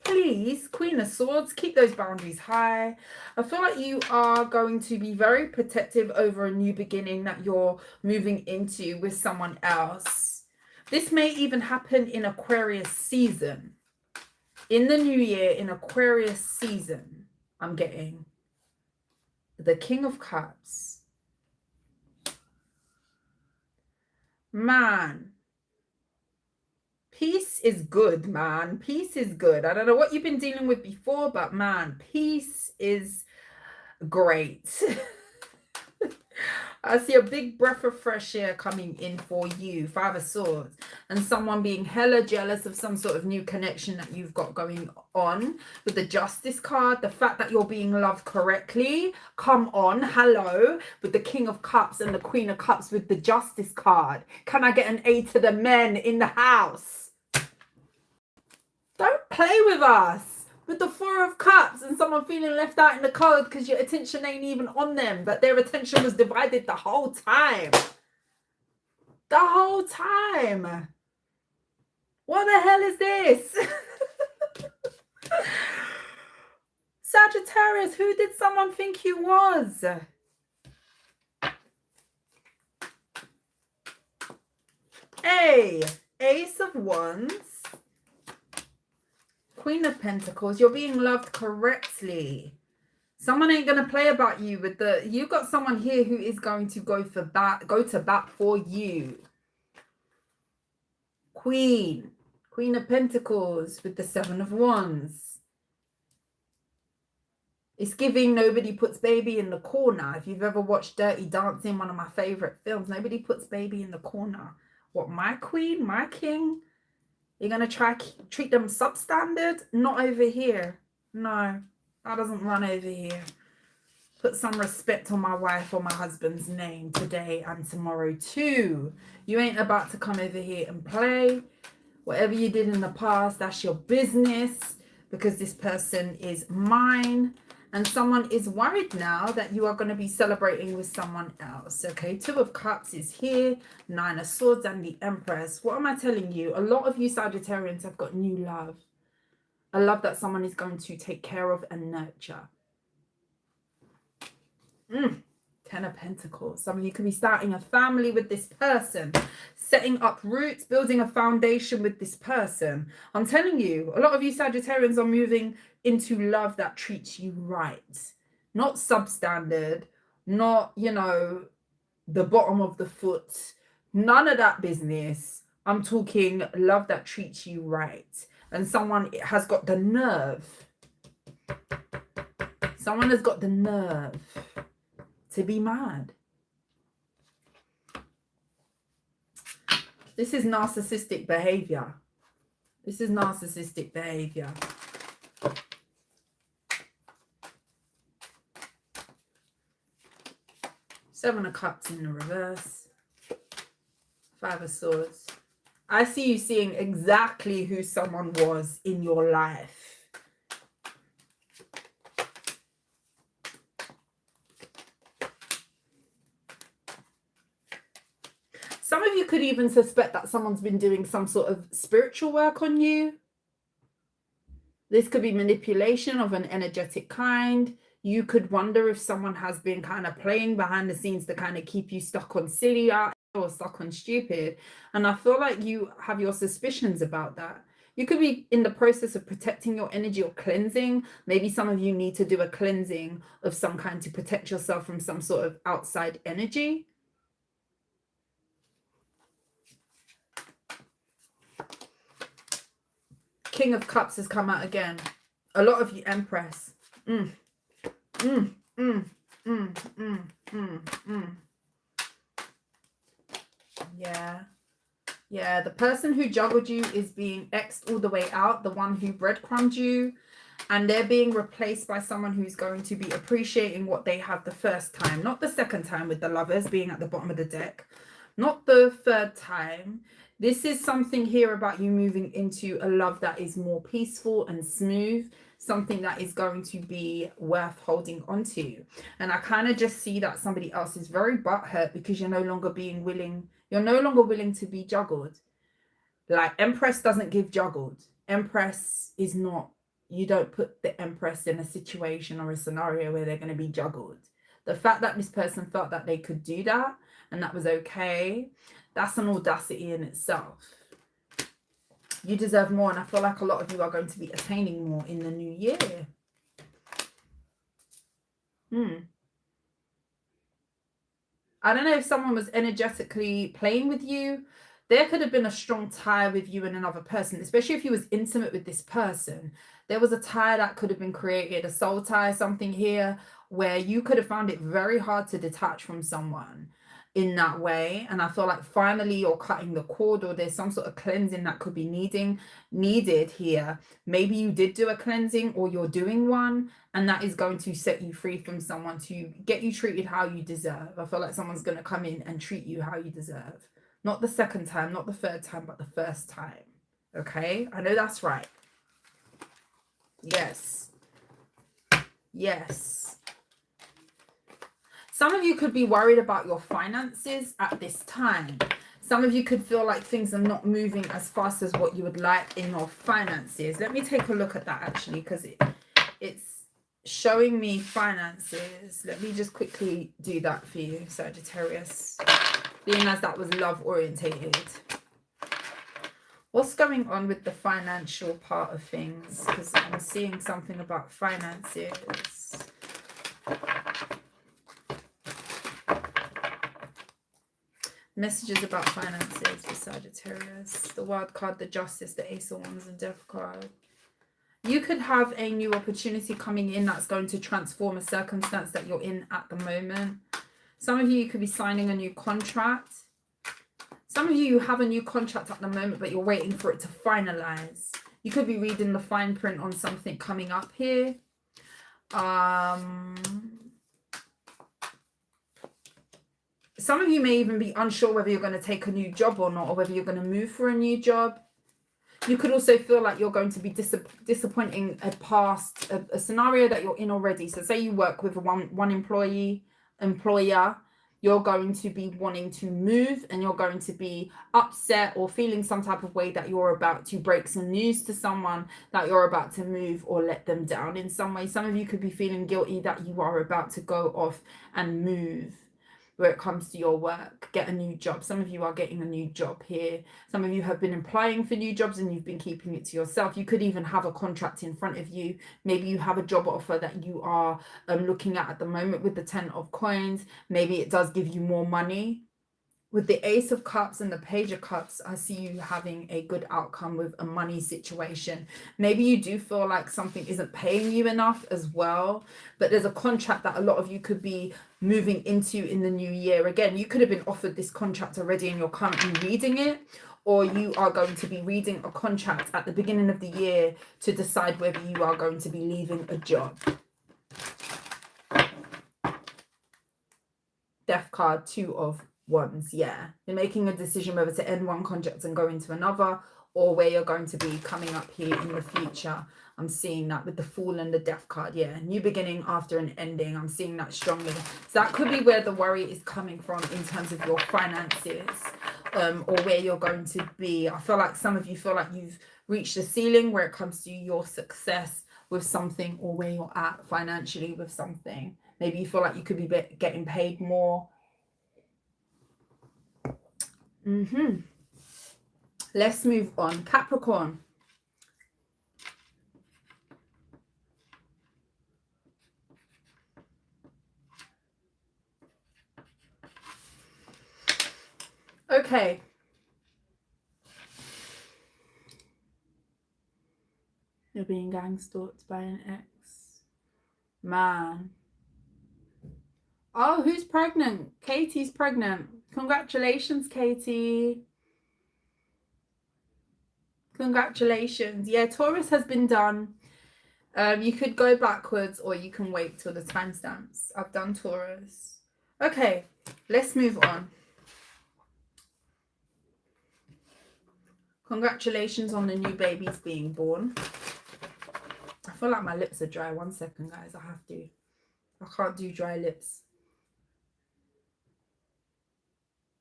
please. Queen of Swords, keep those boundaries high. I feel like you are going to be very protective over a new beginning that you're moving into with someone else. This may even happen in Aquarius season. In the new year, in Aquarius season, I'm getting the King of Cups. Man, peace is good, man. Peace is good. I don't know what you've been dealing with before, but man, peace is great. I see a big breath of fresh air coming in for you, Five of Swords, and someone being hella jealous of some sort of new connection that you've got going on with the Justice card. The fact that you're being loved correctly, come on, hello, with the King of Cups and the Queen of Cups with the Justice card. Can I get an A to the men in the house? Don't play with us. With the Four of Cups and someone feeling left out in the cold because your attention ain't even on them, but their attention was divided the whole time. The whole time. What the hell is this? Sagittarius, who did someone think you was? Ace of Wands. Queen of Pentacles, you're being loved correctly. Someone ain't going to play about you with the... You've got someone here who is going to go to bat for you. Queen of Pentacles with the Seven of Wands. It's giving nobody puts baby in the corner. If you've ever watched Dirty Dancing, one of my favorite films, nobody puts baby in the corner. What, my queen, my king? You're going to try treat them substandard? Not over here. No, that doesn't run over here. Put some respect on my wife or my husband's name today and tomorrow too. You ain't about to come over here and play. Whatever you did in the past, that's your business, because this person is mine. And someone is worried now that you are going to be celebrating with someone else. Okay, Two of Cups is here. Nine of Swords and the Empress. What am I telling you? A lot of you Sagittarians have got new love. A love that someone is going to take care of and nurture. Ten of Pentacles. Some of you could be starting a family with this person. Setting up roots, building a foundation with this person. I'm telling you, a lot of you Sagittarians are moving into love that treats you right. Not substandard, not, you know, the bottom of the foot. None of that business. I'm talking love that treats you right. And someone has got the nerve. Someone has got the nerve to be mad. This is narcissistic behavior. This is narcissistic behavior. Seven of Cups in the reverse. Five of Swords. I see you seeing exactly who someone was in your life. Some of you could even suspect that someone's been doing some sort of spiritual work on you. This could be manipulation of an energetic kind. You could wonder if someone has been kind of playing behind the scenes to kind of keep you stuck on silly or stuck on stupid. And I feel like you have your suspicions about that. You could be in the process of protecting your energy or cleansing. Maybe some of you need to do a cleansing of some kind to protect yourself from some sort of outside energy. King of Cups has come out again. A lot of you, Empress. Yeah, the person who juggled you is being X'd all the way out, the one who breadcrumbed you, and they're being replaced by someone who's going to be appreciating what they had the first time, not the second time with the Lovers being at the bottom of the deck, not the third time. This is something here about you moving into a love that is more peaceful and smooth, something that is going to be worth holding on to. And I kind of just see that somebody else is very butthurt because you're no longer willing to be juggled. Like, Empress doesn't give juggled. Empress is not, you don't put the Empress in a situation or a scenario where they're going to be juggled. The fact that this person felt that they could do that and that was okay, that's an audacity in itself. You deserve more, and I feel like a lot of you are going to be attaining more in the new year. I don't know if someone was energetically playing with you. There could have been a strong tie with you and another person, especially if you was intimate with this person. There was a tie that could have been created, a soul tie, something here, where you could have found it very hard to detach from someone in that way. And I feel like finally you're cutting the cord, or there's some sort of cleansing that could be needed here. Maybe you did do a cleansing, or you're doing one, and that is going to set you free from someone to get you treated how you deserve. I feel like someone's going to come in and treat you how you deserve. Not the second time, not the third time, but the first time. Okay? I know that's right. Yes. Yes. Some of you could be worried about your finances at this time. Some of you could feel like things are not moving as fast as what you would like in your finances. Let me take a look at that, actually, because it's showing me finances. Let me just quickly do that for you, Sagittarius, being as that was love orientated. What's going on with the financial part of things? Because I'm seeing something about finances. Messages about finances for Sagittarius. The Wild card, the Justice, the Ace of Wands, and Death card. You could have a new opportunity coming in that's going to transform a circumstance that you're in at the moment. Some of you could be signing a new contract. Some of you have a new contract at the moment, but you're waiting for it to finalize. You could be reading the fine print on something coming up here. Some of you may even be unsure whether you're going to take a new job or not, or whether you're going to move for a new job. You could also feel like you're going to be disappointing a scenario that you're in already. So say you work with one employer, you're going to be wanting to move, and you're going to be upset or feeling some type of way that you're about to break some news to someone, that you're about to move or let them down in some way. Some of you could be feeling guilty that you are about to go off and move where it comes to your work, get a new job. Some of you are getting a new job here. Some of you have been applying for new jobs and you've been keeping it to yourself. You could even have a contract in front of you. Maybe you have a job offer that you are looking at the moment with the 10 of coins. Maybe it does give you more money. With the Ace of Cups and the Page of Cups, I see you having a good outcome with a money situation. Maybe you do feel like something isn't paying you enough as well, but there's a contract that a lot of you could be moving into in the new year. Again, you could have been offered this contract already and you're currently reading it, or you are going to be reading a contract at the beginning of the year to decide whether you are going to be leaving a job. Death card, 2 of Wands. Yeah, you're making a decision whether to end one contract and go into another, or where you're going to be coming up here in the future. I'm seeing that with the Fool and the Death card. Yeah, new beginning after an ending. I'm seeing that strongly. So that could be where the worry is coming from in terms of your finances, or where you're going to be. I feel like some of you feel like you've reached the ceiling where it comes to your success with something, or where you're at financially with something. Maybe you feel like you could be getting paid more. Let's move on. Capricorn. Okay. You're being gang stalked by an ex. Man. Oh, who's pregnant? Katie's pregnant. Congratulations, Katie. Congratulations. Yeah, Taurus has been done. You could go backwards or you can wait till the timestamps. I've done Taurus. Okay, let's move on. Congratulations on the new babies being born. I feel like my lips are dry. 1 second, guys. I have to. I can't do dry lips.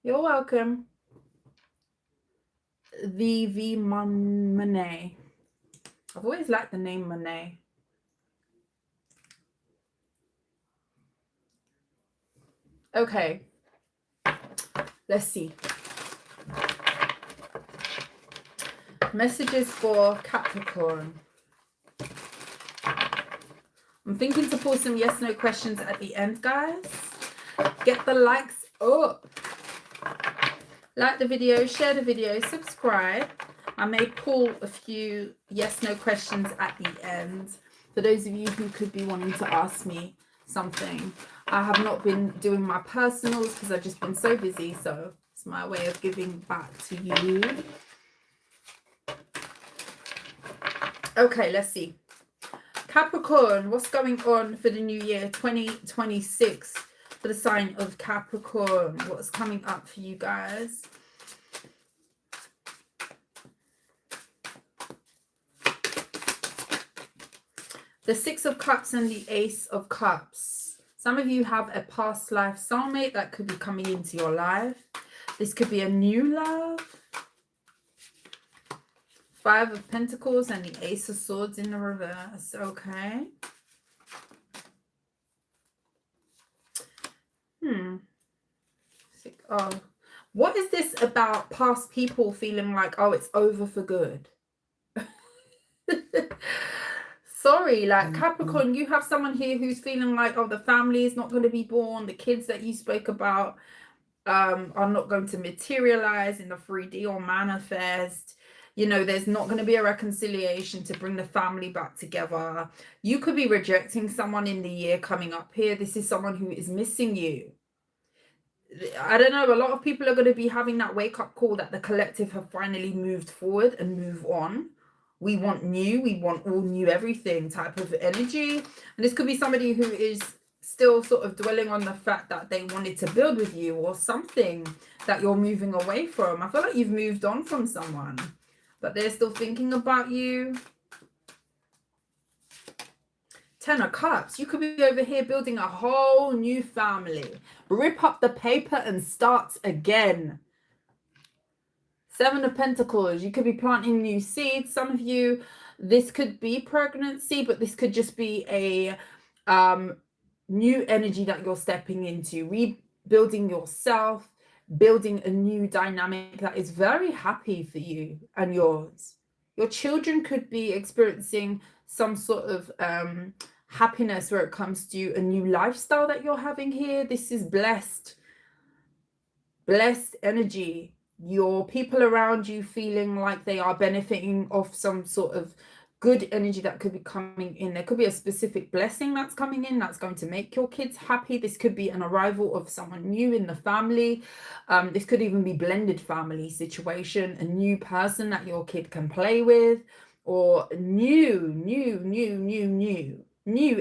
You're welcome. V Monet. I've always liked the name Monet. Okay. Let's see. Messages for Capricorn. I'm thinking to pull some yes/no questions at the end, guys. Get the likes up. Like the video, share the video, subscribe. I may pull a few yes/no questions at the end for those of you who could be wanting to ask me something. I have not been doing my personals because I've just been so busy, so it's my way of giving back to you. Okay, let's see. Capricorn, what's going on for the new year 2026 for the sign of Capricorn? What's coming up for you guys? The Six of Cups and the Ace of Cups. Some of you have a past life soulmate that could be coming into your life. This could be a new love. Five of Pentacles and the Ace of Swords in the reverse. Okay. Oh, what is this about past people feeling like, oh, it's over for good? Sorry, like Capricorn, you have someone here who's feeling like, oh, the family is not going to be born. The kids that you spoke about are not going to materialize in the 3D or manifest. You know, there's not going to be a reconciliation to bring the family back together. You could be rejecting someone in the year coming up here. This is someone who is missing you. I don't know. A lot of people are going to be having that wake-up call that the collective have finally moved forward and move on. We want new. We want all new everything type of energy. And this could be somebody who is still sort of dwelling on the fact that they wanted to build with you or something that you're moving away from. I feel like you've moved on from someone, but they're still thinking about you. Ten of Cups. You could be over here building a whole new family. Rip up the paper and start again. Seven of Pentacles. You could be planting new seeds. Some of you, this could be pregnancy, but this could just be a new energy that you're stepping into. Rebuilding yourself. Building a new dynamic that is very happy for you and yours. Your children could be experiencing some sort of happiness where it comes to a new lifestyle that you're having here. This is blessed energy. Your people around you feeling like they are benefiting off some sort of good energy that could be coming in. There could be a specific blessing that's coming in that's going to make your kids happy. This could be an arrival of someone new in the family. This could even be blended family situation, a new person that your kid can play with, or new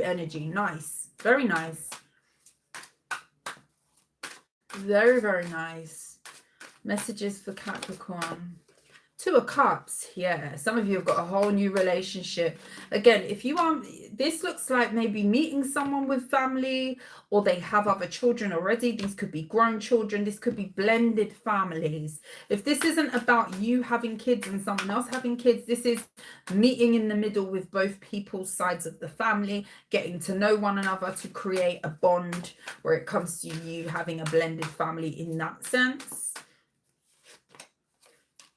energy. Nice. Very nice. Very, very nice. Messages for Capricorn. Two of Cups. Yeah, some of you have got a whole new relationship. Again, if you are, this looks like maybe meeting someone with family, or they have other children already. These could be grown children. This could be blended families. If this isn't about you having kids and someone else having kids, this is meeting in the middle with both people's sides of the family, getting to know one another to create a bond where it comes to you having a blended family in that sense.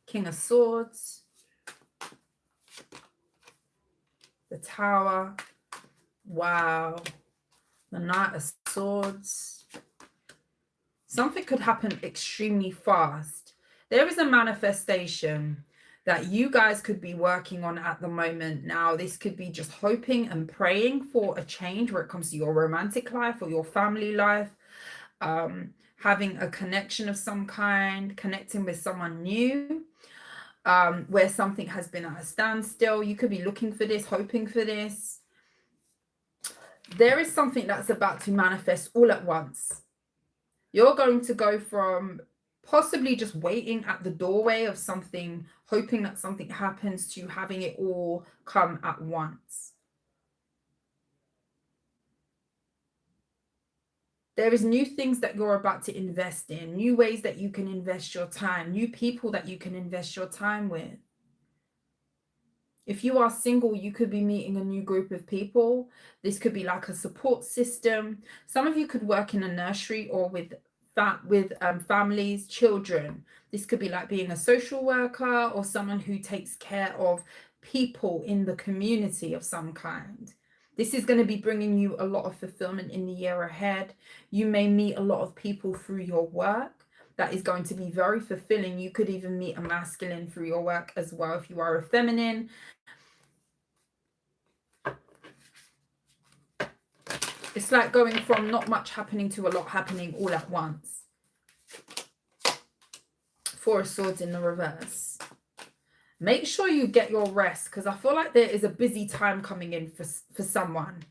King of Swords, the Tower, wow, the Knight of Swords. Something could happen extremely fast. There is a manifestation that you guys could be working on at the moment. Now, this could be just hoping and praying for a change where it comes to your romantic life or your family life, having a connection of some kind, connecting with someone new. Where something has been at a standstill. You could be looking for this, hoping for this. There is something that's about to manifest all at once. You're going to go from possibly just waiting at the doorway of something, hoping that something happens, to having it all come at once. There is new things that you're about to invest in, new ways that you can invest your time, new people that you can invest your time with. If you are single, you could be meeting a new group of people. This could be like a support system. Some of you could work in a nursery or with families, children. This could be like being a social worker or someone who takes care of people in the community of some kind. This is going to be bringing you a lot of fulfillment in the year ahead. You may meet a lot of people through your work. That is going to be very fulfilling. You could even meet a masculine through your work as well if you are a feminine. It's like going from not much happening to a lot happening all at once. Four of Swords in the reverse. Make sure you get your rest, because I feel like there is a busy time coming in for someone.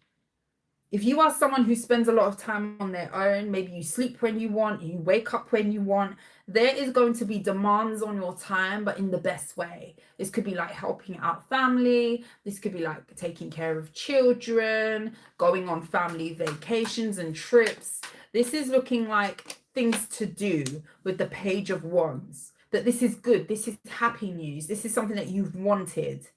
If you are someone who spends a lot of time on their own, maybe you sleep when you want, you wake up when you want, there is going to be demands on your time, but in the best way. This could be like helping out family. This could be like taking care of children, going on family vacations and trips. This is looking like things to do with the Page of Wands. That this is good. This is happy news. This is something that you've wanted.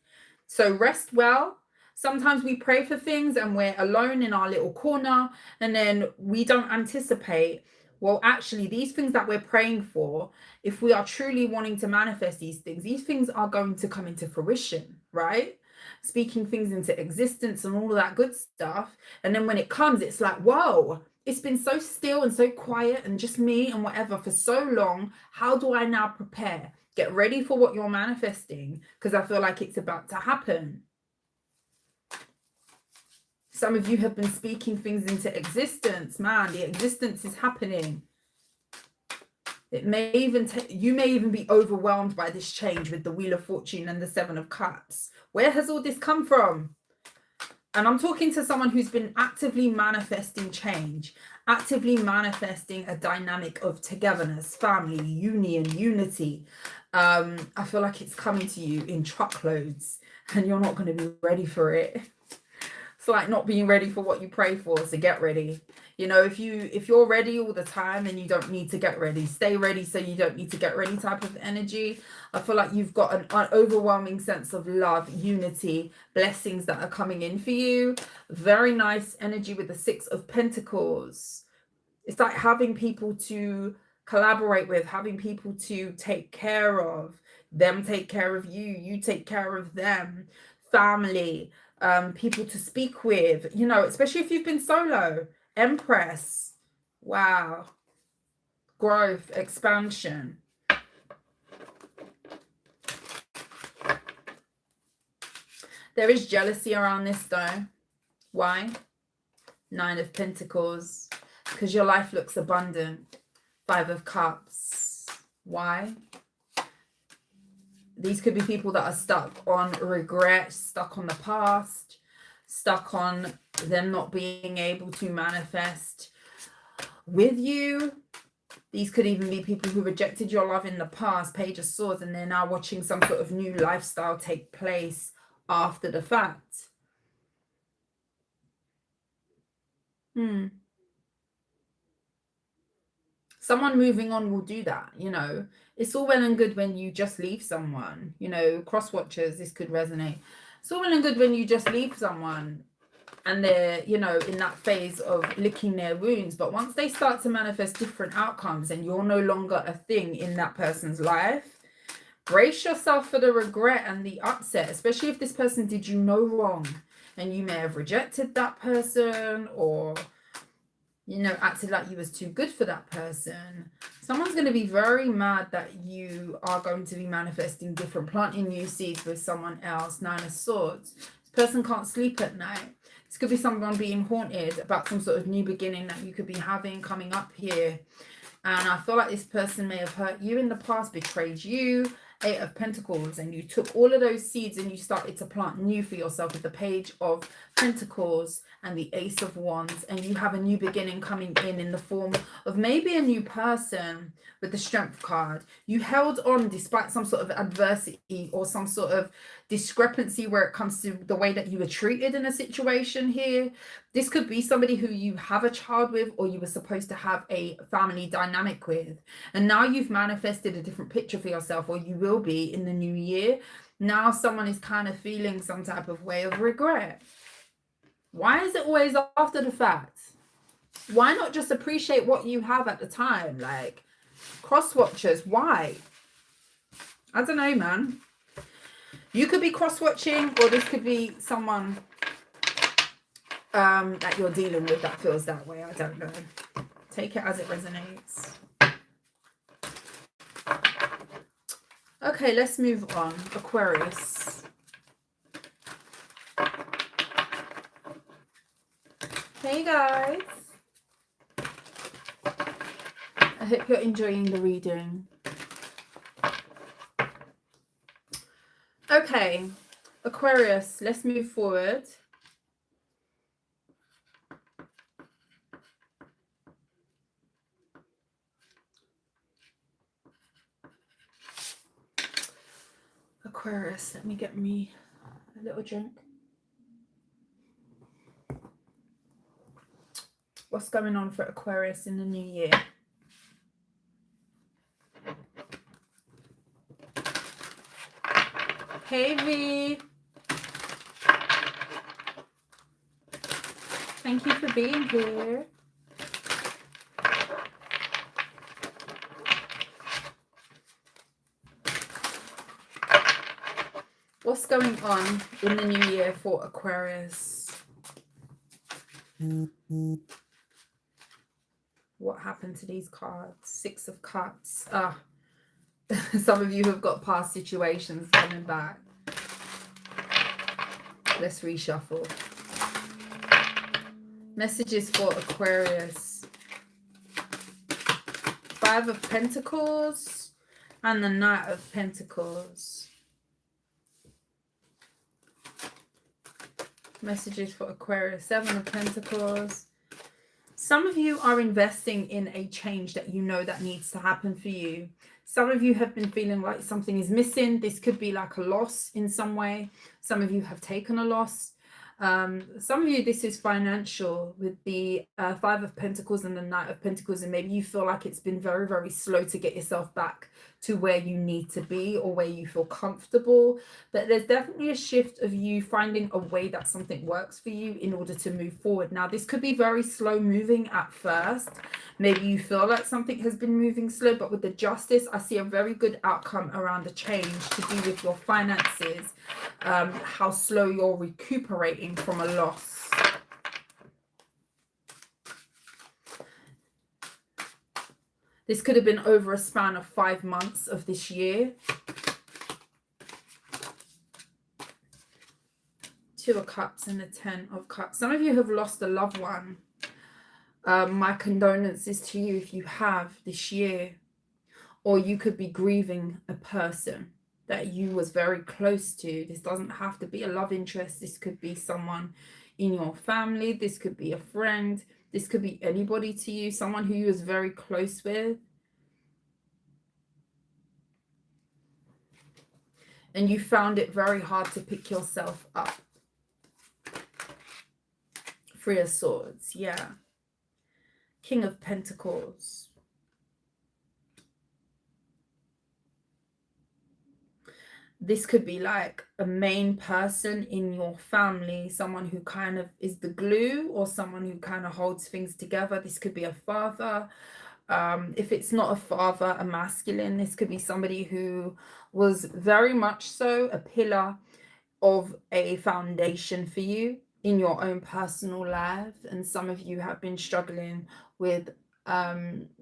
So rest well. Sometimes we pray for things and we're alone in our little corner, and then we don't anticipate, well, actually, these things that we're praying for, if we are truly wanting to manifest these things are going to come into fruition, right? Speaking things into existence and all of that good stuff. And then when it comes, it's like, whoa, it's been so still and so quiet and just me and whatever for so long. How do I now prepare? Get ready for what you're manifesting, because I feel like it's about to happen. Some of you have been speaking things into existence. Man, the existence is happening. It may even you may even be overwhelmed by this change with the Wheel of Fortune and the Seven of Cups. Where has all this come from? And I'm talking to someone who's been actively manifesting change, actively manifesting a dynamic of togetherness, family, union, unity. I feel like it's coming to you in truckloads and you're not going to be ready for it. It's like not being ready for what you pray for, so get ready. You know, if you're ready all the time, then you don't need to get ready. Stay ready so you don't need to get ready type of energy. I feel like you've got an overwhelming sense of love, unity, blessings that are coming in for you. Very nice energy with the Six of Pentacles. It's like having people to collaborate with, having people to take care of, them take care of you, you take care of them, family, people to speak with, you know, especially if you've been solo. Empress. Wow. Growth, expansion. There is jealousy around this though. Why? Nine of Pentacles. Because your life looks abundant. Five of Cups. Why? These could be people that are stuck on regret, stuck on the past, stuck on them not being able to manifest with you. These could even be people who rejected your love in the past, Page of Swords, and they're now watching some sort of new lifestyle take place after the fact. Someone moving on will do that, you know. It's all well and good when you just leave someone, you know, cross watchers, this could resonate. It's all well and good when you just leave someone and they're, you know, in that phase of licking their wounds. But once they start to manifest different outcomes and you're no longer a thing in that person's life, brace yourself for the regret and the upset, especially if this person did you no wrong and you may have rejected that person or, you know, acted like you was too good for that person. Someone's going to be very mad that you are going to be manifesting different, planting new seeds with someone else. 9 of Swords. This person can't sleep at night. This could be someone being haunted about some sort of new beginning that you could be having coming up here. And I feel like this person may have hurt you in the past, betrayed you. 8 of Pentacles, and you took all of those seeds and you started to plant new for yourself with the Page of Pentacles and the Ace of Wands, and you have a new beginning coming in the form of maybe a new person with the Strength card. You held on despite some sort of adversity or some sort of discrepancy where it comes to the way that you were treated in a situation here. This could be somebody who you have a child with or you were supposed to have a family dynamic with, and now you've manifested a different picture for yourself, or you will be in the new year. Now someone is kind of feeling some type of way of regret. Why is it always after the fact? Why not just appreciate what you have at the time? Like, cross watchers, why? I don't know, man. You could be cross watching, or this could be someone that you're dealing with that feels that way. I don't know. Take it as it resonates. Okay, let's move on. Aquarius. Hey guys. I hope you're enjoying the reading. Okay, Aquarius, let's move forward. Aquarius, let me get me a little drink. What's going on for Aquarius in the new year? Hey V. Thank you for being here. What's going on in the new year for Aquarius? What happened to these cards? 6 of Cups. Some of you have got past situations coming back. Let's reshuffle. Messages for Aquarius. 5 of Pentacles and the Knight of Pentacles. Messages for Aquarius. 7 of Pentacles. Some of you are investing in a change that you know that needs to happen for you. Some of you have been feeling like something is missing. This could be like a loss in some way. Some of you have taken a loss. Some of you, this is financial with the 5 of Pentacles and the Knight of Pentacles, and maybe you feel like it's been very, very slow to get yourself back to where you need to be or where you feel comfortable. But there's definitely a shift of you finding a way that something works for you in order to move forward. Now, this could be very slow moving at first. Maybe you feel like something has been moving slow, but with the Justice, I see a very good outcome around a change to do with your finances, how slow you're recuperating from a loss. This could have been over a span of 5 months of this year. 2 of Cups and the 10 of Cups. Some of you have lost a loved one. My condolences to you if you have this year. Or you could be grieving a person that you was very close to. This doesn't have to be a love interest. This could be someone in your family. This could be a friend. This could be anybody to you, someone who you was very close with. and you found it very hard to pick yourself up. 3 of Swords, yeah. King of Pentacles. This could be like a main person in your family, someone who kind of is the glue, or someone who kind of holds things together. This could be a father. If it's not a father, a masculine, this could be somebody who was very much so a pillar of a foundation for you in your own personal life. And some of you have been struggling with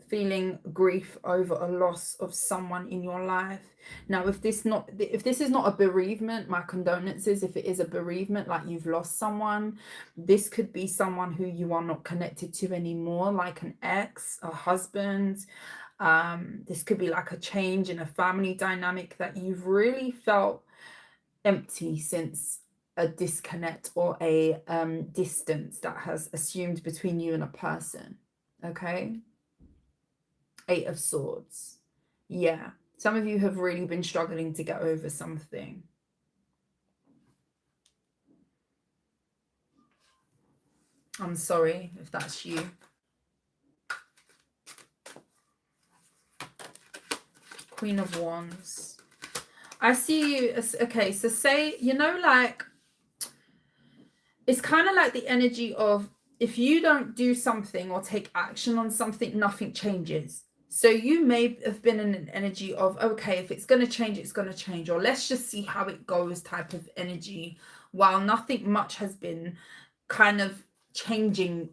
feeling grief over a loss of someone in your life. Now, if this is not a bereavement, my condolences. If it is a bereavement, like you've lost someone, this could be someone who you are not connected to anymore, like an ex, a husband. This could be like a change in a family dynamic that you've really felt empty since a disconnect or a distance that has assumed between you and a person. Okay. 8 of Swords. Yeah. Some of you have really been struggling to get over something. I'm sorry if that's you. Queen of Wands. I see you as, okay, so say, you know, like, it's kind of like the energy of, if you don't do something or take action on something, nothing changes. So you may have been in an energy of, okay, if it's going to change, it's going to change, or let's just see how it goes type of energy, while nothing much has been kind of changing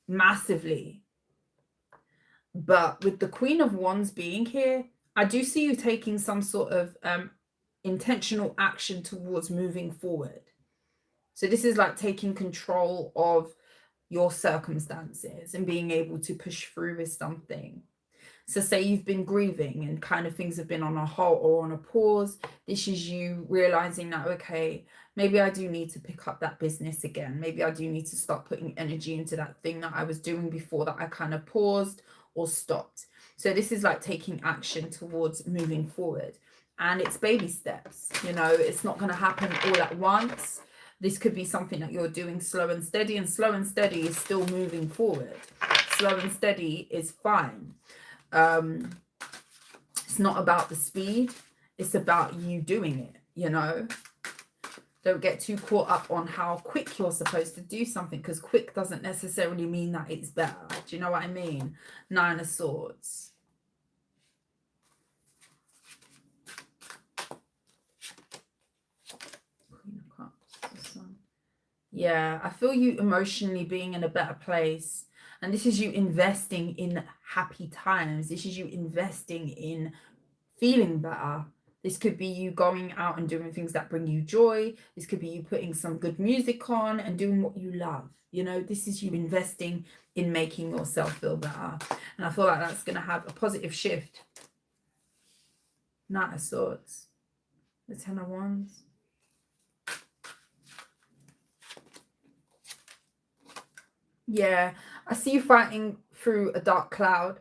massively. But with the Queen of Wands being here, I do see you taking some sort of intentional action towards moving forward. So this is like taking control of your circumstances and being able to push through with something. So say you've been grieving and kind of things have been on a halt or on a pause. This is you realizing that, okay, maybe I do need to pick up that business again. Maybe I do need to start putting energy into that thing that I was doing before that I kind of paused or stopped. So this is like taking action towards moving forward. And it's baby steps, you know, it's not going to happen all at once. This could be something that you're doing slow and steady, and slow and steady is still moving forward. Slow and steady is fine. It's not about the speed, it's about you doing it, you know. Don't get too caught up on how quick you're supposed to do something, because quick doesn't necessarily mean that it's better. Do you know what I mean? 9 of Swords. Queen of Cups, the Sun. Yeah, I feel you emotionally being in a better place. And this is you investing in happy times. This is you investing in feeling better. This could be you going out and doing things that bring you joy. This could be you putting some good music on and doing what you love. You know, this is you investing in making yourself feel better. And I feel like that's going to have a positive shift. 9 of Swords. The 10 of Wands. Yeah, I see you fighting through a dark cloud.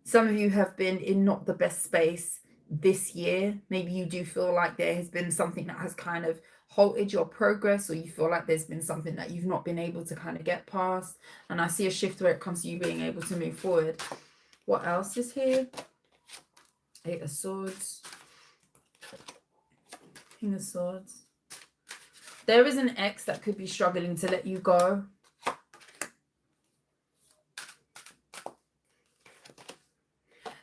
Some of you have been in not the best space this year. Maybe you do feel like there has been something that has kind of halted your progress, or you feel like there's been something that you've not been able to kind of get past. And I see a shift where it comes to you being able to move forward. What else is here? 8 of Swords. King of Swords. There is an ex that could be struggling to let you go.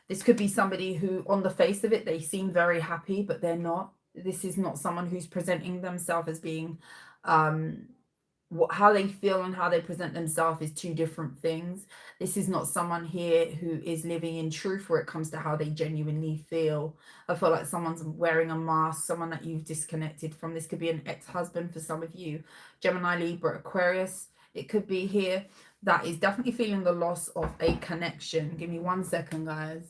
This could be somebody who, on the face of it, they seem very happy, but they're not. This is not someone who's presenting themselves as being, how they feel and how they present themselves is two different things. This is not someone here who is living in truth where it comes to how they genuinely feel. I feel like someone's wearing a mask, someone that you've disconnected from. This could be an ex-husband for some of you. Gemini, Libra, Aquarius. It could be here that is definitely feeling the loss of a connection. Give me 1 second, guys.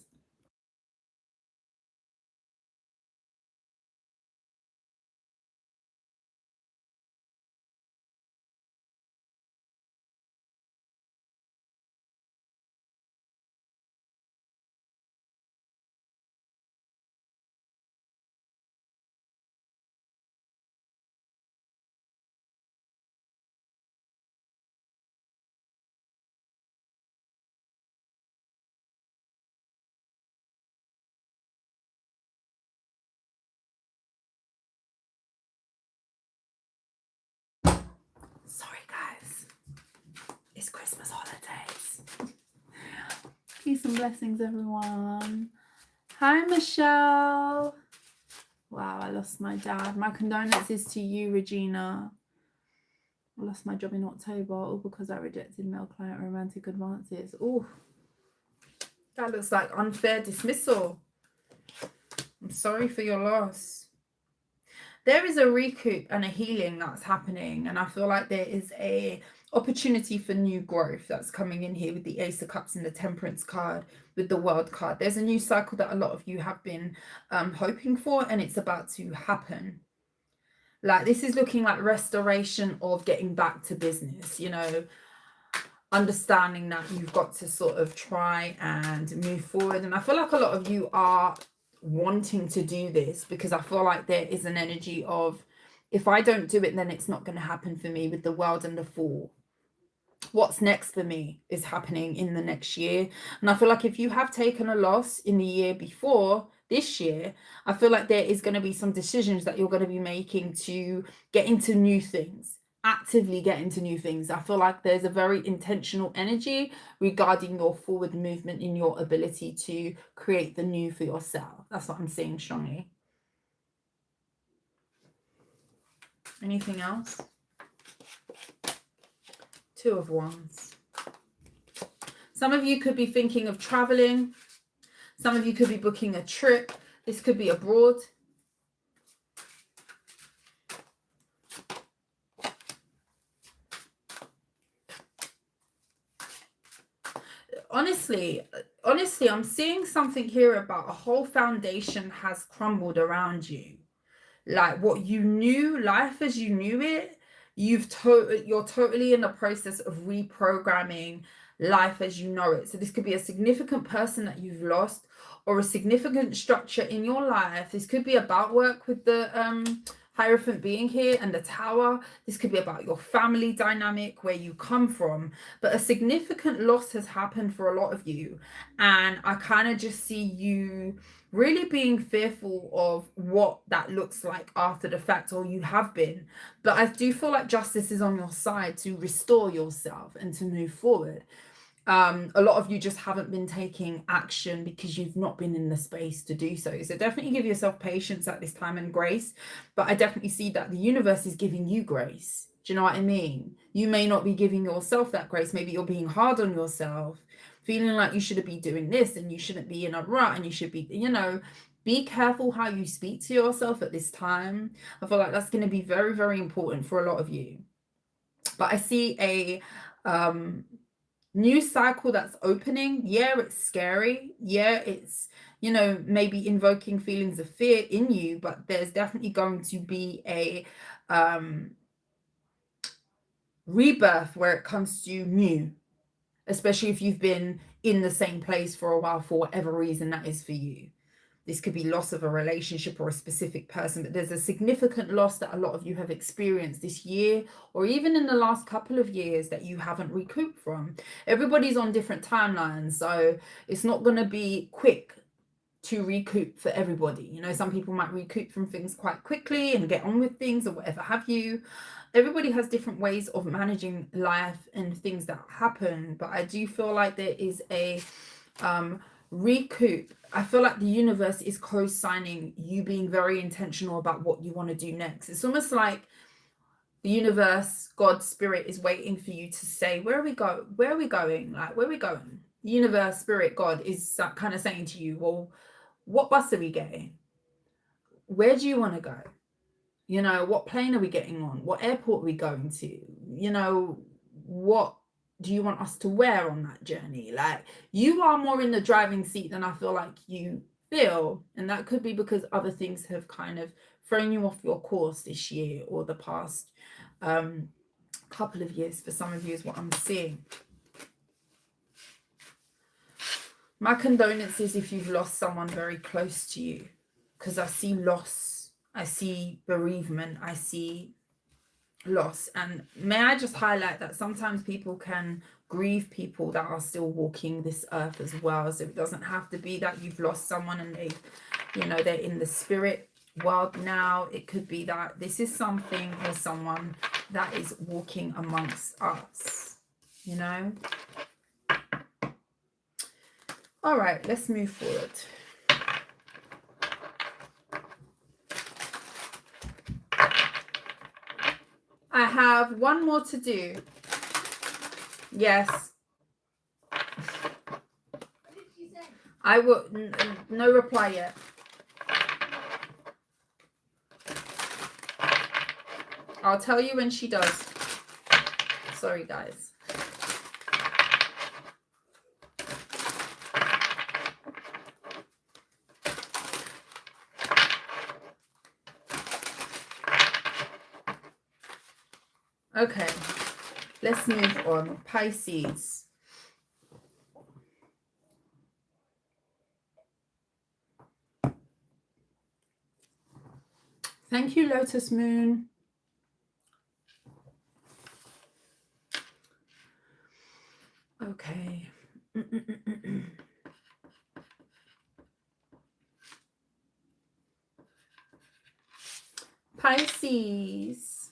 Sorry, guys. It's Christmas holidays. Peace and blessings, everyone. Hi, Michelle. Wow, I lost my dad. My condolences to you, Regina. I lost my job in October, all because I rejected male client romantic advances. Oh, that looks like unfair dismissal. I'm sorry for your loss. There is a recoup and a healing that's happening, and I feel like there is a opportunity for new growth that's coming in here with the Ace of Cups and the Temperance card, with the World card. There's a new cycle that a lot of you have been hoping for, and it's about to happen. Like, this is looking like restoration of getting back to business, you know, understanding that you've got to sort of try and move forward. And I feel like a lot of you are wanting to do this, because I feel like there is an energy of, if I don't do it, then it's not going to happen for me, with the World and the Fool. What's next for me is happening in the next year. And I feel like if you have taken a loss in the year before this year, I feel like there is going to be some decisions that you're going to be making to get into new things, actively get into new things. I feel like there's a very intentional energy regarding your forward movement in your ability to create the new for yourself. That's what I'm seeing strongly. Anything else? Two of Wands. Some of you could be thinking of traveling. Some of you could be booking a trip. This could be abroad. Honestly, I'm seeing something here about a whole foundation has crumbled around you. Like, what you knew, life as you knew it, you're totally in the process of reprogramming life as you know it. So this could be a significant person that you've lost, or a significant structure in your life. This could be about work with the Hierophant being here and the Tower. This could be about your family dynamic, where you come from. But a significant loss has happened for a lot of you, and I kind of just see you really being fearful of what that looks like after the fact, or you have been. But I do feel like justice is on your side to restore yourself and to move forward. A lot of you just haven't been taking action because you've not been in the space to do so. So definitely give yourself patience at this time and grace. But I definitely see that the universe is giving you grace. Do you know what I mean? You may not be giving yourself that grace. Maybe you're being hard on yourself, feeling like you shouldn't be doing this and you shouldn't be in a rut, and you should be, you know, be careful how you speak to yourself at this time. I feel like that's going to be very, very important for a lot of you. But I see a new cycle that's opening. Yeah, it's scary. Yeah, it's, you know, maybe invoking feelings of fear in you, but there's definitely going to be a rebirth where it comes to new, especially if you've been in the same place for a while, for whatever reason that is for you. This could be loss of a relationship or a specific person, but there's a significant loss that a lot of you have experienced this year, or even in the last couple of years, that you haven't recouped from. Everybody's on different timelines, so it's not going to be quick to recoup for everybody. You know, some people might recoup from things quite quickly and get on with things or whatever have you. Everybody has different ways of managing life and things that happen, but I do feel like there is a recoup. I feel like the universe is co-signing you being very intentional about what you want to do next. It's almost like the universe, God, spirit is waiting for you to say, where are we going? Like, where are we going? The universe, spirit, God is kind of saying to you, well, what bus are we getting? Where do you want to go? You know, what plane are we getting on? What airport are we going to? You know, what do you want us to wear on that journey? Like, you are more in the driving seat than I feel like you feel. And that could be because other things have kind of thrown you off your course this year, or the past couple of years for some of you, is what I'm seeing. My condolences if you've lost someone very close to you, because I see loss, I see bereavement, I see loss. And may I just highlight that sometimes people can grieve people that are still walking this earth as well. So it doesn't have to be that you've lost someone and they, you know, they're in the spirit world now. It could be that this is something or someone that is walking amongst us, you know. All right, let's move forward. I have one more to do. Yes. I will, no reply yet. I'll tell you when she does. Sorry, guys. Okay, let's move on. Pisces. Thank you, Lotus Moon. Okay. Pisces.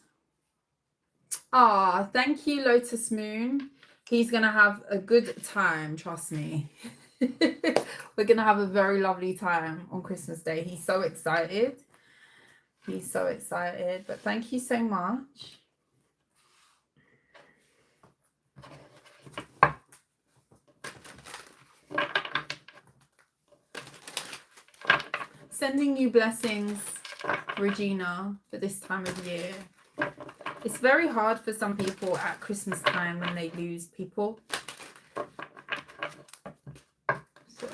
Ah, thank you, Lotus Moon. He's going to have a good time, trust me. We're going to have a very lovely time on Christmas Day. He's so excited. He's so excited. But thank you so much. Sending you blessings, Regina, for this time of year. It's very hard for some people at Christmas time when they lose people. So,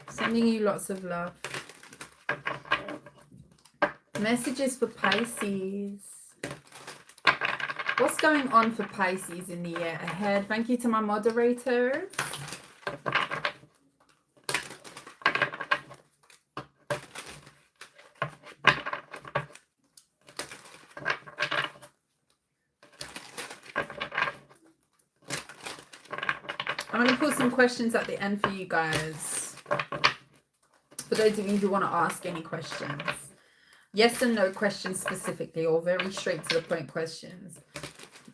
sending you lots of love. Messages for Pisces. What's going on for Pisces in the year ahead? Thank you to my moderators. I'm going to put some questions at the end for you guys. For those of you who want to ask any questions. Yes and no questions specifically, or very straight to the point questions.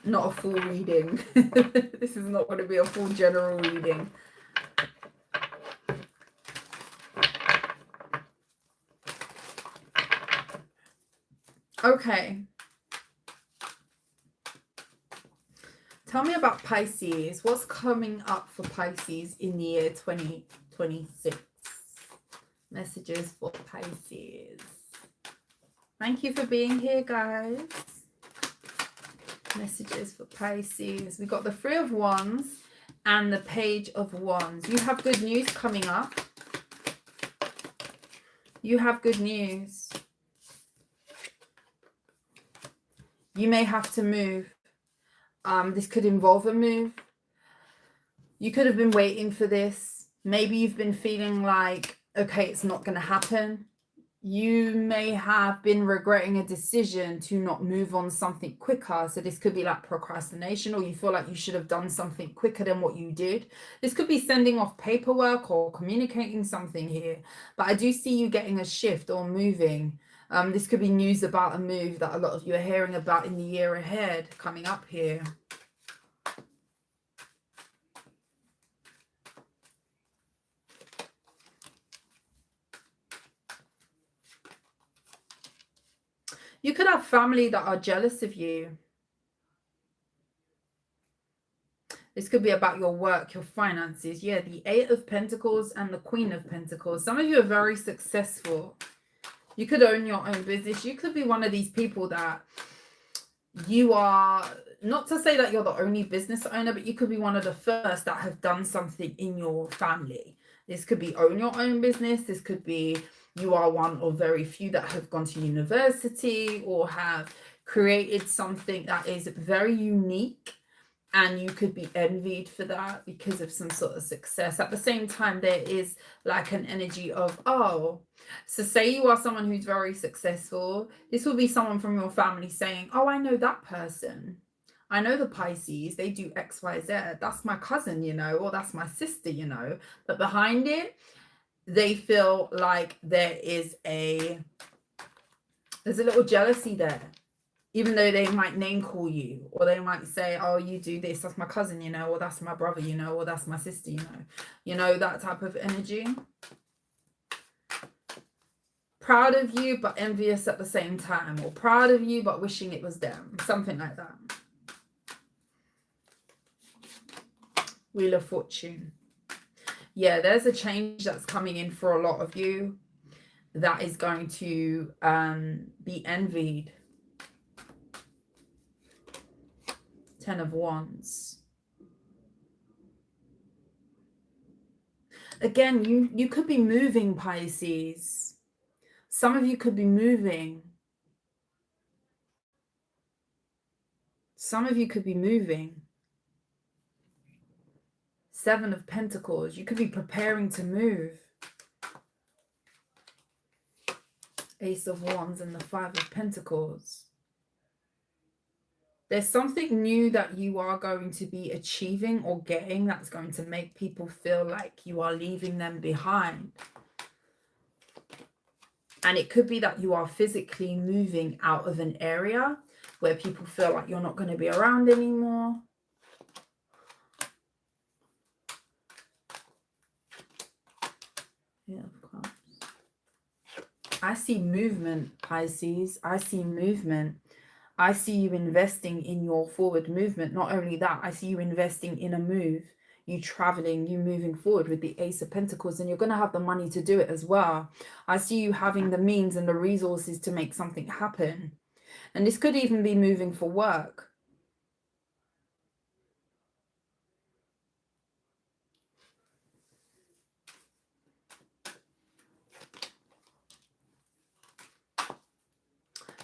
Not a full reading. This is not going to be a full general reading. Okay. Tell me about Pisces. What's coming up for Pisces in the year 2026? Messages for Pisces. Thank you for being here, guys. Messages for Pisces. We got the Three of Wands and the Page of Wands. You have good news coming up. You have good news. You may have to move. This could involve a move. You could have been waiting for this. Maybe you've been feeling like, okay, it's not going to happen. You may have been regretting a decision to not move on something quicker. So this could be like procrastination, or you feel like you should have done something quicker than what you did. This could be sending off paperwork or communicating something here. But I do see you getting a shift or moving. This could be news about a move that a lot of you are hearing about in the year ahead coming up here. You could have family that are jealous of you. This could be about your work, your finances. Yeah, the Eight of Pentacles and the Queen of Pentacles. Some of you are very successful. You could own your own business. You could be one of these people that you are, not to say that you're the only business owner, but you could be one of the first that have done something in your family. This could be own your own business. This could be you are one of very few that have gone to university or have created something that is very unique. And you could be envied for that because of some sort of success. At the same time, there is like an energy of, oh, so say you are someone who's very successful. This will be someone from your family saying, oh, I know that person. I know the Pisces. They do X, Y, Z. That's my cousin, you know, or that's my sister, you know. But behind it, they feel like there's a little jealousy there, even though they might name call you, or they might say, oh, you do this, that's my cousin, you know, or that's my brother, you know, or that's my sister, you know, that type of energy. Proud of you but envious at the same time, or proud of you but wishing it was them, something like that. Wheel of Fortune. Yeah, there's a change that's coming in for a lot of you that is going to be envied. 10 of Wands. Again, you could be moving, Pisces. Some of you could be moving. Some of you could be moving. 7 of Pentacles. You could be preparing to move. Ace of Wands and the 5 of Pentacles. There's something new that you are going to be achieving or getting that's going to make people feel like you are leaving them behind. And it could be that you are physically moving out of an area where people feel like you're not going to be around anymore. Yeah, of course. I see movement, Pisces. I see movement. I see you investing in your forward movement. Not only that, I see you investing in a move, you traveling, you moving forward with the Ace of Pentacles, and you're going to have the money to do it as well. I see you having the means and the resources to make something happen. And this could even be moving for work.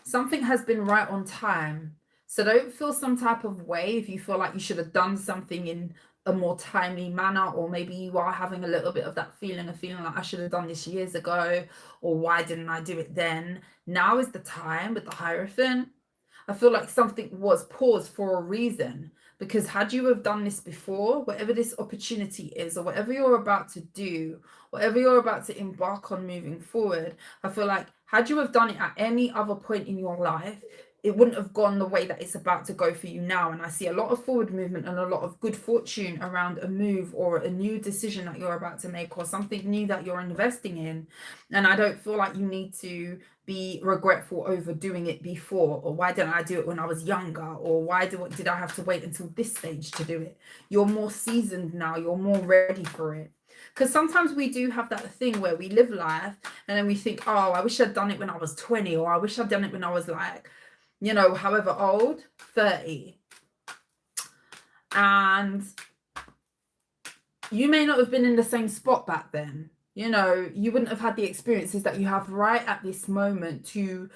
Something has been right on time. So don't feel some type of way if you feel like you should have done something in a more timely manner, or maybe you are having a little bit of that feeling of feeling like I should have done this years ago, or why didn't I do it then? Now is the time with the Hierophant. I feel like something was paused for a reason, because had you have done this before, whatever this opportunity is, or whatever you're about to do, whatever you're about to embark on moving forward, I feel like had you have done it at any other point in your life, it wouldn't have gone the way that it's about to go for you now. And I see a lot of forward movement and a lot of good fortune around a move or a new decision that you're about to make, or something new that you're investing in. And I don't feel like you need to be regretful over doing it before, or why didn't I do it when I was younger, or why did I have to wait until this stage to do it? You're more seasoned now, you're more ready for it. Because sometimes we do have that thing where we live life and then we think, oh, I wish I'd done it when I was 20, or I wish I'd done it when I was like, you know, however old, 30. And you may not have been in the same spot back then. You know, you wouldn't have had the experiences that you have right at this moment to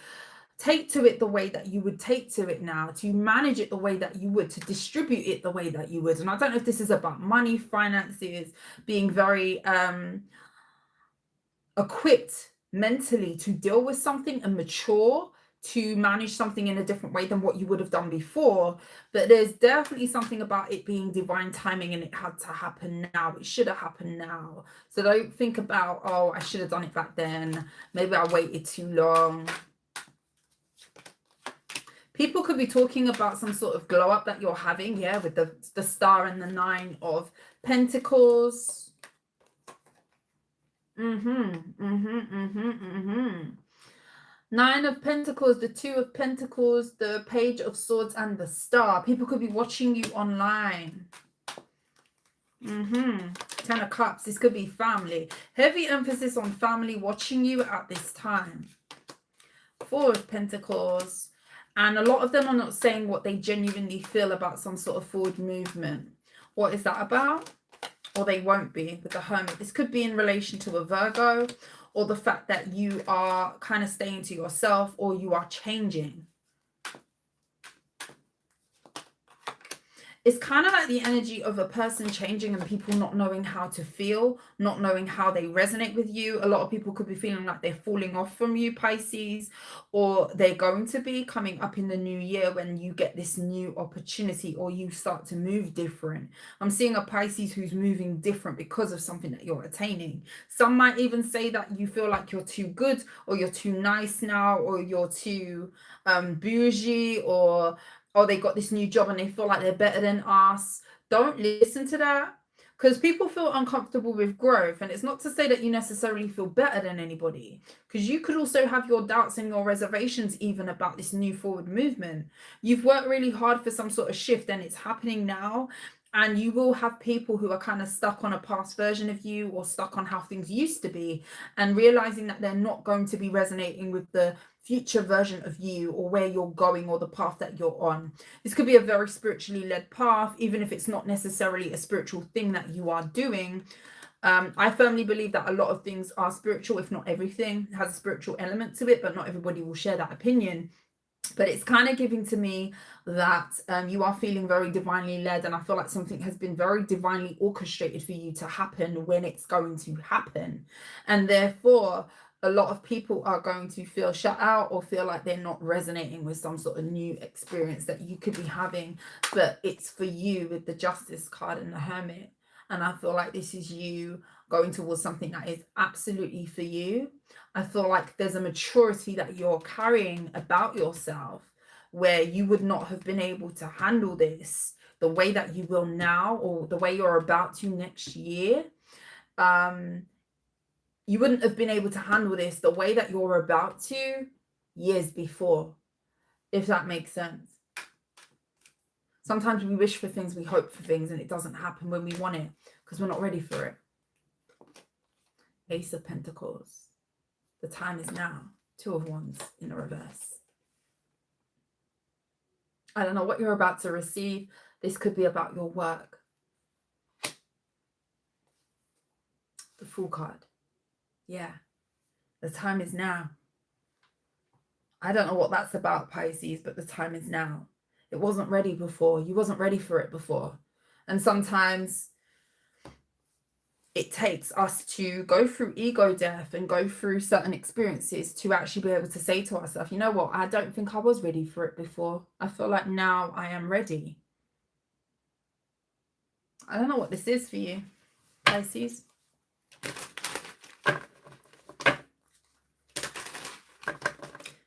take to it the way that you would take to it now, to manage it the way that you would, to distribute it the way that you would. And I don't know if this is about money, finances, being very equipped mentally to deal with something and mature to manage something in a different way than what you would have done before. But there's definitely something about it being divine timing, and it had to happen now. It should have happened now. So don't think about, oh, I should have done it back then. Maybe I waited too long. People could be talking about some sort of glow up that you're having, yeah, with the Star and the 9 of Pentacles. 9 of Pentacles, the 2 of Pentacles, the Page of Swords, and the Star. People could be watching you online. 10 of Cups. This could be family. Heavy emphasis on family watching you at this time. 4 of Pentacles. And a lot of them are not saying what they genuinely feel about some sort of forward movement. What is that about? Or they won't be with the Hermit. This could be in relation to a Virgo, or the fact that you are kind of staying to yourself, or you are changing. it's kind of like the energy of a person changing and people not knowing how to feel, not knowing how they resonate with you. A lot of people could be feeling like they're falling off from you, Pisces, or they're going to be coming up in the new year when you get this new opportunity or you start to move different. I'm seeing a Pisces who's moving different because of something that you're attaining. Some might even say that you feel like you're too good, or you're too nice now, or you're too bougie, or they got this new job and they feel like they're better than us. Don't listen to that, because people feel uncomfortable with growth. And it's not to say that you necessarily feel better than anybody, because you could also have your doubts and your reservations even about this new forward movement. You've worked really hard for some sort of shift and it's happening now. And you will have people who are kind of stuck on a past version of you, or stuck on how things used to be, and realizing that they're not going to be resonating with the future version of you, or where you're going, or the path that you're on. This could be a very spiritually led path, even if it's not necessarily a spiritual thing that you are doing. I firmly believe that a lot of things are spiritual, if not everything has a spiritual element to it, but not everybody will share that opinion. But it's kind of giving to me that you are feeling very divinely led, and I feel like something has been very divinely orchestrated for you to happen when it's going to happen. And therefore, a lot of people are going to feel shut out, or feel like they're not resonating with some sort of new experience that you could be having. But it's for you with the Justice card and the Hermit. And I feel like this is you going towards something that is absolutely for you. I feel like there's a maturity that you're carrying about yourself, where you would not have been able to handle this the way that you will now, or the way you're about to next year. You wouldn't have been able to handle this the way that you're about to years before, if that makes sense. Sometimes we wish for things, we hope for things, and it doesn't happen when we want it because we're not ready for it. Ace of Pentacles. The time is now. Two of Wands in the reverse. I don't know what you're about to receive. This could be about your work. The Fool card. Yeah. The time is now. I don't know what that's about, Pisces, but the time is now. It wasn't ready before. You wasn't ready for it before. And sometimes it takes us to go through ego death and go through certain experiences to actually be able to say to ourselves, you know what, I don't think I was ready for it before. I feel like now I am ready. I don't know what this is for you, Pisces.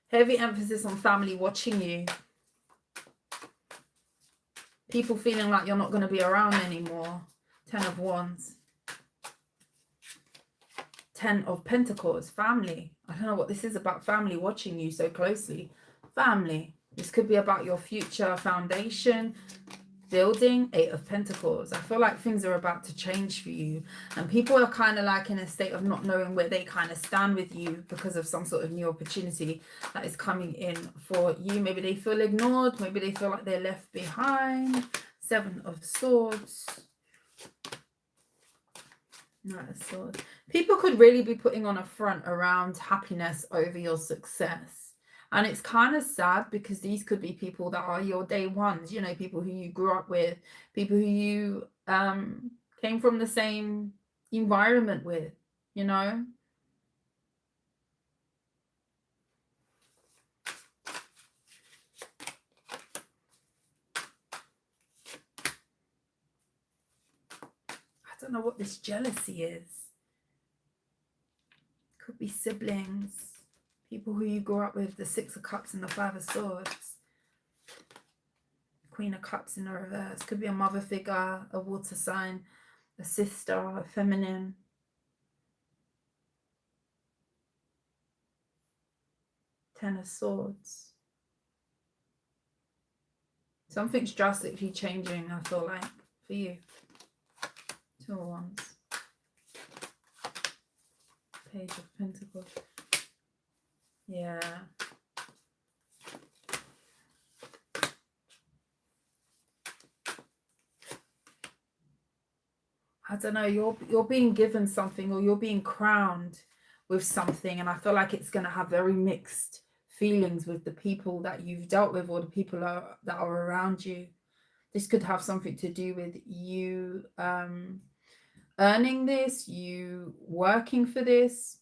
Heavy emphasis on family watching you. People feeling like you're not going to be around anymore. 10 of Wands. 10 of Pentacles, family. I don't know what this is about, family watching you so closely. Family. This could be about your future foundation, building. 8 of Pentacles. I feel like things are about to change for you. And people are kind of like in a state of not knowing where they kind of stand with you because of some sort of new opportunity that is coming in for you. Maybe they feel ignored. Maybe they feel like they're left behind. 7 of Swords. Knight of Swords. People could really be putting on a front around happiness over your success. And it's kind of sad because these could be people that are your day ones, you know, people who you grew up with, people who you came from the same environment with, you know. I don't know what this jealousy is. Could be siblings, people who you grew up with. The 6 of Cups and the 5 of Swords. Queen of Cups in the reverse. Could be a mother figure, a water sign, a sister, a feminine. Ten of Swords. Something's drastically changing, I feel like, for you. 2 of Wands. Page of Pentacles. Yeah. I don't know, you're being given something, or you're being crowned with something, and I feel like it's going to have very mixed feelings with the people that you've dealt with, or the people that are around you. This could have something to do with you earning this, you working for this.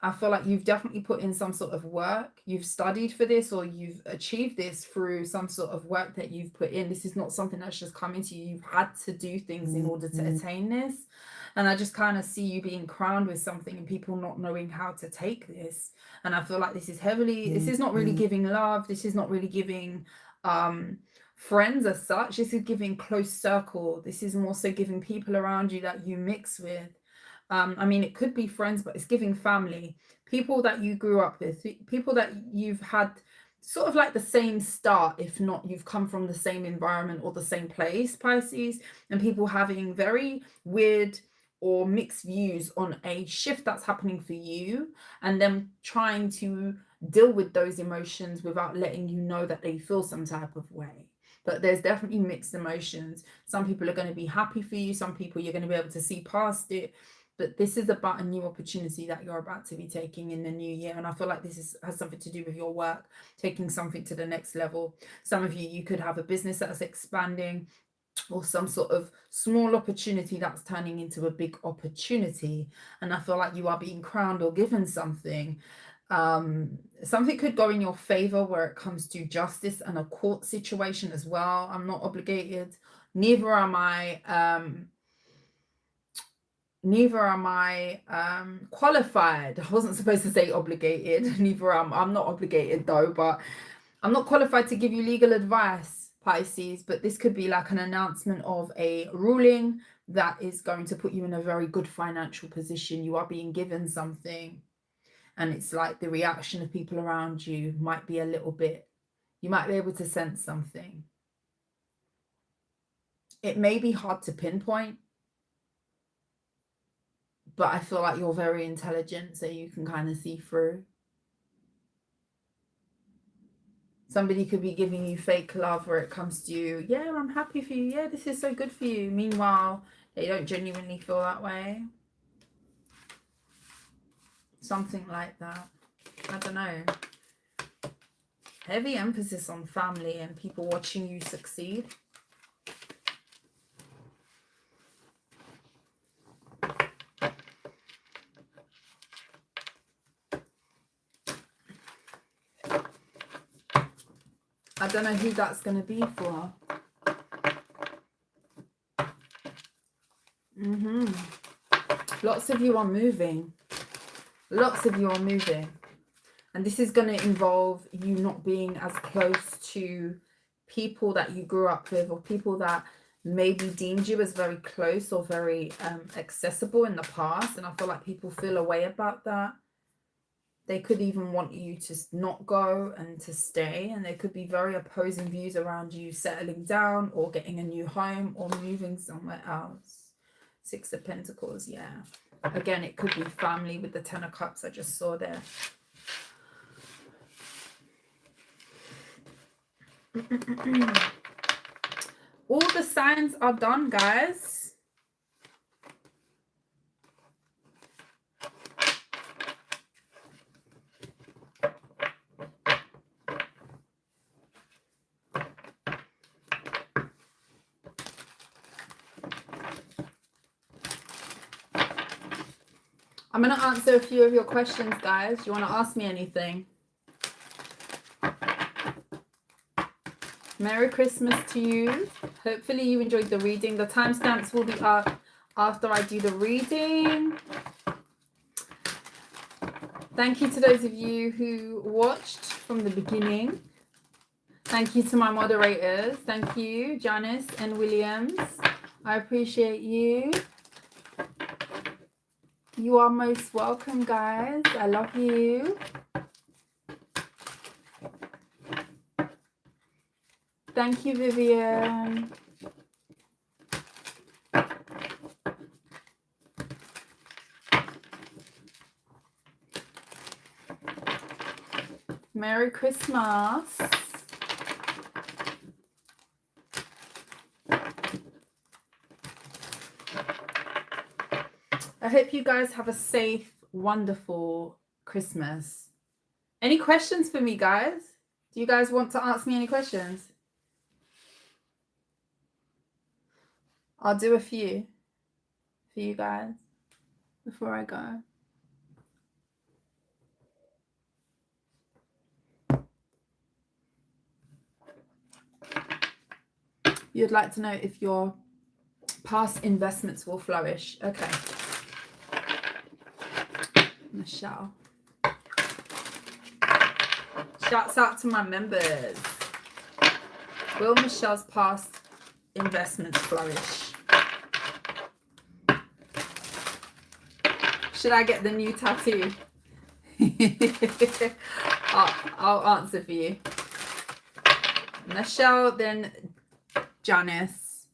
I feel like you've definitely put in some sort of work. You've studied for this, or you've achieved this through some sort of work that you've put in. This is not something that's just coming to you. You've had to do things in order to attain this. And I just kind of see you being crowned with something and people not knowing how to take this. And I feel like this is heavily, this is not really giving love. This is not really giving friends as such. This is giving close circle. This is more so giving people around you that you mix with. I mean, it could be friends, but it's giving family, people that you grew up with, people that you've had sort of like the same start, if not you've come from the same environment or the same place, Pisces, and people having very weird or mixed views on a shift that's happening for you, and them trying to deal with those emotions without letting you know that they feel some type of way. But there's definitely mixed emotions. Some people are going to be happy for you. Some people you're going to be able to see past it. But this is about a new opportunity that you're about to be taking in the new year. And I feel like this has something to do with your work, taking something to the next level. Some of you could have a business that's expanding, or some sort of small opportunity that's turning into a big opportunity. And I feel like you are being crowned or given something. Something could go in your favor where it comes to justice and a court situation as well. I'm not obligated. Neither am I qualified. I wasn't supposed to say obligated. I'm not obligated though, but I'm not qualified to give you legal advice, Pisces. But this could be like an announcement of a ruling that is going to put you in a very good financial position. You are being given something, and it's like the reaction of people around you might be a little bit, you might be able to sense something. It may be hard to pinpoint, but I feel like you're very intelligent, so you can kind of see through. Somebody could be giving you fake love where it comes to you. Yeah, I'm happy for you. Yeah, this is so good for you. Meanwhile, they don't genuinely feel that way. Something like that. I don't know. Heavy emphasis on family and people watching you succeed. I don't know who that's going to be for. Lots of you are moving. Lots of you are moving. And this is going to involve you not being as close to people that you grew up with, or people that maybe deemed you as very close or very accessible in the past. And I feel like people feel a way about that. They could even want you to not go and to stay. And there could be very opposing views around you settling down or getting a new home or moving somewhere else. 6 of Pentacles, yeah. Again, it could be family with the 10 of Cups I just saw there. All the signs are done, guys. I'm going to answer a few of your questions, guys. Do you want to ask me anything? Merry Christmas to you. Hopefully you enjoyed the reading. The timestamps will be up after I do the reading. Thank you to those of you who watched from the beginning. Thank you to my moderators. Thank you, Janice and Williams. I appreciate you. You are most welcome, guys. I love you. Thank you, Vivian. Merry Christmas. I hope you guys have a safe, wonderful Christmas. Any questions for me, guys? Do you guys want to ask me any questions? I'll do a few for you guys before I go. You'd like to know if your past investments will flourish. Okay. Michelle. Shouts out to my members. Will Michelle's past investments flourish? Should I get the new tattoo? I'll answer for you. Michelle, then Janice.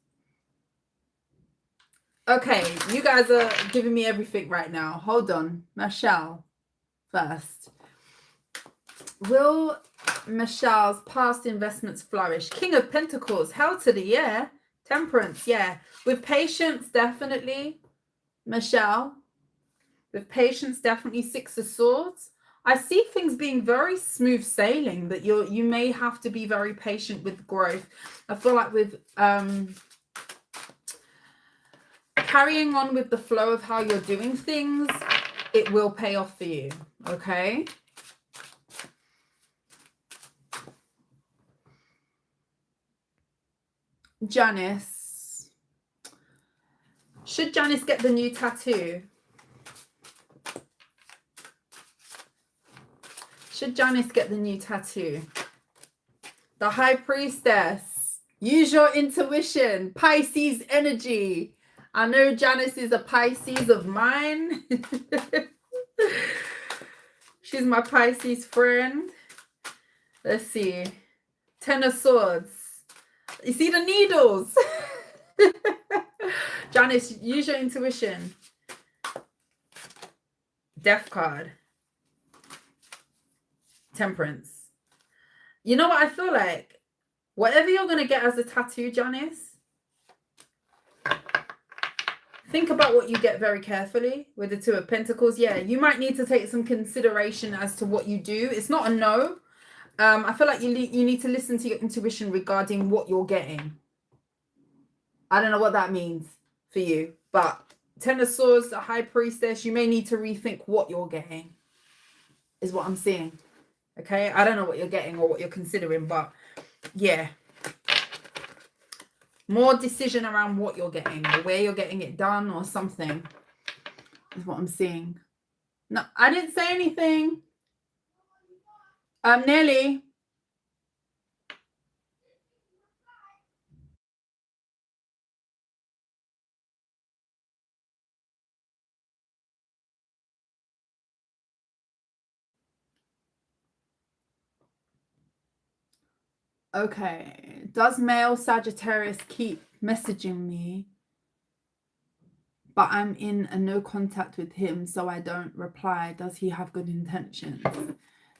Okay, you guys are giving me everything right now. Hold on. Michelle first. Will Michelle's past investments flourish? King of Pentacles, hell to the yeah. Temperance, yeah. With patience, definitely. Michelle. With patience, definitely. Six of Swords. I see things being very smooth sailing, but you may have to be very patient with growth. I feel like with carrying on with the flow of how you're doing things, it will pay off for you. Okay. Janice. Should Janice get the new tattoo? Should Janice get the new tattoo? The High Priestess. Use your intuition. Pisces energy. I know Janice is a Pisces of mine. She's my Pisces friend. Let's see. Ten of Swords. You see the needles? Janice, use your intuition. Death card. Temperance. You know what I feel like? Whatever you're going to get as a tattoo, Janice, think about what you get very carefully with the Two of Pentacles. Yeah, you might need to take some consideration as to what you do. It's not a no. I feel like you need to listen to your intuition regarding what you're getting. I don't know what that means for you, but Ten of Swords, the High Priestess, you may need to rethink what you're getting, is what I'm seeing. Okay, I don't know what you're getting or what you're considering, but yeah, more decision around what you're getting or where you're getting it done or something is what I'm seeing. No, I didn't say anything. Nelly. Okay. Does male Sagittarius keep messaging me, but I'm in a no contact with him, so I don't reply? Does he have good intentions?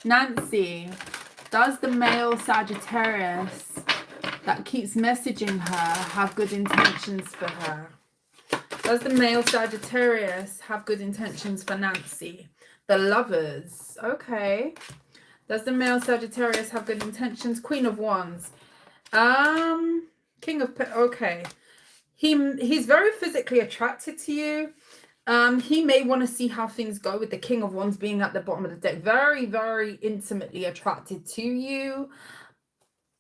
Nancy, does the male Sagittarius that keeps messaging her have good intentions for her? Does the male Sagittarius have good intentions for Nancy? The Lovers. Okay. Does the male Sagittarius have good intentions? Queen of Wands. King of... Okay. He's very physically attracted to you. He may want to see how things go with the King of Wands being at the bottom of the deck. Very, very intimately attracted to you.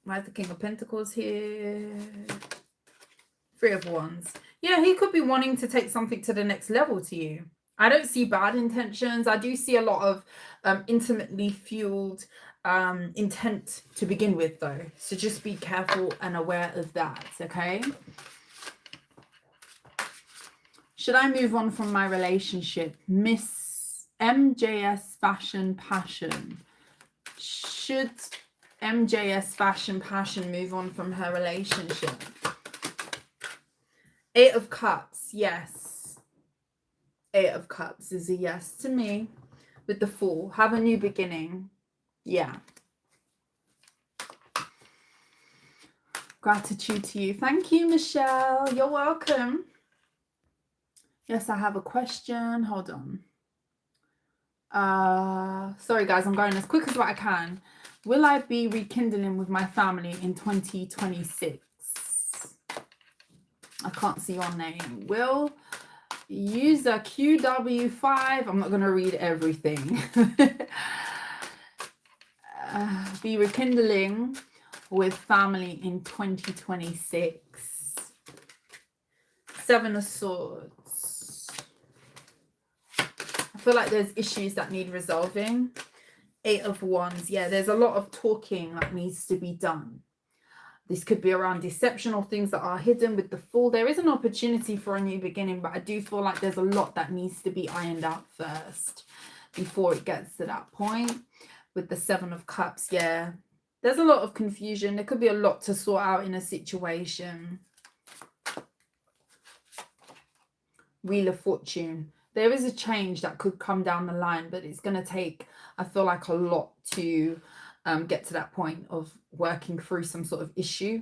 Where's the King of Pentacles here? Three of Wands. Yeah, he could be wanting to take something to the next level to you. I don't see bad intentions. I do see a lot of intimately fueled intent to begin with, though. So just be careful and aware of that, okay? Should I move on from my relationship? Miss MJS Fashion Passion. Should MJS Fashion Passion move on from her relationship? Eight of Cups, yes. Eight of Cups is a yes to me. With the Fool, have a new beginning. Yeah. Gratitude to you. Thank you, Michelle. You're welcome. Yes, I have a question. Hold on. Sorry, guys. I'm going as quick as what I can. Will I be rekindling with my family in 2026? I can't see your name. Will user QW5. I'm not going to read everything. Be rekindling with family in 2026. Seven of Swords. I feel like there's issues that need resolving. Eight of Wands. Yeah, there's a lot of talking that needs to be done. This could be around deception or things that are hidden with the Fool. There is an opportunity for a new beginning, but I do feel like there's a lot that needs to be ironed out first before it gets to that point. With the Seven of Cups, yeah, there's a lot of confusion. There could be a lot to sort out in a situation. Wheel of Fortune. There is a change that could come down the line, but it's going to take, I feel like, a lot to get to that point of working through some sort of issue.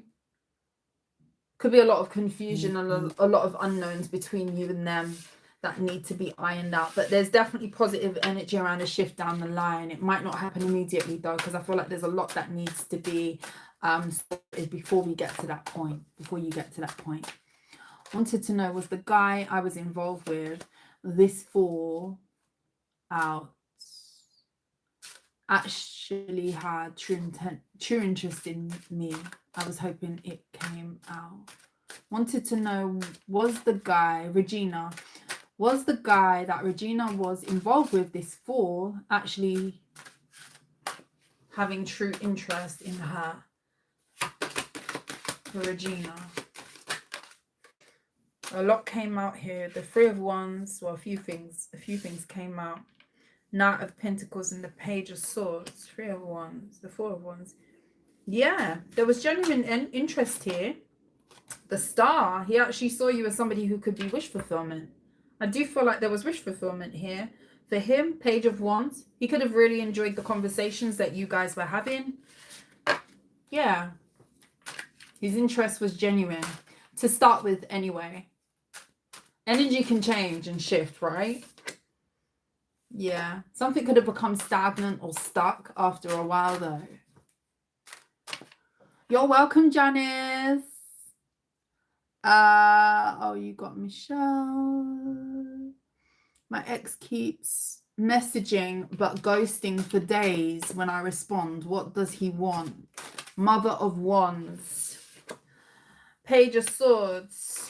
Could be a lot of confusion and a lot of unknowns between you and them that need to be ironed out. But there's definitely positive energy around a shift down the line. It might not happen immediately, though, because I feel like there's a lot that needs to be sorted before we get to that point, before you get to that point. Wanted to know, was the guy I was involved with, this Fool out, actually had true interest in me? I was hoping it came out. Wanted to know, was the guy, Regina, was the guy that Regina was involved with, this Fool, actually having true interest in her? For Regina. A lot came out here. The Three of Wands, well, a few things came out. Knight of Pentacles and the Page of Swords. Three of Wands, the Four of Wands. Yeah, there was genuine interest here. The Star, he actually saw you as somebody who could be wish fulfillment. I do feel like there was wish fulfillment here. For him, Page of Wands, he could have really enjoyed the conversations that you guys were having. Yeah. His interest was genuine. To start with, anyway. Energy can change and shift, right? Yeah. Something could have become stagnant or stuck after a while, though. You're welcome, Janice. Oh, you got Michelle. My ex keeps messaging but ghosting for days when I respond. What does he want? Mother of Wands. Page of Swords.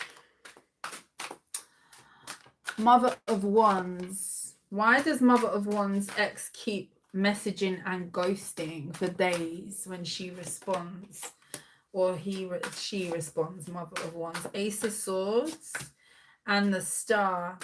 Mother of Wands. Why does Mother of Wands ex keep messaging and ghosting for days when she responds? Or she responds, Mother of Wands. Ace of Swords and the Star.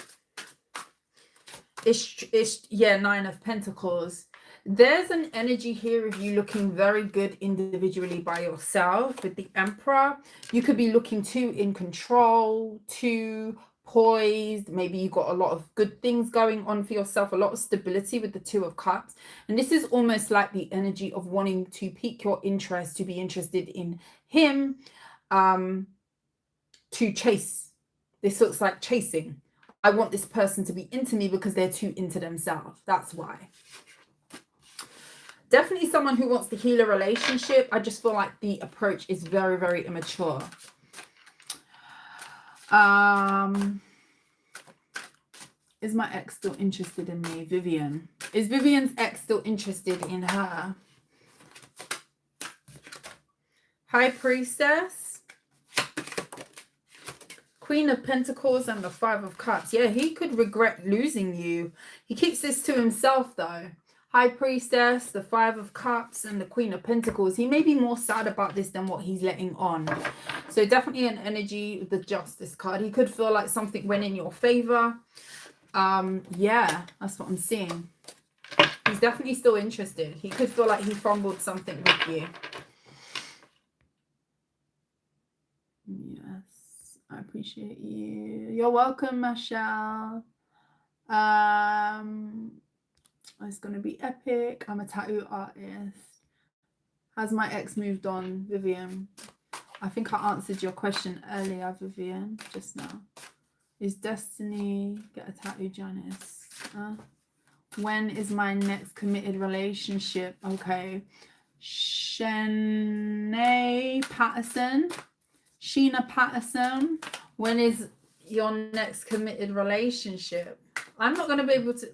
Yeah, Nine of Pentacles. There's an energy here of you looking very good individually by yourself. With the Emperor, you could be looking too in control, too poised. Maybe you got a lot of good things going on for yourself, a lot of stability with the Two of Cups. And this is almost like the energy of wanting to pique your interest, to be interested in him, to chase. This looks like chasing. I want this person to be into me because they're too into themselves. That's why. Definitely someone who wants to heal a relationship. I just feel like the approach is very, very immature. Is my ex still interested in me? Vivian. Is Vivian's ex still interested in her? High Priestess. Queen of Pentacles and the Five of Cups. Yeah, he could regret losing you. He keeps this to himself, though. High Priestess, the Five of Cups, and the Queen of Pentacles. He may be more sad about this than what he's letting on. So definitely an energy with the Justice card. He could feel like something went in your favor. Yeah, that's what I'm seeing. He's definitely still interested. He could feel like he fumbled something with you. Yes, I appreciate you. You're welcome, Michelle. It's going to be epic. I'm a tattoo artist. Has my ex moved on, Vivian? I think I answered your question earlier, Vivian, just now. Is Destiny... Get a tattoo, Janice. When is my next committed relationship? Okay. Shanae Patterson. Sheena Patterson, when is your next committed relationship? I'm not going to be able to.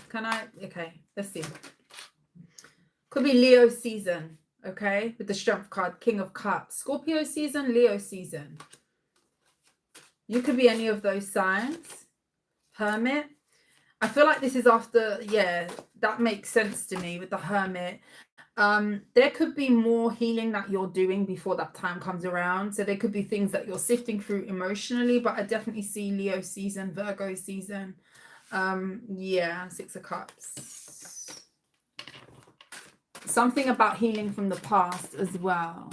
Can I? Okay, let's see. Could be Leo season, okay, with the Strength card, King of Cups. Scorpio season, Leo season. You could be any of those signs. Hermit. I feel like this is after, yeah, that makes sense to me with the Hermit. There could be more healing that you're doing before that time comes around. So there could be things that you're sifting through emotionally, but I definitely see Leo season, Virgo season. Yeah, Six of Cups. Something about healing from the past as well.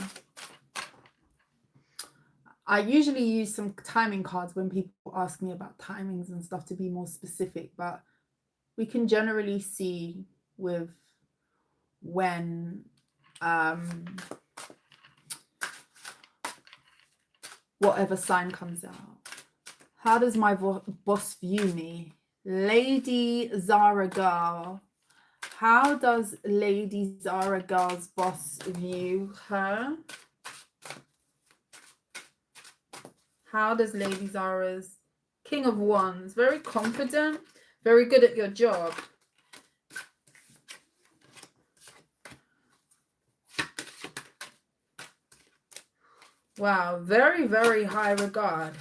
I usually use some timing cards when people ask me about timings and stuff to be more specific, but we can generally see with when whatever sign comes out. How does my boss view me? Lady Zara Girl. How does Lady Zara Girl's boss view her? How does Lady Zara's King of Wands? Very confident, very good at your job. Wow, very, very high regard.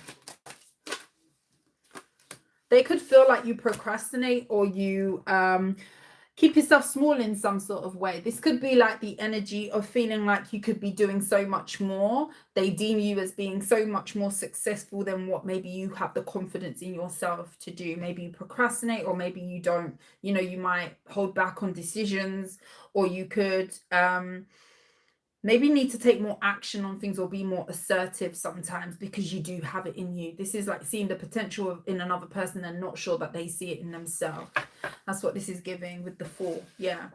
They could feel like you procrastinate or you keep yourself small in some sort of way. This could be like the energy of feeling like you could be doing so much more. They deem you as being so much more successful than what maybe you have the confidence in yourself to do. Maybe you procrastinate, or maybe you don't, you know, you might hold back on decisions, or you could maybe need to take more action on things or be more assertive sometimes because you do have it in you. This is like seeing the potential in another person and not sure that they see it in themselves. That's what this is giving with the Four. Yeah.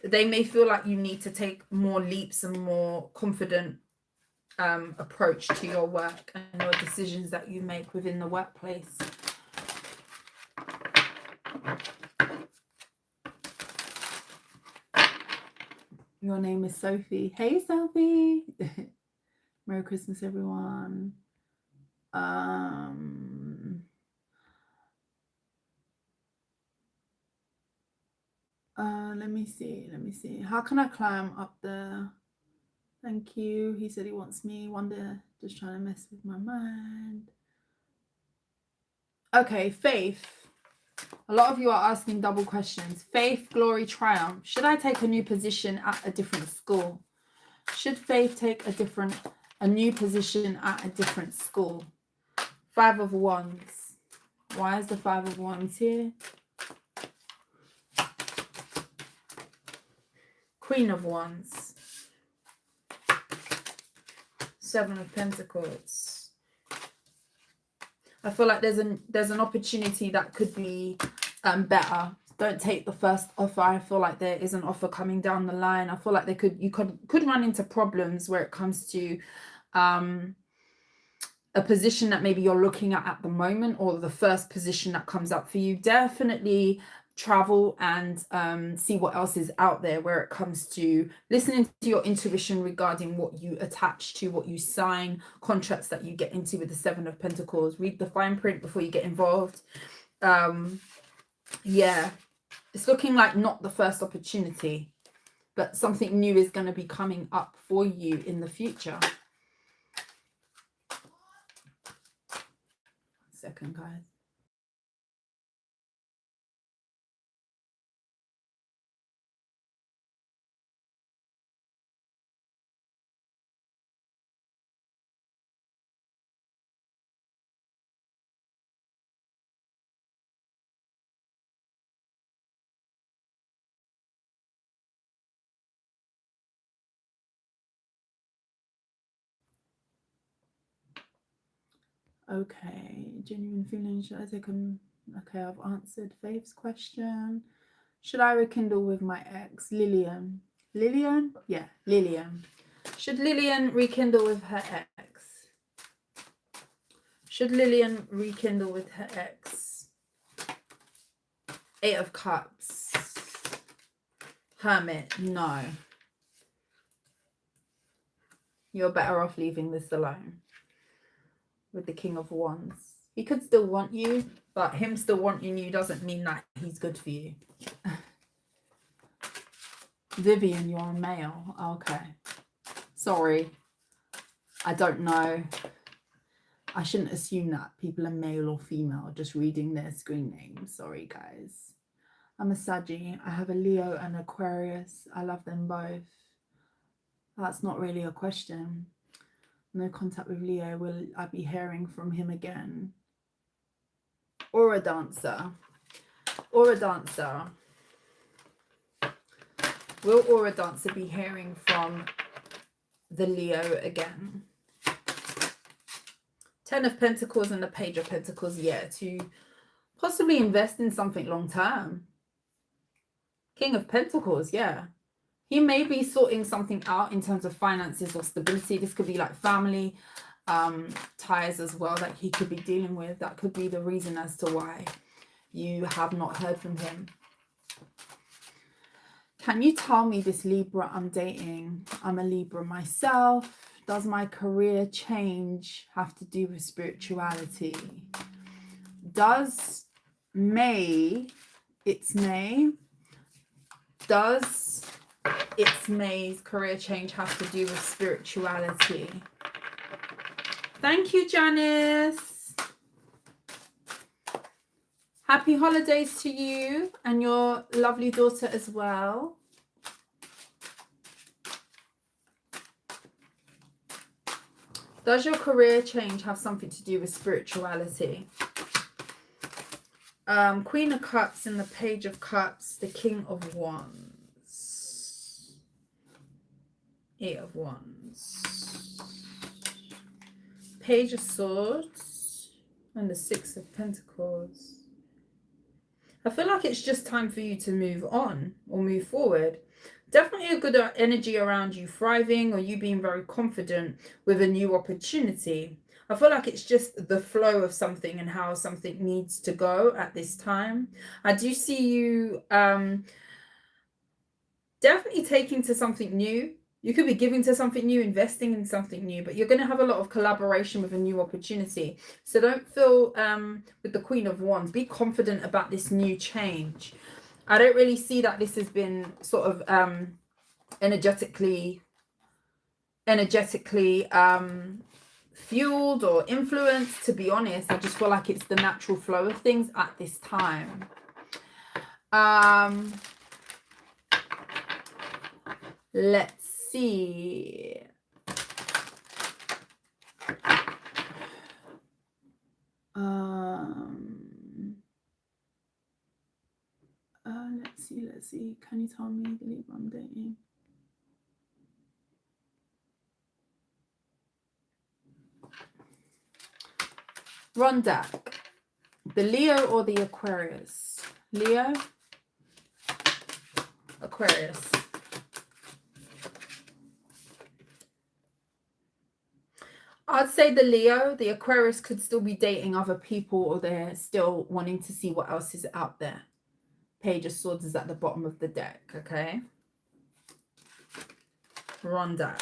They may feel like you need to take more leaps and more confident approach to your work and your decisions that you make within the workplace. Your name is Sophie. Hey, Sophie. Merry Christmas, everyone. Let me see. How can I climb up there? Thank you. He said he wants me. Wonder, just trying to mess with my mind. Okay, faith. A lot of you are asking double questions. Faith, glory, triumph. Should I take a new position at a different school? Should Faith take a new position at a different school? Five of Wands. Why is the Five of Wands here? Queen of Wands. Seven of Pentacles. I feel like there's an opportunity that could be better. Don't take the first offer. I feel like there is an offer coming down the line. I feel like you could run into problems where it comes to a position that maybe you're looking at the moment, or the first position that comes up for you. Definitely travel and see what else is out there where it comes to listening to your intuition regarding what you attach to, what you sign, contracts that you get into with the Seven of Pentacles. Read the fine print before you get involved. Yeah, it's looking like not the first opportunity, but something new is going to be coming up for you in the future. Second, guys. Okay, genuine feelings. Should I take them? Okay, I've answered Faith's question. Should I rekindle with my ex, Lillian? Lillian? Yeah, Lillian. Should Lillian rekindle with her ex? Should Lillian rekindle with her ex? Eight of Cups. Hermit, no. You're better off leaving this alone. with the King of Wands. He could still want you, but him still wanting you doesn't mean that he's good for you. Vivian, you're a male. Okay. Sorry. I don't know. I shouldn't assume that people are male or female just reading their screen name. Sorry, guys. I'm a Saggy. I have a Leo and Aquarius. I love them both. That's not really a question. No contact with Leo. Will I be hearing from him again? Or a dancer. Or a dancer. Will Aura Dancer be hearing from the Leo again? 10 of Pentacles and the Page of Pentacles. Yeah, to possibly invest in something long term. King of Pentacles, yeah. He may be sorting something out in terms of finances or stability. This could be like family ties as well that he could be dealing with. That could be the reason as to why you have not heard from him. Can you tell me this Libra I'm dating? I'm a Libra myself. Does my career change have to do with spirituality? Does May, it's May, does it's May's career change have to do with spirituality? Thank you, Janice. Happy holidays to you and your lovely daughter as well. Does your career change have something to do with spirituality? Queen of Cups and the Page of Cups, the King of Wands, 8 of Wands, Page of Swords, and the 6 of Pentacles. I feel like it's just time for you to move on or move forward. Definitely a good energy around you thriving or you being very confident with a new opportunity. I feel like it's just the flow of something and how something needs to go at this time. I do see you definitely taking to something new. You could be giving to something new, investing in something new, but you're going to have a lot of collaboration with a new opportunity. So don't feel with the Queen of Wands. Be confident about this new change. I don't really see that this has been sort of energetically fueled or influenced, to be honest. I just feel like it's the natural flow of things at this time. Let's see. Let's see. Can you tell me the Libra I'm dating? Ronda, the Leo or the Aquarius? Leo, Aquarius. I'd say the Leo. The Aquarius could still be dating other people, or they're still wanting to see what else is out there. Page of Swords is at the bottom of the deck, okay? Ronda,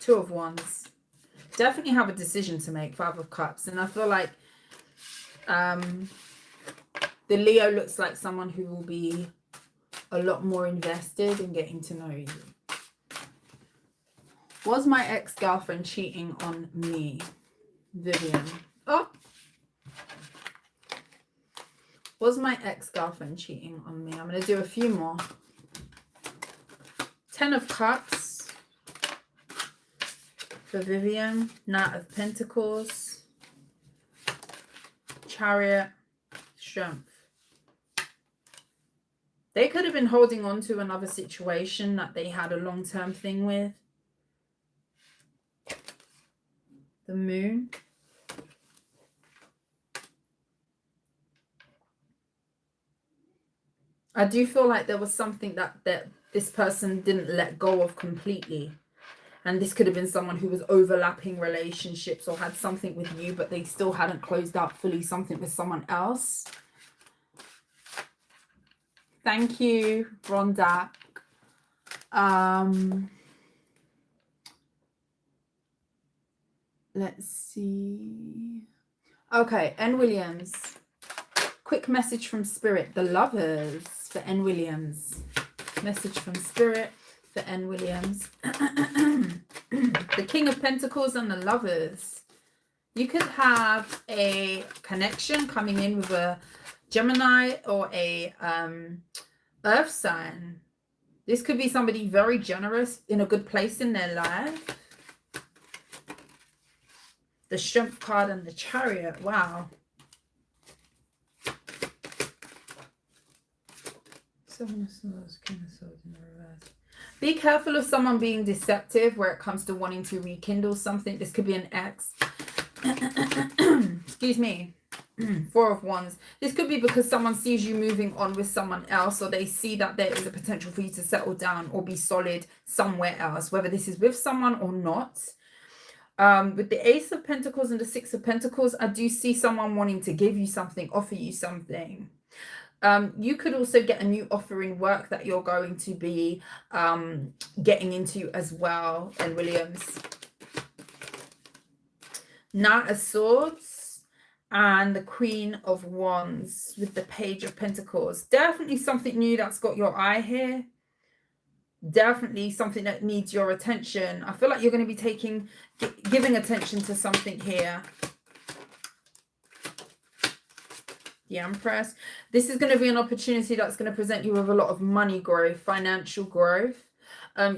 2 of Wands. Definitely have a decision to make, 5 of Cups. And I feel like the Leo looks like someone who will be a lot more invested in getting to know you. Was my ex-girlfriend cheating on me? Vivian. Oh. Was my ex-girlfriend cheating on me? I'm going to do a few more. 10 of Cups for Vivian. Knight of Pentacles. Chariot. Strength. They could have been holding on to another situation that they had a long-term thing with. The Moon. I do feel like there was something that this person didn't let go of completely. And this could have been someone who was overlapping relationships or had something with you, but they still hadn't closed out fully something with someone else. Thank you, Ronda. Let's see. Okay, N. Williams. Quick message from Spirit. The Lovers for N. Williams. Message from Spirit for N. Williams. The King of Pentacles and the Lovers. You could have a connection coming in with a Gemini or a earth sign. This could be somebody very generous, in a good place in their life. The Strength card and the Chariot. Wow. Seven of Swords, King of Swords in the reverse. Be careful of someone being deceptive where it comes to wanting to rekindle something. This could be an ex. Excuse me. Four of Wands. This could be because someone sees you moving on with someone else, or they see that there is a potential for you to settle down or be solid somewhere else, whether this is with someone or not. With the Ace of Pentacles and the Six of Pentacles, I do see someone wanting to give you something, offer you something. You could also get a new offer in work that you're going to be getting into as well, and Williams. Knight of Swords and the Queen of Wands with the Page of Pentacles. Definitely something new that's got your eye here. Definitely something that needs your attention. I feel like you're going to be giving attention to something here. The Empress. This is going to be an opportunity that's going to present you with a lot of money growth, financial growth.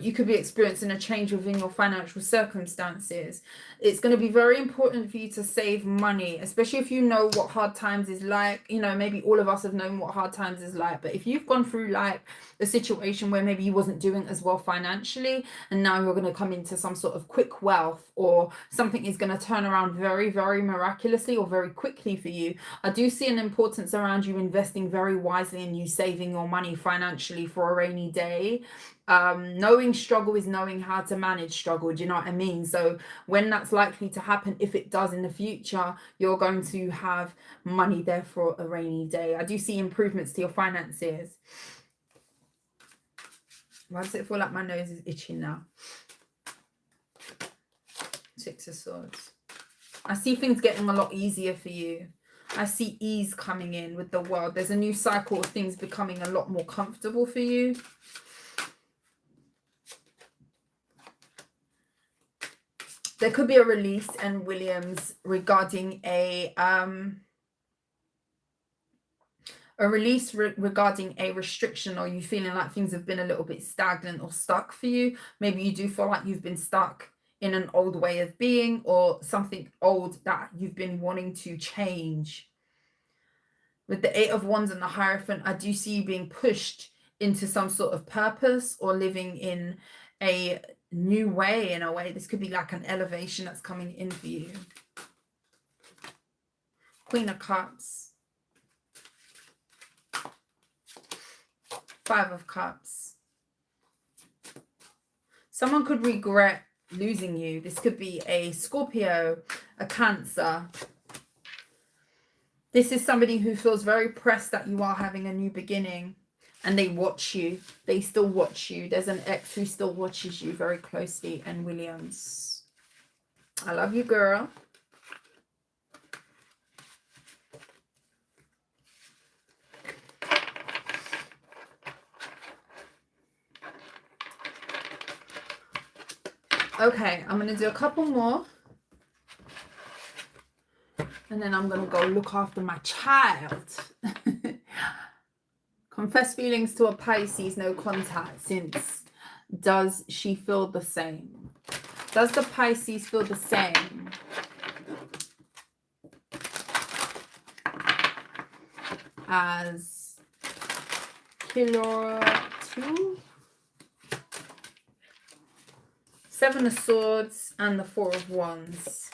You could be experiencing a change within your financial circumstances. It's going to be very important for you to save money, especially if you know what hard times is like. You know, maybe all of us have known what hard times is like, but if you've gone through like a situation where maybe you wasn't doing as well financially, and now you're going to come into some sort of quick wealth, or something is going to turn around very, very miraculously or very quickly for you. I do see an importance around you investing very wisely and you saving your money financially for a rainy day. Knowing struggle is knowing how to manage struggle. Do you know what I mean? So when that's likely to happen, if it does in the future, you're going to have money there for a rainy day. I do see improvements to your finances. Why does it feel like my nose is itching now? Six of Swords. I see things getting a lot easier for you. I see ease coming in with the World. There's a new cycle of things becoming a lot more comfortable for you. There could be a release, and Williams, regarding regarding a restriction, or you feeling like things have been a little bit stagnant or stuck for you. Maybe you do feel like you've been stuck in an old way of being, or something old that you've been wanting to change. With the Eight of Wands and the Hierophant, I do see you being pushed into some sort of purpose or living in a new way, in a way. This could be like an elevation that's coming in for you. Queen of Cups. Five of Cups. Someone could regret losing you. This could be a Scorpio, a Cancer. This is somebody who feels very pressed that you are having a new beginning, and they watch you. They still watch you. There's an ex who still watches you very closely. And Williams. I love you, girl. Okay, I'm going to do a couple more. And then I'm going to go look after my child. Confess feelings to a Pisces, no contact since. Does she feel the same? Does the Pisces feel the same? As Killer 2? Seven of Swords and the Four of Wands.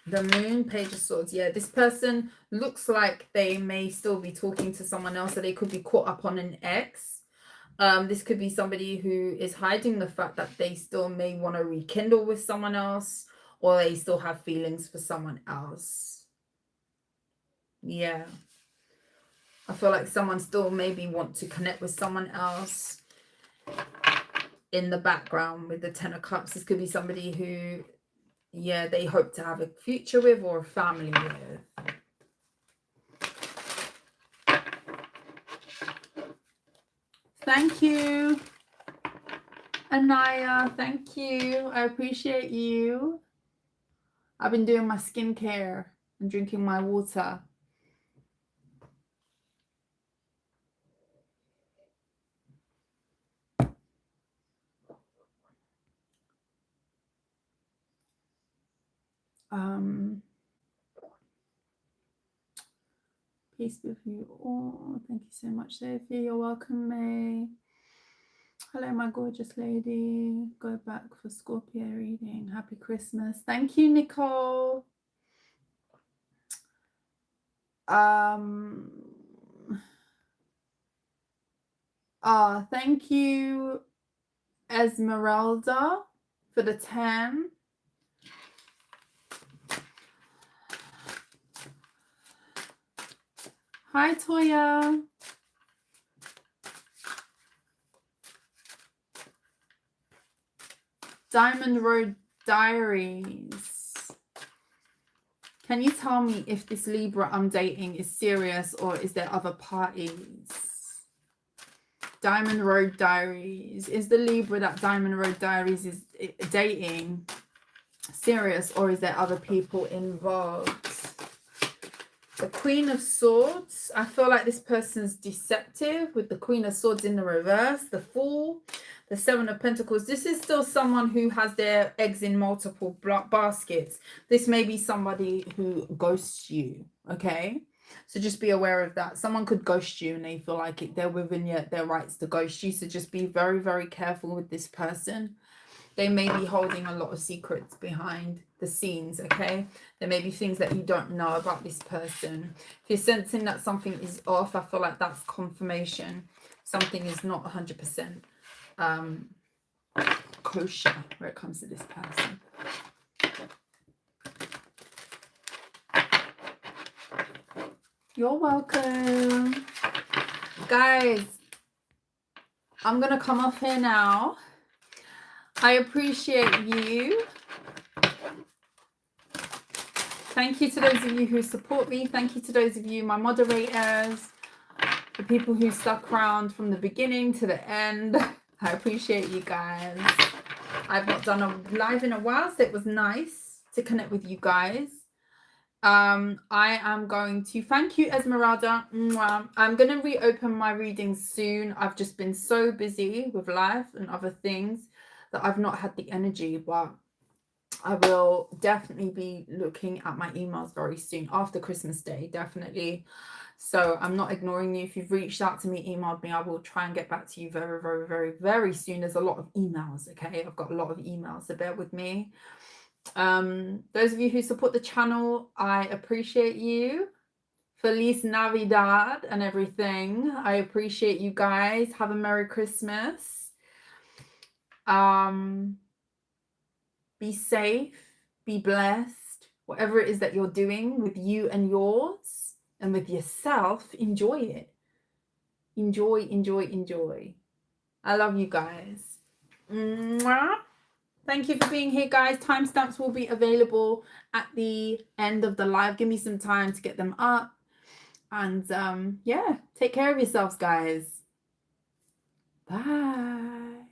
The Moon, Page of Swords. Yeah, this person looks like they may still be talking to someone else, so they could be caught up on an ex. This could be somebody who is hiding the fact that they still may want to rekindle with someone else, or they still have feelings for someone else. Yeah. I feel like someone still maybe want to connect with someone else. In the background with the Ten of Cups, this could be somebody who yeah, they hope to have a future with or a family with. Thank you, Anaya. Thank you. I appreciate you. I've been doing my skincare and drinking my water. Peace with you all. Thank you so much, Sophie. You're welcome, May. Hello, my gorgeous lady. Go back for Scorpio reading. Happy Christmas. Thank you, Nicole. Thank you, Esmeralda, for the 10. Hi, Toya. Diamond Road Diaries. Can you tell me if this Libra I'm dating is serious or is there other parties? Diamond Road Diaries. Is the Libra that Diamond Road Diaries is dating serious or is there other people involved? The Queen of Swords. I feel like this person's deceptive with the Queen of Swords in the reverse, the Fool, the Seven of Pentacles. This is still someone who has their eggs in multiple baskets. This may be somebody who ghosts you, okay? So just be aware of that. Someone could ghost you and they feel like they're within their rights to ghost you. So just be very, very careful with this person. They may be holding a lot of secrets behind the scenes, okay? There may be things that you don't know about this person. If you're sensing that something is off, I feel like that's confirmation. Something is not 100% kosher where it comes to this person. You're welcome. Guys, I'm going to come off here now. I appreciate you. Thank you to those of you who support me. Thank you to those of you, my moderators, the people who stuck around from the beginning to the end. I appreciate you guys. I've not done a live in a while, so it was nice to connect with you guys. I am going to thank you, Esmeralda. I'm going to reopen my readings soon. I've just been so busy with life and other things that I've not had the energy, but I will definitely be looking at my emails very soon after Christmas Day, definitely. So I'm not ignoring you. If you've reached out to me, emailed me, I will try and get back to you very, very, very, very soon. There's a lot of emails, okay? I've got a lot of emails, so bear with me. Those of you who support the channel, I appreciate you. Feliz Navidad and everything. I appreciate you guys. Have a Merry Christmas. Be safe, be blessed, whatever it is that you're doing with you and yours and with yourself, enjoy it. Enjoy, enjoy, enjoy. I love you guys. Mwah. Thank you for being here, guys. Timestamps will be available at the end of the live. Give me some time to get them up. And yeah, take care of yourselves, guys. Bye.